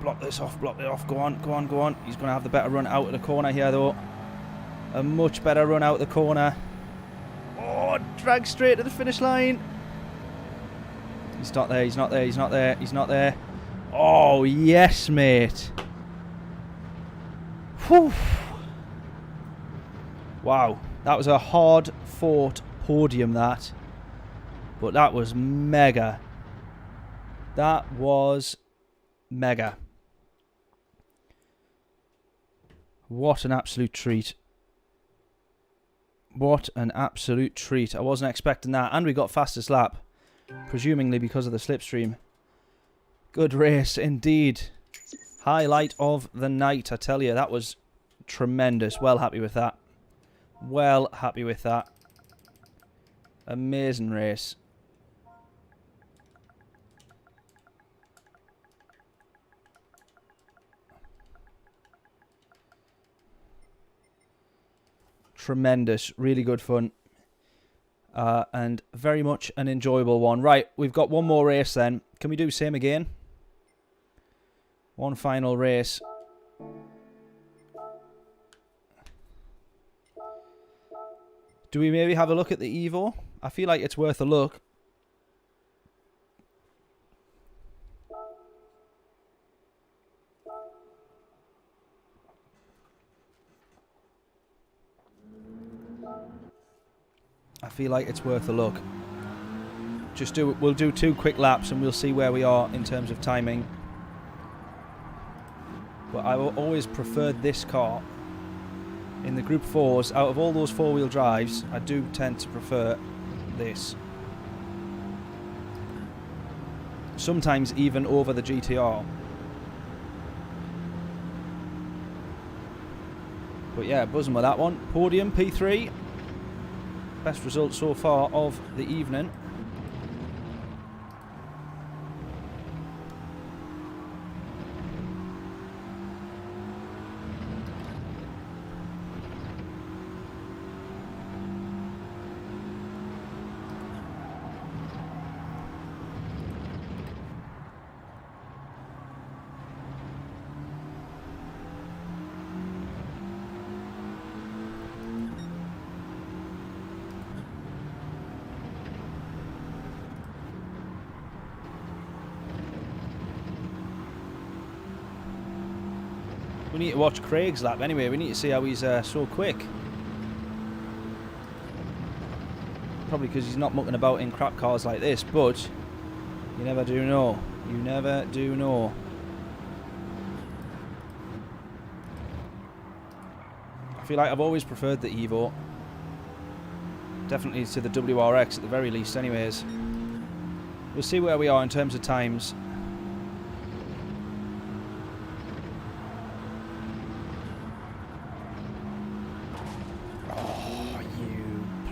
Block this off, block it off, go on, go on, go on. He's going to have the better run out of the corner here, though. A much better run out of the corner. Oh, drag straight to the finish line. He's not there, he's not there, he's not there, he's not there. Oh, yes, mate. Whew. Wow, that was a hard-fought podium, that. But that was mega. That was mega. What an absolute treat. What an absolute treat. I wasn't expecting that. And we got fastest lap. Presumably because of the slipstream. Good race indeed. Highlight of the night, I tell you. That was tremendous. Well happy with that. Well happy with that. Amazing race. Tremendous. Really good fun. And very much an enjoyable one. Right, we've got one more race then. Can we do same again? One final race. Do we maybe have a look at the Evo? I feel like it's worth a look. I feel like it's worth a look. We'll do 2 quick laps and we'll see where we are in terms of timing. But I always preferred this car. In the Group 4s, out of all those 4-wheel drives, I do tend to prefer this. Sometimes even over the GTR. But yeah, buzzing with that one. Podium, P3. Best result so far of the evening. We need to watch Craig's lap anyway. We need to see how he's so quick. Probably because he's not mucking about in crap cars like this, but you never do know. You never do know. I feel like I've always preferred the Evo. Definitely to the WRX at the very least anyways. We'll see where we are in terms of times.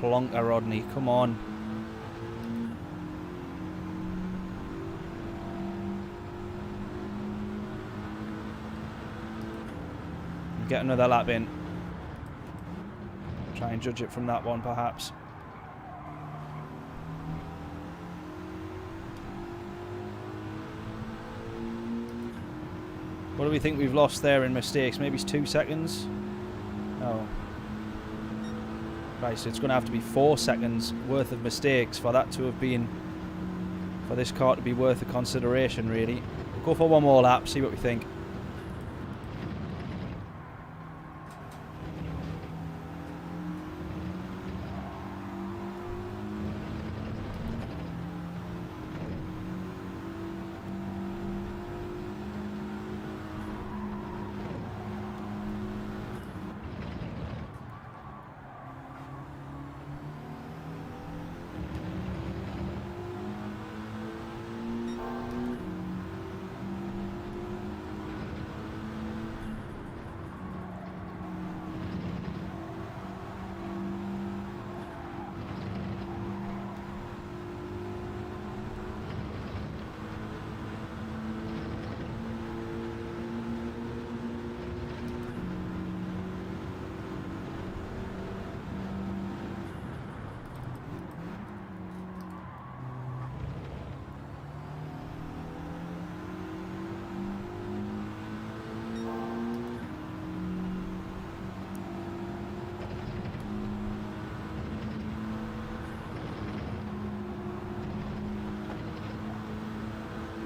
Plonker, Rodney, come on. Get another lap in. Try and judge it from that one, perhaps. What do we think we've lost there in mistakes? Maybe it's 2 seconds? No. Right, so it's going to have to be 4 seconds worth of mistakes for that to have been, for this car to be worth a consideration, really. We'll go for one more lap, see what we think.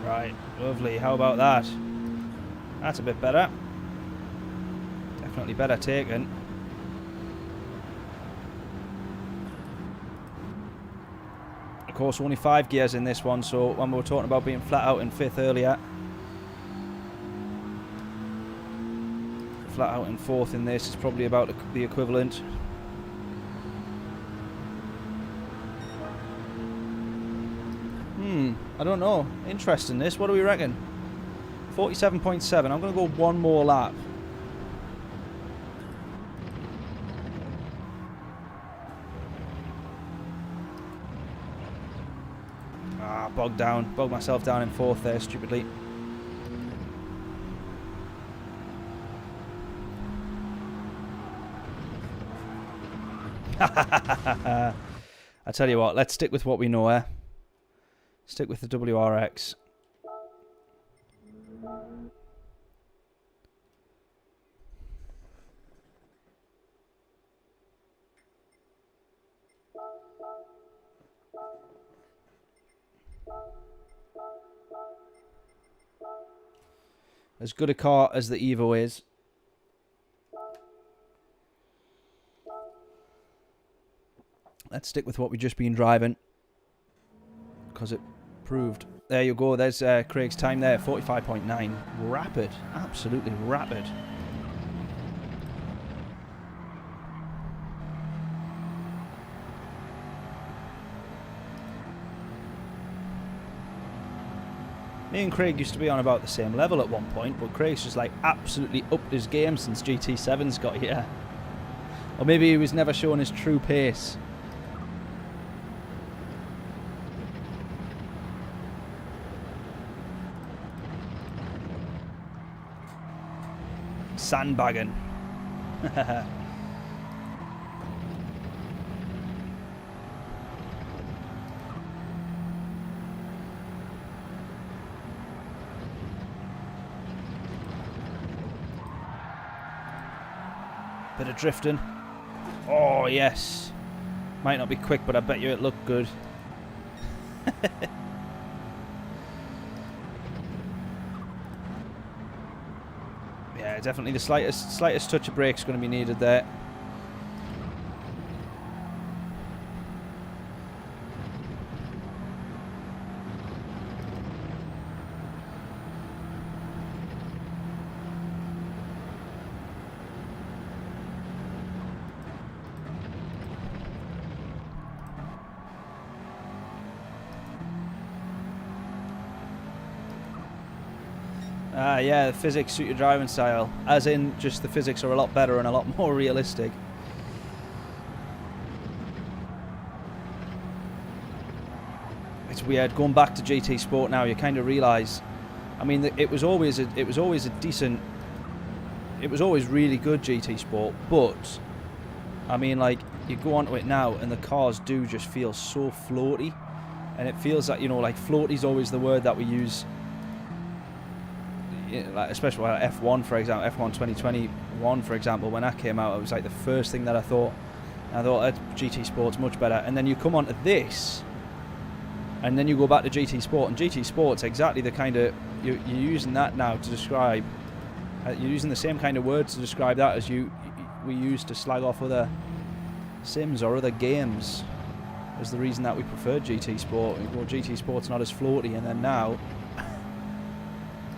Right, lovely. How about that? That's a bit better. Definitely better taken. Of course, only 5 gears in this one, so when we were talking about being flat out in 5th earlier, flat out in 4th in this is probably about the equivalent. I don't know. Interesting this. What do we reckon? 47.7. I'm going to go one more lap. Bogged myself down in fourth there, stupidly. I tell you what, let's stick with what we know, eh? Stick with the WRX. As good a car as the Evo is. Let's stick with what we've just been driving. Because it proved. There you go. There's Craig's time there. 45.9. Rapid. Absolutely rapid. Me and Craig used to be on about the same level at one point, but Craig's just like absolutely upped his game since GT7's got here. Or maybe he was never showing his true pace. Sandbagging. Bit of drifting. Oh, yes. Might not be quick, but I bet you it looked good. Yeah, definitely the slightest touch of brake's going to be needed there. Yeah, the physics suit your driving style. As in, just the physics are a lot better and a lot more realistic. It's weird going back to GT Sport now. You kind of realise, I mean, it was always a decent. It was always really good GT Sport, but I mean, like you go onto it now and the cars do just feel so floaty, and it feels like, you know, like floaty's always the word that we use. Like especially F1, for example, F1 2021, for example, when that came out, it was like the first thing that I thought GT Sport's much better. And then you come on to this, and then you go back to GT Sport, and GT Sport's exactly the kind of, you're using that now to describe, you're using the same kind of words to describe that as we used to slag off other sims or other games as the reason that we preferred GT Sport. Well, GT Sport's not as floaty, and then now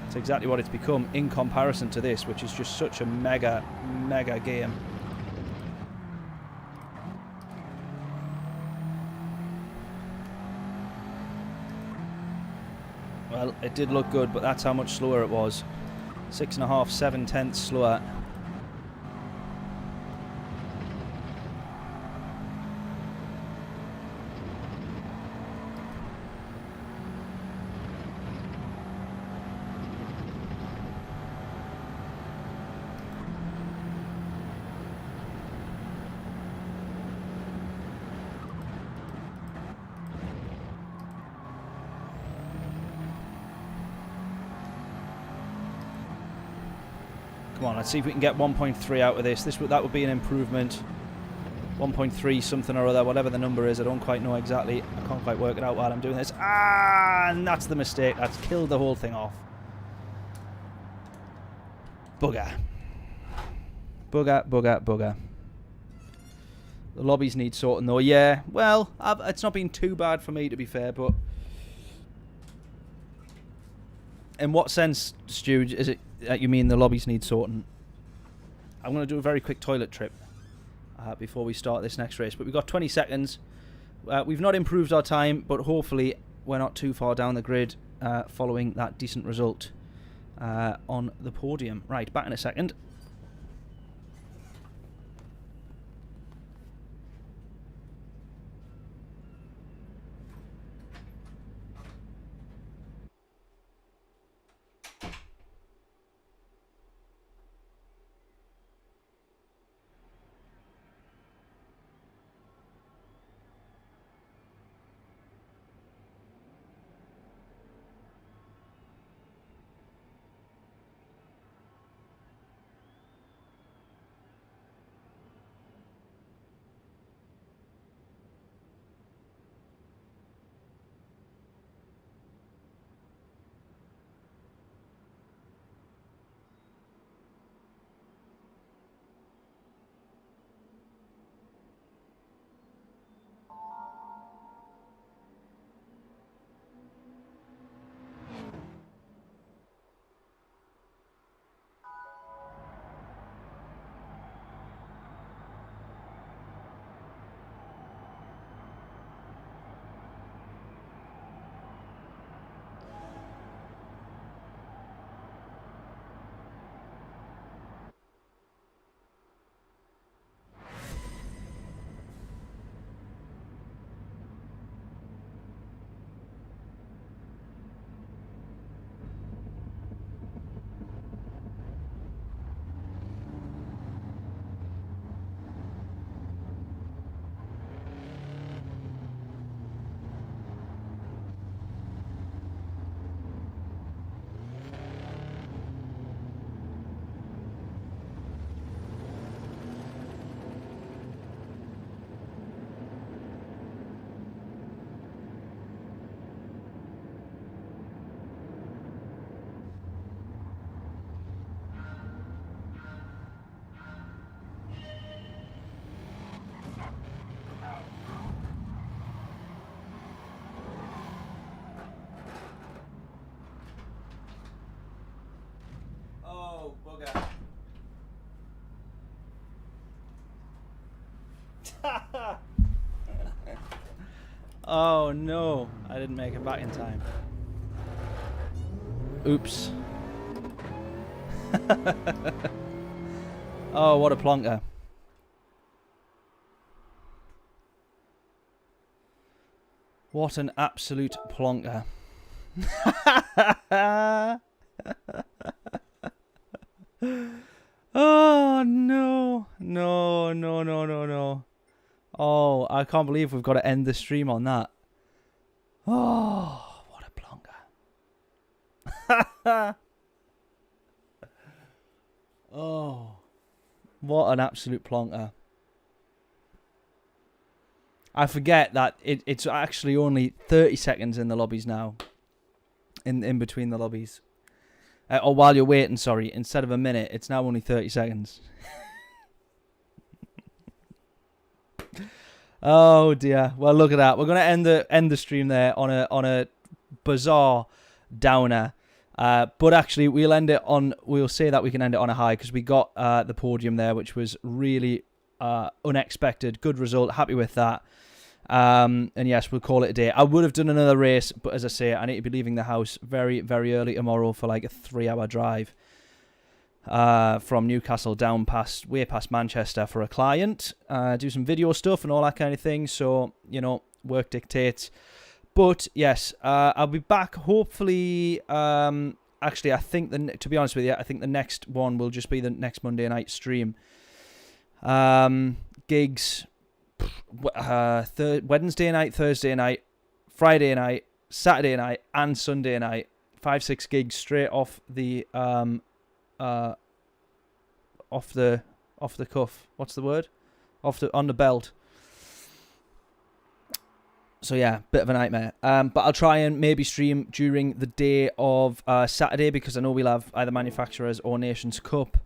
it's exactly what it's become in comparison to this, which is just such a mega game. Well, it did look good, but that's how much slower it was. 6.5, 7/10 slower. Come on, let's see if we can get 1.3 out of this. That would be an improvement. 1.3 something or other, whatever the number is. I don't quite know exactly. I can't quite work it out while I'm doing this. And that's the mistake. That's killed the whole thing off. Bugger. Bugger. The lobbies need sorting though. Yeah, well, it's not been too bad for me, to be fair, but in what sense, Stu, is it that you mean the lobbies need sorting? I'm going to do a very quick toilet trip before we start this next race, but we've got 20 seconds. We've not improved our time, but hopefully we're not too far down the grid following that decent result on the podium. Right, back in a second. Oh no, I didn't make it back in time. Oops. Oh, what a plonker. What an absolute plonker. Oh no. No, no, no, no, no. Oh, I can't believe we've got to end the stream on that. Oh, what a plonker. Oh, what an absolute plonker. I forget that it's actually only 30 seconds in the lobbies now. In between the lobbies. Or while you're waiting, sorry. Instead of a minute, it's now only 30 seconds. Oh dear. Well, look at that. We're gonna end the stream there on a bizarre downer. But actually, we'll say that we can end it on a high because we got the podium there, which was really unexpected. Good result. Happy with that. And yes, we'll call it a day. I would have done another race, but as I say, I need to be leaving the house very, very early tomorrow for like a 3-hour drive from Newcastle down way past Manchester for a client. Do some video stuff and all that kind of thing. So, you know, work dictates. But yes, I'll be back hopefully. Actually, I think to be honest with you, I think the next one will just be the next Monday night stream. Gigs. Wednesday night, Thursday night, Friday night, Saturday night, and Sunday night. 5-6 gigs straight off the cuff. What's the word? On the belt. So yeah, bit of a nightmare. But I'll try and maybe stream during the day of Saturday because I know we'll have either Manufacturers or Nations Cup,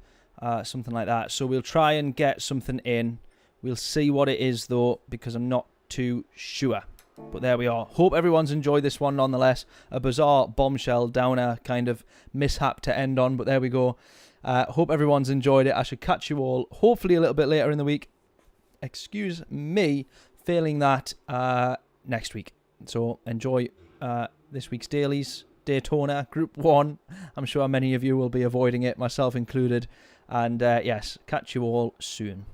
something like that. So we'll try and get something in. We'll see what it is, though, because I'm not too sure. But there we are. Hope everyone's enjoyed this one nonetheless. A bizarre bombshell downer kind of mishap to end on, but there we go. Hope everyone's enjoyed it. I should catch you all hopefully a little bit later in the week. Excuse me, failing that next week. So enjoy this week's dailies. Daytona, Group 1. I'm sure many of you will be avoiding it, myself included. And yes, catch you all soon.